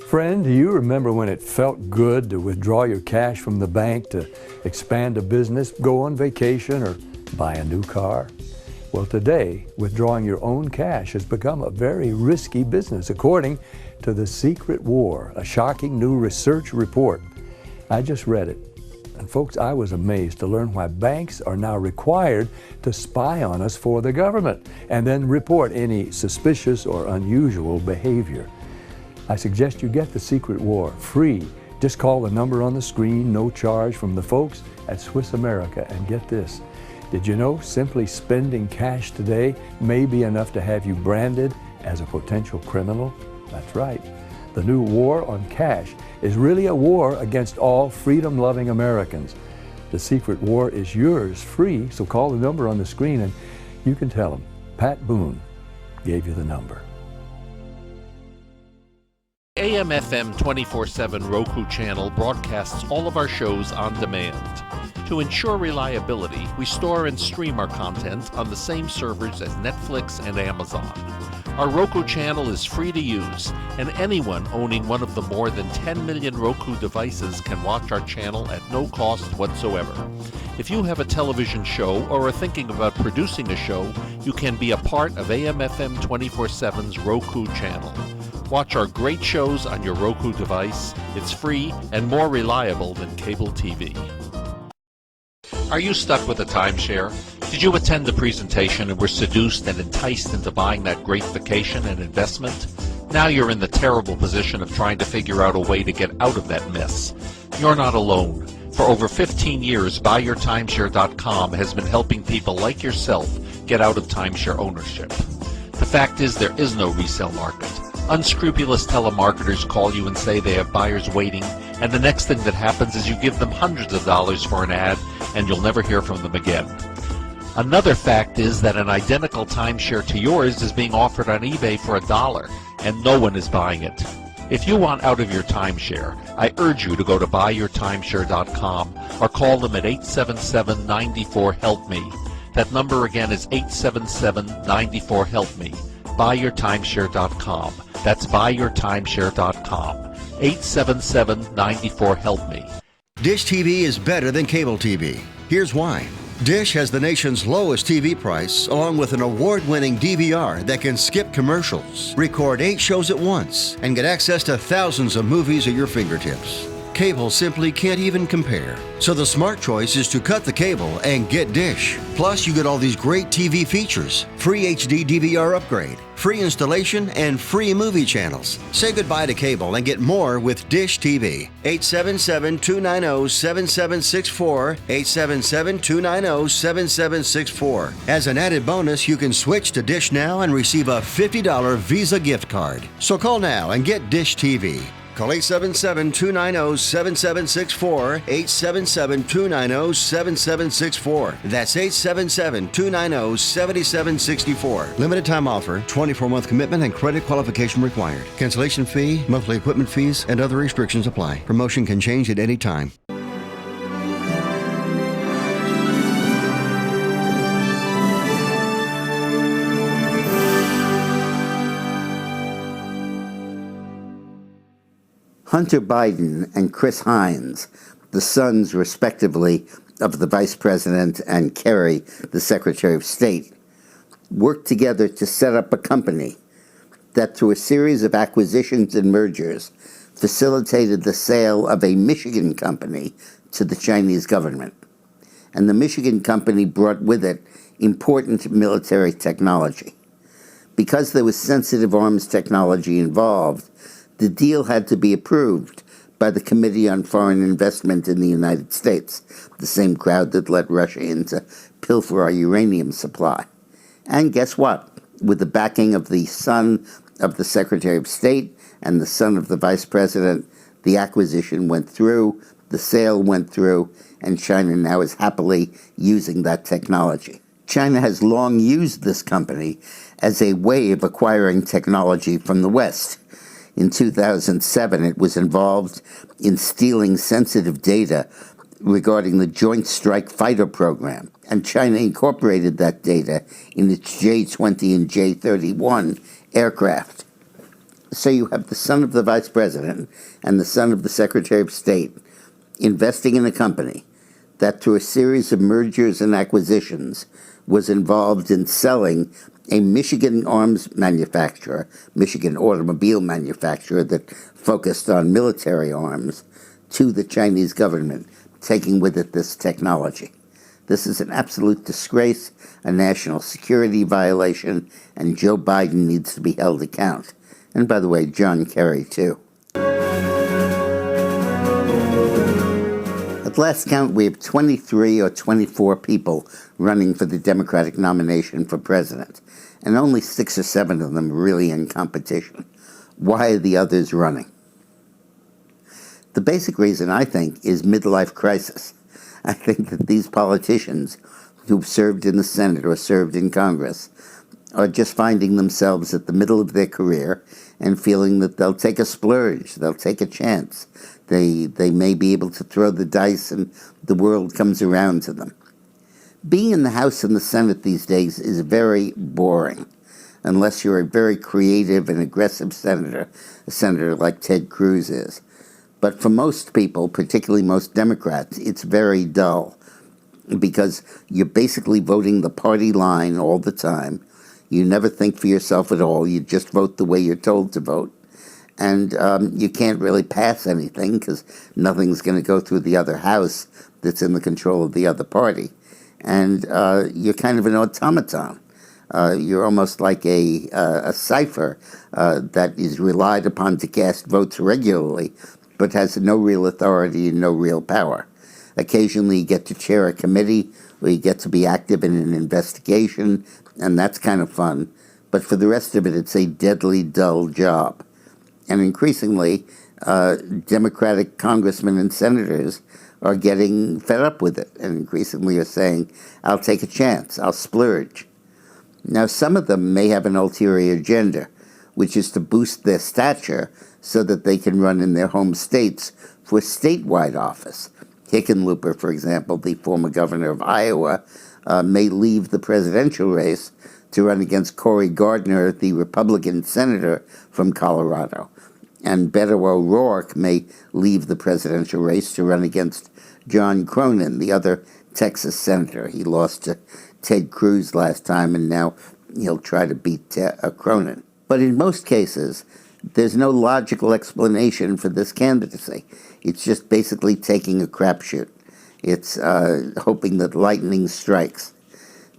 Friend, do you remember when it felt good to withdraw your cash from the bank to expand a business, go on vacation, or buy a new car? Well, today, withdrawing your own cash has become a very risky business, according to The Secret War, a shocking new research report. I just read it. And folks, I was amazed to learn why banks are now required to spy on us for the government and then report any suspicious or unusual behavior. I suggest you get The Secret War free. Just call the number on the screen, no charge, from the folks at Swiss America, and get this. Did you know simply spending cash today may be enough to have you branded as a potential criminal? That's right. The new war on cash is really a war against all freedom-loving Americans. The Secret War is yours free, so call the number on the screen and you can tell them Pat Boone gave you the number. AM/FM 24/7 Roku channel broadcasts all of our shows on demand. To ensure reliability, we store and stream our content on the same servers as Netflix and Amazon. Our Roku channel is free to use, and anyone owning one of the more than 10 million Roku devices can watch our channel at no cost whatsoever. If you have a television show or are thinking about producing a show, you can be a part of AM/FM 24/7's Roku channel. Watch our great shows on your Roku device. It's free and more reliable than cable TV. Are you stuck with a timeshare? Did you attend the presentation and were seduced and enticed into buying that great vacation and investment? Now you're in the terrible position of trying to figure out a way to get out of that mess. You're not alone. For over 15 years, BuyYourTimeshare.com has been helping people like yourself get out of timeshare ownership. The fact is, there is no resale market. Unscrupulous telemarketers call you and say they have buyers waiting, and the next thing that happens is you give them hundreds of dollars for an ad, and you'll never hear from them again. Another fact is that an identical timeshare to yours is being offered on eBay for $1, and no one is buying it. If you want out of your timeshare, I urge you to go to BuyYourTimeshare.com or call them at 877-94-HELP-ME. That number again is 877-94-HELP-ME. BuyYourTimeshare.com. That's BuyYourTimeshare.com. 877-94-HELP-ME. Dish TV is better than cable TV. Here's why. Dish has the nation's lowest TV price, along with an award-winning DVR that can skip commercials, record 8 shows at once, and get access to thousands of movies at your fingertips. Cable simply can't even compare. So the smart choice is to cut the cable and get Dish. Plus, you get all these great TV features, free HD DVR upgrade, free installation, and free movie channels. Say goodbye to cable and get more with Dish TV. 877-290-7764, 877-290-7764. As an added bonus, you can switch to Dish now and receive a $50 Visa gift card. So call now and get Dish TV. Call 877-290-7764, 877-290-7764. That's 877-290-7764. Limited time offer, 24-month commitment and credit qualification required. Cancellation fee, monthly equipment fees, and other restrictions apply. Promotion can change at any time. Hunter Biden and Chris Hines, the sons respectively of the Vice President and Kerry, the Secretary of State, worked together to set up a company that, through a series of acquisitions and mergers, facilitated the sale of a Michigan company to the Chinese government. And the Michigan company brought with it important military technology. Because there was sensitive arms technology involved, the deal had to be approved by the Committee on Foreign Investment in the United States, the same crowd that let Russia in to pilfer our uranium supply. And guess what? With the backing of the son of the Secretary of State and the son of the Vice President, the acquisition went through, the sale went through, and China now is happily using that technology. China has long used this company as a way of acquiring technology from the West. In 2007, it was involved in stealing sensitive data regarding the Joint Strike Fighter program, and China incorporated that data in its J-20 and J-31 aircraft. So you have the son of the Vice President and the son of the Secretary of State investing in a company that, through a series of mergers and acquisitions, was involved in selling a Michigan arms manufacturer, Michigan automobile manufacturer that focused on military arms, to the Chinese government, taking with it this technology. This is an absolute disgrace, a national security violation, and Joe Biden needs to be held account. And by the way, John Kerry, too. At last count, we have 23 or 24 people running for the Democratic nomination for president, and only 6 or 7 of them really in competition. Why are the others running? The basic reason, I think, is midlife crisis. I think that these politicians who've served in the Senate or served in Congress are just finding themselves at the middle of their career and feeling that they'll take a splurge, they'll take a chance. They may be able to throw the dice and the world comes around to them. Being in the House and the Senate these days is very boring, unless you're a very creative and aggressive senator, a senator like Ted Cruz is. But for most people, particularly most Democrats, it's very dull because you're basically voting the party line all the time. You never think for yourself at all. You just vote the way you're told to vote. And you can't really pass anything because nothing's going to go through the other house that's in the control of the other party. And you're kind of an automaton. You're almost like a cipher that is relied upon to cast votes regularly, but has no real authority and no real power. Occasionally you get to chair a committee or you get to be active in an investigation, and that's kind of fun. But for the rest of it, it's a deadly dull job. And increasingly, Democratic congressmen and senators are getting fed up with it, and increasingly are saying, I'll take a chance, I'll splurge. Now, some of them may have an ulterior agenda, which is to boost their stature so that they can run in their home states for statewide office. Hickenlooper, for example, the former governor of Iowa, may leave the presidential race to run against Cory Gardner, the Republican senator from Colorado. And Beto O'Rourke may leave the presidential race to run against John Cronin, the other Texas senator. He lost to Ted Cruz last time, and now he'll try to beat Cronin. But in most cases, there's no logical explanation for this candidacy. It's just basically taking a crapshoot. It's hoping that lightning strikes.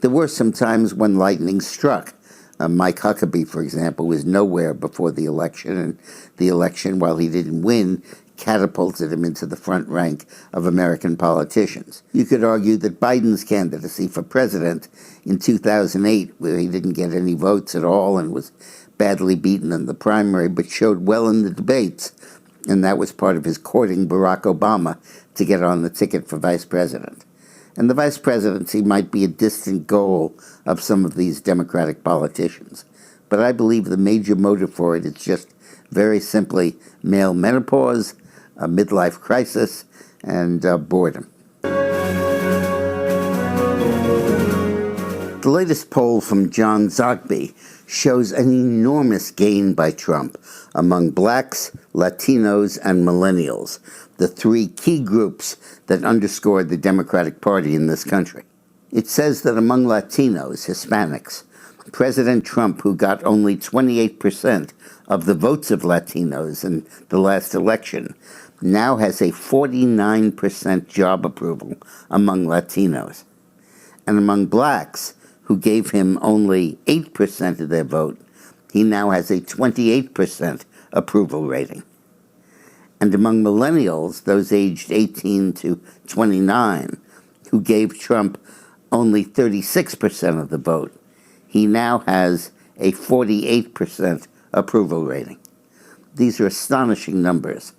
There were some times when lightning struck. Mike Huckabee, for example, was nowhere before the election, and the election, while he didn't win, catapulted him into the front rank of American politicians. You could argue that Biden's candidacy for president in 2008, where he didn't get any votes at all and was badly beaten in the primary, but showed well in the debates, and that was part of his courting Barack Obama to get on the ticket for vice president. And the vice presidency might be a distant goal of some of these Democratic politicians. But I believe the major motive for it is just very simply male menopause, a midlife crisis, and boredom. The latest poll from John Zogby shows an enormous gain by Trump among blacks, Latinos, and millennials, the 3 key groups that underscore the Democratic Party in this country. It says that among Latinos, Hispanics, President Trump, who got only 28% of the votes of Latinos in the last election, now has a 49% job approval among Latinos. And among blacks, who gave him only 8% of their vote, he now has a 28% approval rating. And among millennials, those aged 18 to 29, who gave Trump only 36% of the vote, he now has a 48% approval rating. These are astonishing numbers.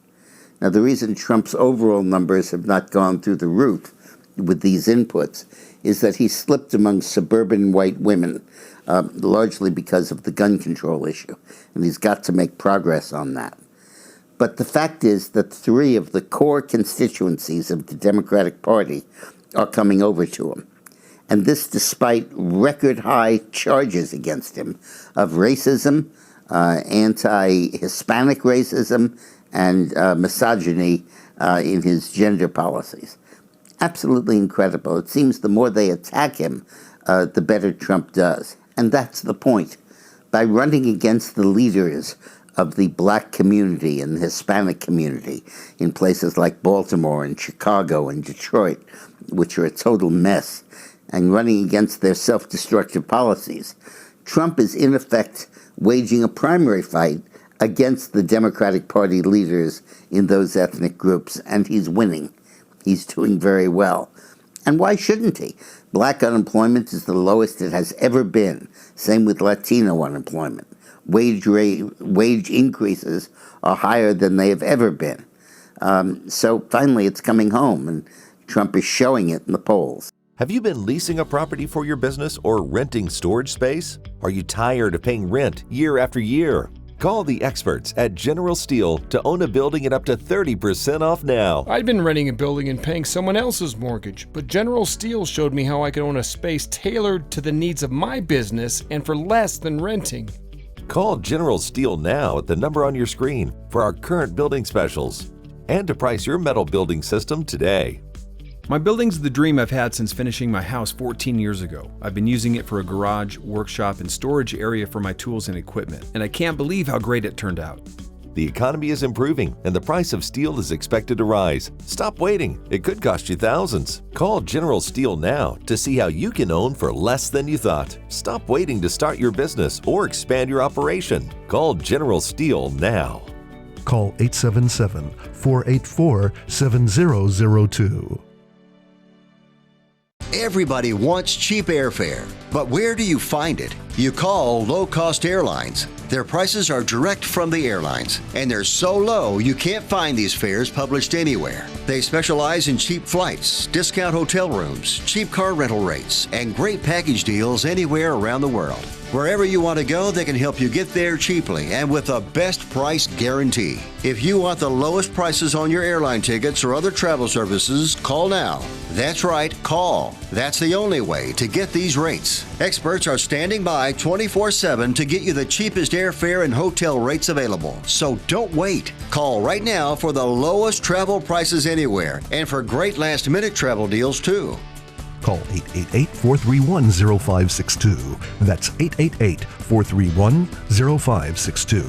Now, the reason Trump's overall numbers have not gone through the roof with these inputs is that he slipped among suburban white women, largely because of the gun control issue, and he's got to make progress on that. But the fact is that 3 of the core constituencies of the Democratic Party are coming over to him. And this despite record-high charges against him of racism, anti-Hispanic racism, and misogyny in his gender policies. Absolutely incredible. It seems the more they attack him, the better Trump does. And that's the point. By running against the leaders of the black community and the Hispanic community in places like Baltimore and Chicago and Detroit, which are a total mess, and running against their self-destructive policies, Trump is in effect waging a primary fight against the Democratic Party leaders in those ethnic groups, and he's winning. He's doing very well. And why shouldn't he? Black unemployment is the lowest it has ever been. Same with Latino unemployment. Wage increases are higher than they have ever been. So finally it's coming home, and Trump is showing it in the polls. Have you been leasing a property for your business or renting storage space? Are you tired of paying rent year after year? Call the experts at General Steel to own a building at up to 30% off now. I'd been renting a building and paying someone else's mortgage, but General Steel showed me how I could own a space tailored to the needs of my business and for less than renting. Call General Steel now at the number on your screen for our current building specials and to price your metal building system today. My building's the dream I've had since finishing my house 14 years ago. I've been using it for a garage, workshop, and storage area for my tools and equipment, and I can't believe how great it turned out. The economy is improving and the price of steel is expected to rise. Stop waiting. It could cost you thousands. Call General Steel now to see how you can own for less than you thought. Stop waiting to start your business or expand your operation. Call General Steel now. Call 877-484-7002. Everybody wants cheap airfare, but where do you find it? You call low-cost airlines. Their prices are direct from the airlines, and they're so low you can't find these fares published anywhere. They specialize in cheap flights, discount hotel rooms, cheap car rental rates, and great package deals anywhere around the world. Wherever you want to go, they can help you get there cheaply and with a best price guarantee. If you want the lowest prices on your airline tickets or other travel services, call now. That's right, call. That's the only way to get these rates. Experts are standing by 24/7 to get you the cheapest airfare and hotel rates available. So don't wait. Call right now for the lowest travel prices anywhere and for great last-minute travel deals too. Call 888-431-0562. That's 888-431-0562.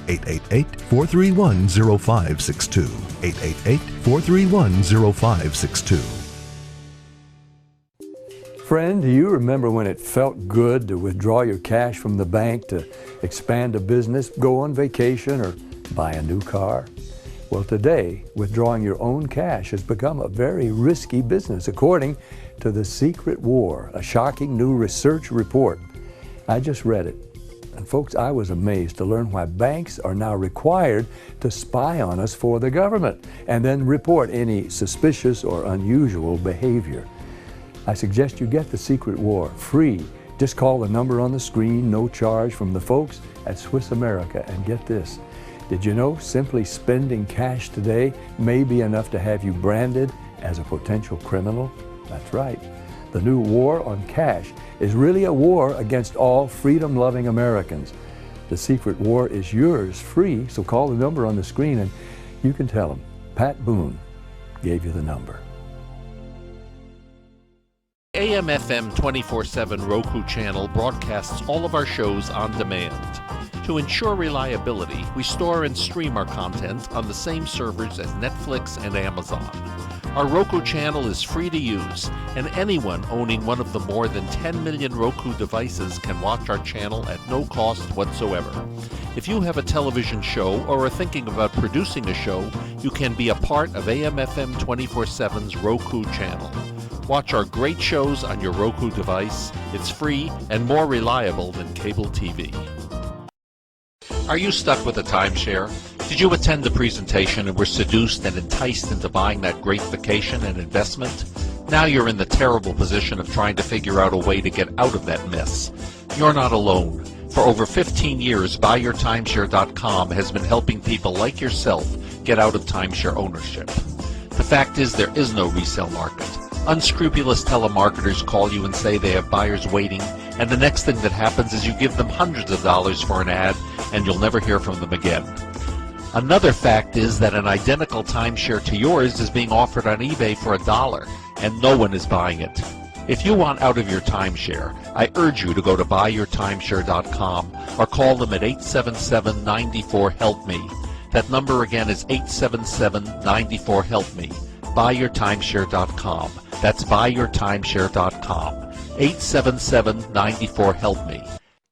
888-431-0562. 888-431-0562. Friend, do you remember when it felt good to withdraw your cash from the bank to expand a business, go on vacation, or buy a new car? Well, today, withdrawing your own cash has become a very risky business, according to The Secret War, a shocking new research report. I just read it. And folks, I was amazed to learn why banks are now required to spy on us for the government and then report any suspicious or unusual behavior. I suggest you get The Secret War free. Just call the number on the screen, no charge, from the folks at Swiss America. And get this, did you know simply spending cash today may be enough to have you branded as a potential criminal? That's right. The new war on cash is really a war against all freedom-loving Americans. The Secret War is yours free, so call the number on the screen and you can tell them Pat Boone gave you the number. AM/FM 24/7 Roku channel broadcasts all of our shows on demand. To ensure reliability, we store and stream our content on the same servers as Netflix and Amazon. Our Roku channel is free to use, and anyone owning one of the more than 10 million Roku devices can watch our channel at no cost whatsoever. If you have a television show or are thinking about producing a show, you can be a part of AM/FM 24/7's Roku channel. Watch our great shows on your Roku device. It's free and more reliable than cable TV. Are you stuck with a timeshare? Did you attend the presentation and were seduced and enticed into buying that great vacation and investment? Now you're in the terrible position of trying to figure out a way to get out of that mess. You're not alone. For over 15 years, BuyYourTimeshare.com has been helping people like yourself get out of timeshare ownership. The fact is, there is no resale market. Unscrupulous telemarketers call you and say they have buyers waiting, and the next thing that happens is you give them hundreds of dollars for an ad, and you'll never hear from them again. Another fact is that an identical timeshare to yours is being offered on eBay for $1, and no one is buying it. If you want out of your timeshare, I urge you to go to buyyourtimeshare.com or call them at 877-94-HELP-ME. That number again is 877-94-HELP-ME. Buyyourtimeshare.com. That's buyyourtimeshare.com. 877-94-HELP-ME.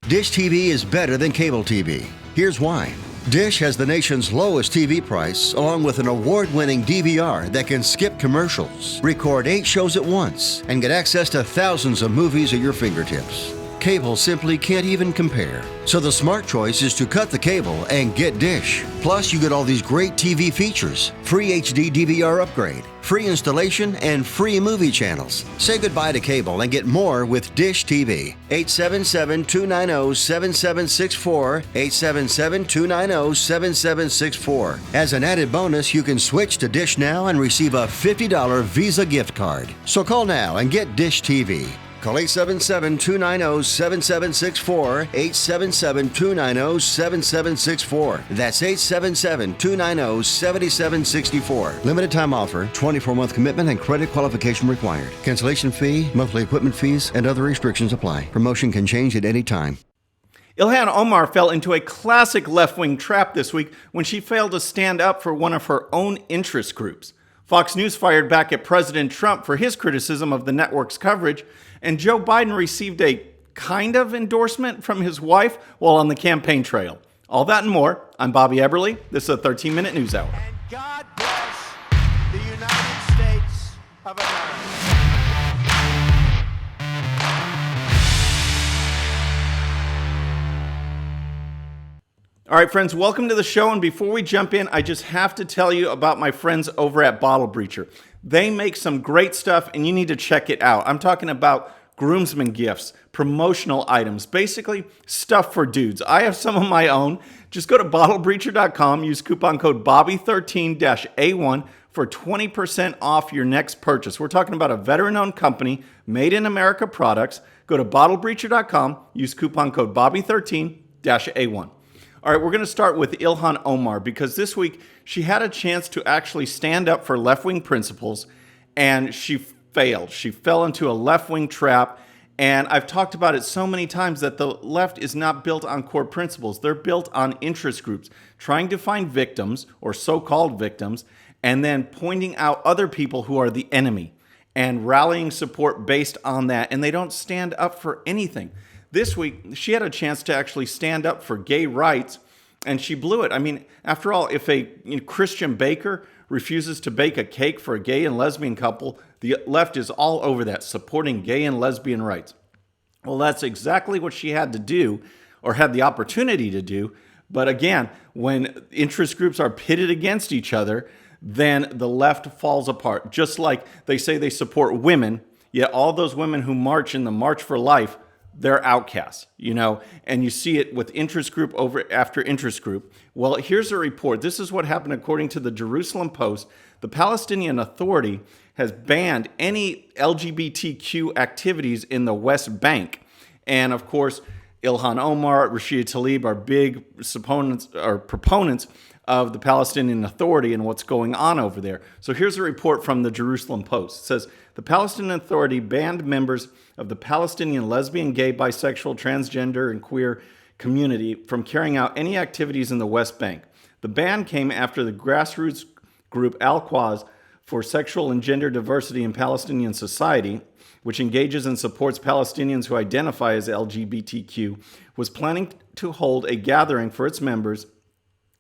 Dish TV is better than cable TV. Here's why. Dish has the nation's lowest TV price, along with an award-winning DVR that can skip commercials, record 8 shows at once, and get access to thousands of movies at your fingertips. Cable simply can't even compare. So the smart choice is to cut the cable and get Dish. Plus, you get all these great TV features, free HD DVR upgrade, free installation, and free movie channels. Say goodbye to cable and get more with Dish TV. 877-290-7764, 877-290-7764. As an added bonus, you can switch to Dish now and receive a $50 Visa gift card. So call now and get Dish TV. Call 877-290-7764, 877-290-7764. That's 877-290-7764. Limited time offer, 24-month commitment and credit qualification required. Cancellation fee, monthly equipment fees, and other restrictions apply. Promotion can change at any time. Ilhan Omar fell into a classic left-wing trap this week when she failed to stand up for one of her own interest groups. Fox News fired back at President Trump for his criticism of the network's coverage, and Joe Biden received a kind of endorsement from his wife while on the campaign trail. All that and more. I'm Bobby Eberle. This is a 13-minute news hour. And God bless the United States of America. All right, friends, welcome to the show. And before we jump in, I just have to tell you about my friends over at Bottle Breacher. They make some great stuff, and you need to check it out. I'm talking about groomsmen gifts, promotional items, basically stuff for dudes. I have some of my own. Just go to bottlebreacher.com, use coupon code Bobby13-A1 for 20% off your next purchase. We're talking about a veteran-owned company, made in America products. Go to bottlebreacher.com, use coupon code Bobby13-A1. All right, we're going to start with Ilhan Omar because this week she had a chance to actually stand up for left-wing principles, and she failed. She fell into a left-wing trap, and I've talked about it so many times that the left is not built on core principles. They're built on interest groups, trying to find victims or so-called victims, and then pointing out other people who are the enemy and rallying support based on that, and they don't stand up for anything. This week, she had a chance to actually stand up for gay rights, and she blew it. I mean, after all, if a Christian baker refuses to bake a cake for a gay and lesbian couple, the left is all over that, supporting gay and lesbian rights. Well, that's exactly what she had to do, or had the opportunity to do. But again, when interest groups are pitted against each other, then the left falls apart. Just like they say they support women, yet all those women who march in the March for Life, they're outcasts, and you see it with interest group over after interest group. Well, here's a report. This is what happened according to the Jerusalem Post. The Palestinian Authority has banned any LGBTQ activities in the West Bank. And of course, Ilhan Omar, Rashida Tlaib are big proponents of the Palestinian Authority and what's going on over there. So here's a report from the Jerusalem Post. It says, the Palestinian Authority banned members of the Palestinian lesbian, gay, bisexual, transgender, and queer community from carrying out any activities in the West Bank. The ban came after the grassroots group Al-Quds for Sexual and Gender Diversity in Palestinian Society, which engages and supports Palestinians who identify as LGBTQ, was planning to hold a gathering for its members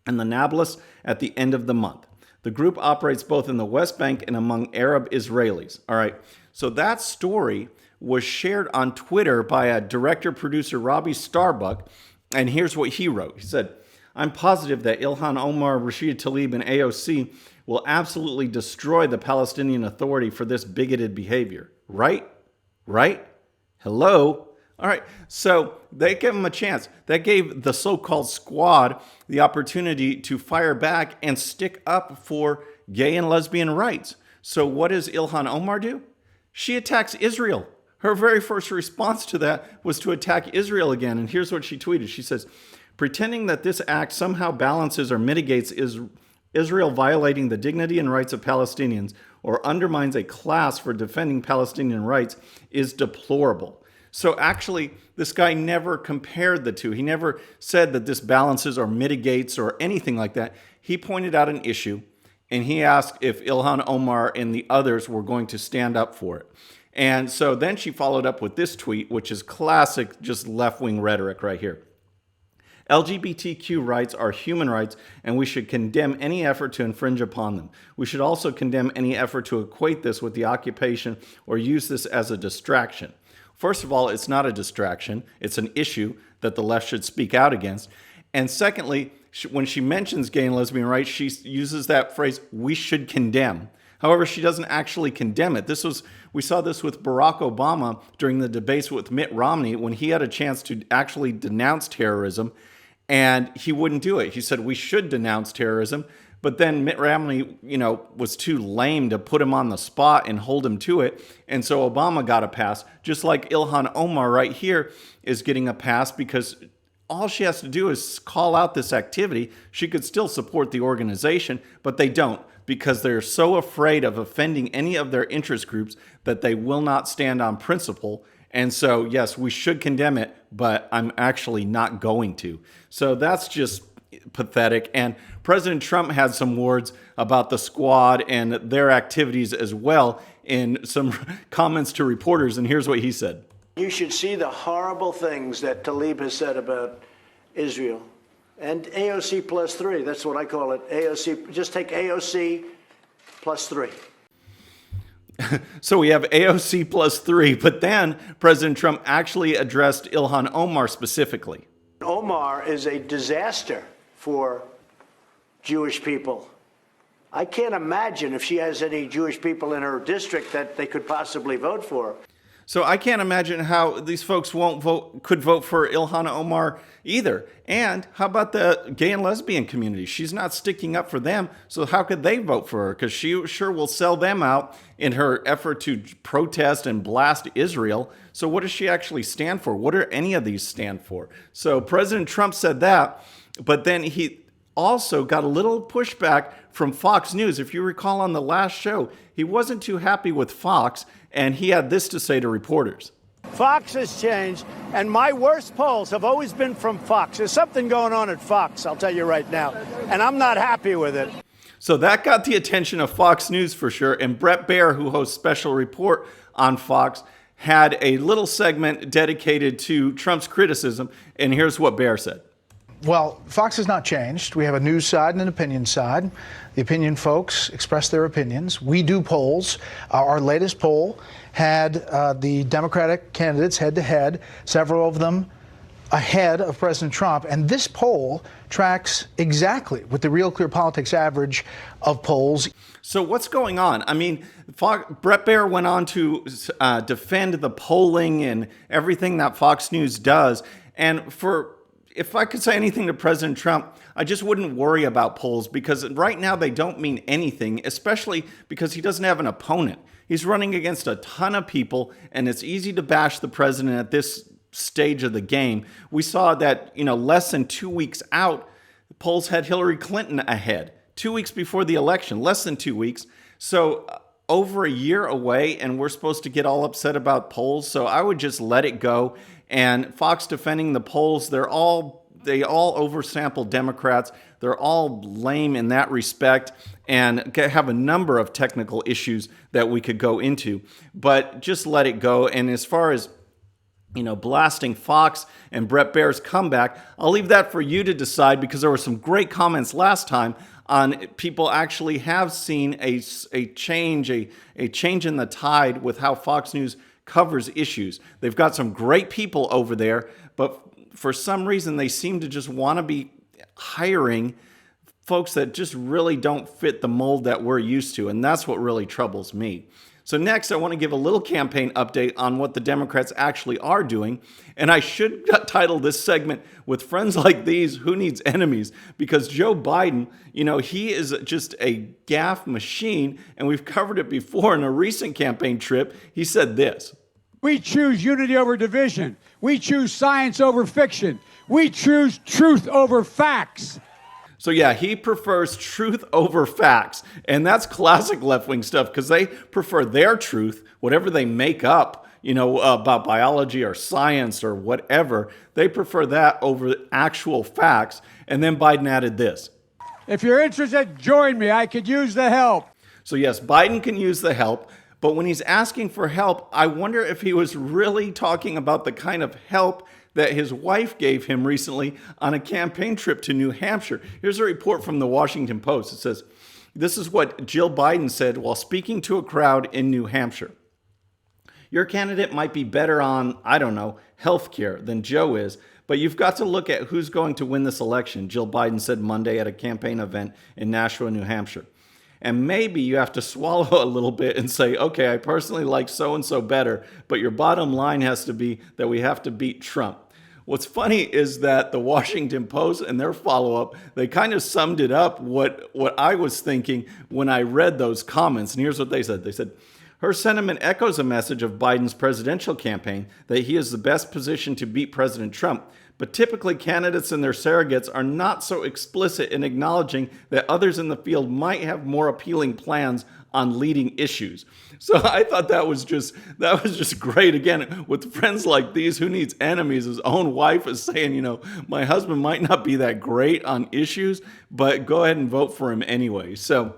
in the Nablus at the end of the month. The group operates both in the West Bank and among Arab Israelis. All right, so that story was shared on Twitter by a director-producer, Robbie Starbuck, and here's what he wrote. He said, "I'm positive that Ilhan Omar, Rashida Tlaib, and AOC will absolutely destroy the Palestinian Authority for this bigoted behavior. Right? Right? Hello?" All right, so they gave him a chance. That gave the so-called squad the opportunity to fire back and stick up for gay and lesbian rights. So what does Ilhan Omar do? She attacks Israel. Her very first response to that was to attack Israel again. And here's what she tweeted. She says, "Pretending that this act somehow balances or mitigates Israel violating the dignity and rights of Palestinians or undermines a class for defending Palestinian rights is deplorable." So actually, this guy never compared the two. He never said that this balances or mitigates or anything like that. He pointed out an issue, and he asked if Ilhan Omar and the others were going to stand up for it. And so then she followed up with this tweet, which is classic, just left-wing rhetoric right here. "LGBTQ rights are human rights, and we should condemn any effort to infringe upon them. We should also condemn any effort to equate this with the occupation or use this as a distraction. First of all, it's not a distraction. It's an issue that the left should speak out against. And secondly, when she mentions gay and lesbian rights, she uses that phrase, 'we should condemn.' However, she doesn't actually condemn it. We saw this with Barack Obama during the debates with Mitt Romney when he had a chance to actually denounce terrorism, and he wouldn't do it. He said, 'we should denounce terrorism.' But then Mitt Romney, was too lame to put him on the spot and hold him to it. And so Obama got a pass, just like Ilhan Omar right here is getting a pass because all she has to do is call out this activity. She could still support the organization, but they don't because they're so afraid of offending any of their interest groups that they will not stand on principle. And so, yes, we should condemn it, but I'm actually not going to. So that's just pathetic. And President Trump had some words about the squad and their activities as well in some comments to reporters. And here's what he said. "You should see the horrible things that Tlaib has said about Israel. And AOC plus 3, that's what I call it. AOC, just take AOC plus 3. So we have AOC plus 3, but then President Trump actually addressed Ilhan Omar specifically. Omar is a disaster for Jewish people. I can't imagine if she has any Jewish people in her district that they could possibly vote for. So I can't imagine how these folks could vote for Ilhan Omar either. And how about the gay and lesbian community? She's not sticking up for them, so how could they vote for her? Because she sure will sell them out in her effort to protest and blast Israel. So what does she actually stand for? What do any of these stand for? So President Trump said that, but then he also got a little pushback from Fox News. If you recall on the last show, he wasn't too happy with Fox, and he had this to say to reporters. Fox has changed, and my worst polls have always been from Fox. There's something going on at Fox, I'll tell you right now, and I'm not happy with it. So that got the attention of Fox News for sure, and Bret Baier, who hosts Special Report on Fox, had a little segment dedicated to Trump's criticism, and here's what Baier said. Well, Fox has not changed. We have a news side and an opinion side. The opinion folks express their opinions. We do polls. Our latest poll had the Democratic candidates head-to-head, several of them ahead of President Trump. And this poll tracks exactly with the Real Clear Politics average of polls. So what's going on? I mean, Bret Baier went on to defend the polling and everything that Fox News does. And if I could say anything to President Trump, I just wouldn't worry about polls because right now they don't mean anything, especially because he doesn't have an opponent. He's running against a ton of people, and it's easy to bash the president at this stage of the game. We saw that, less than 2 weeks out, polls had Hillary Clinton ahead. 2 weeks before the election, less than 2 weeks. So over a year away, and we're supposed to get all upset about polls. So I would just let it go. And Fox defending the polls, they're all they all oversample Democrats. They're all lame in that respect and have a number of technical issues that we could go into. But just let it go. And as far as blasting Fox and Brett Baer's comeback, I'll leave that for you to decide, because there were some great comments last time on people actually have seen a change in the tide with how Fox News covers issues. They've got some great people over there, but for some reason they seem to just want to be hiring folks that just really don't fit the mold that we're used to, and that's what really troubles me. So next, I want to give a little campaign update on what the Democrats actually are doing. And I should title this segment, "With Friends Like These, Who Needs Enemies?" Because Joe Biden, he is just a gaffe machine. And we've covered it before in a recent campaign trip. He said this: "We choose unity over division. We choose science over fiction. We choose truth over facts." So yeah, he prefers truth over facts. And that's classic left-wing stuff, because they prefer their truth, whatever they make up, about biology or science or whatever. They prefer that over actual facts. And then Biden added this: "If you're interested, join me. I could use the help." So yes, Biden can use the help. But when he's asking for help, I wonder if he was really talking about the kind of help that his wife gave him recently on a campaign trip to New Hampshire. Here's a report from the Washington Post. It says, this is what Jill Biden said while speaking to a crowd in New Hampshire. "Your candidate might be better on, healthcare than Joe is, but you've got to look at who's going to win this election," Jill Biden said Monday at a campaign event in Nashua, New Hampshire. "And maybe you have to swallow a little bit and say, okay, I personally like so-and-so better, but your bottom line has to be that we have to beat Trump." What's funny is that the Washington Post and their follow-up, they kind of summed it up what I was thinking when I read those comments. And here's what they said. They said, "Her sentiment echoes a message of Biden's presidential campaign that he is the best position to beat President Trump. But typically candidates and their surrogates are not so explicit in acknowledging that others in the field might have more appealing plans on leading issues." So I thought that was just great. Again, with friends like these, who needs enemies? His own wife is saying, my husband might not be that great on issues, but go ahead and vote for him anyway. So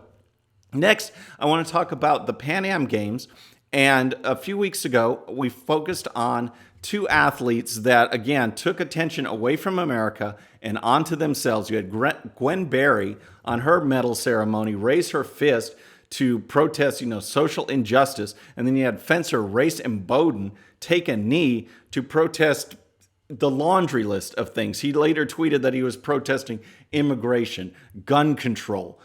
next, I want to talk about the Pan Am Games. And a few weeks ago, we focused on two athletes that, again, took attention away from America and onto themselves. You had Gwen Berry on her medal ceremony raise her fist to protest, social injustice. And then you had fencer Race Bowden take a knee to protest the laundry list of things. He later tweeted that he was protesting immigration, gun control,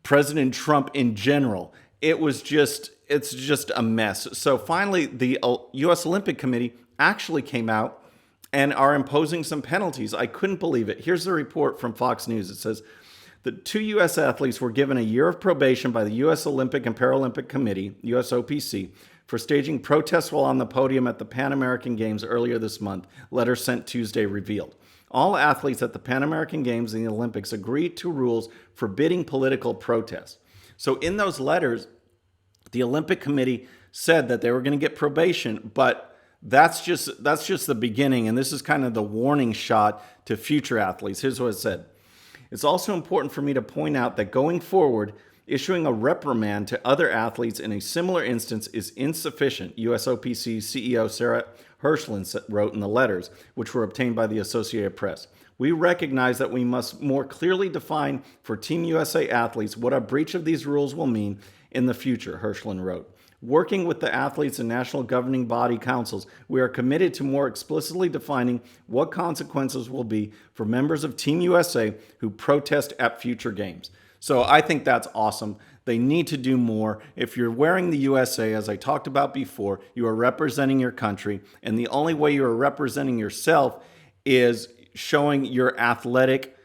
President Trump in general. It's just a mess. So finally, the U.S. Olympic Committee actually came out and are imposing some penalties. I couldn't believe it. Here's the report from Fox News. It says, the two U.S. athletes were given a year of probation by the U.S. Olympic and Paralympic Committee, USOPC, for staging protests while on the podium at the Pan American Games earlier this month, letter sent Tuesday revealed. All athletes at the Pan American Games and the Olympics agreed to rules forbidding political protest. So in those letters, the Olympic Committee said that they were going to get probation, but that's just the beginning, and this is kind of the warning shot to future athletes. Here's what it said. "It's also important for me to point out that going forward, issuing a reprimand to other athletes in a similar instance is insufficient," USOPC CEO Sarah Hirschland wrote in the letters, which were obtained by the Associated Press. "We recognize that we must more clearly define for Team USA athletes what a breach of these rules will mean in the future," Hirschland wrote. "Working with the athletes and national governing body councils, we are committed to more explicitly defining what consequences will be for members of Team USA who protest at future games." So I think that's awesome. They need to do more. If you're wearing the USA, as I talked about before, you are representing your country, and the only way you are representing yourself is showing your athletic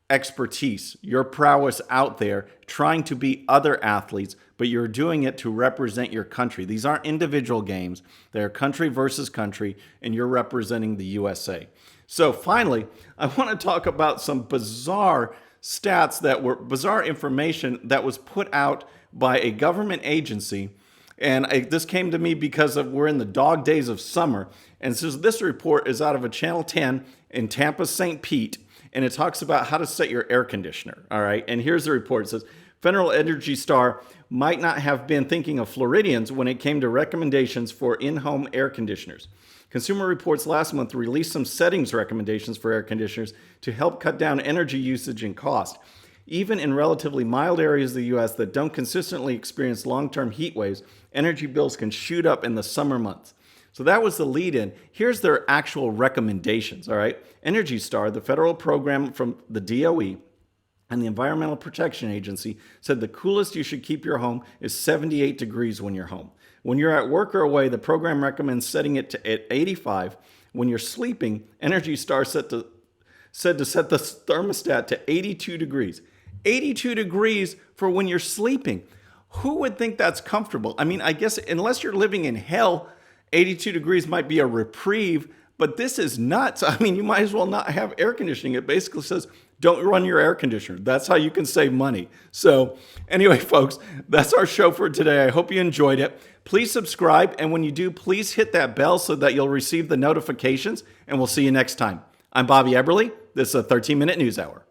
expertise, your prowess out there, trying to beat other athletes, but you're doing it to represent your country. These aren't individual games. They're country versus country, and you're representing the USA. So finally, I want to talk about some bizarre stats that were bizarre information that was put out by a government agency And this came to me because we're in the dog days of summer. And so this report is out of a Channel 10 in Tampa, St. Pete. And it talks about how to set your air conditioner. All right. And here's the report. It says, Federal Energy Star might not have been thinking of Floridians when it came to recommendations for in-home air conditioners. Consumer Reports last month released some settings recommendations for air conditioners to help cut down energy usage and cost. Even in relatively mild areas of the U.S. that don't consistently experience long-term heat waves, energy bills can shoot up in the summer months. So that was the lead-in. Here's their actual recommendations, all right? Energy Star, the federal program from the DOE and the Environmental Protection Agency, said the coolest you should keep your home is 78 degrees when you're home. When you're at work or away, the program recommends setting it at 85. When you're sleeping, Energy Star said to set the thermostat to 82 degrees. 82 degrees for when you're sleeping. Who would think that's comfortable? I mean, I guess unless you're living in hell, 82 degrees might be a reprieve, but this is nuts. I mean, you might as well not have air conditioning. It basically says, don't run your air conditioner. That's how you can save money. So anyway, folks, that's our show for today. I hope you enjoyed it. Please subscribe. And when you do, please hit that bell so that you'll receive the notifications. And we'll see you next time. I'm Bobby Eberly. This is a 13-minute news hour.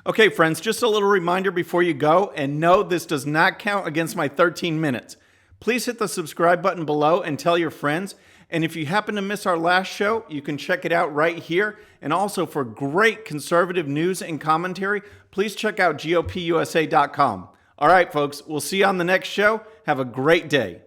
Okay, friends, just a little reminder before you go. And no, this does not count against my 13 minutes. Please hit the subscribe button below and tell your friends. And if you happen to miss our last show, you can check it out right here. And also for great conservative news and commentary, please check out GOPUSA.com. All right, folks, we'll see you on the next show. Have a great day.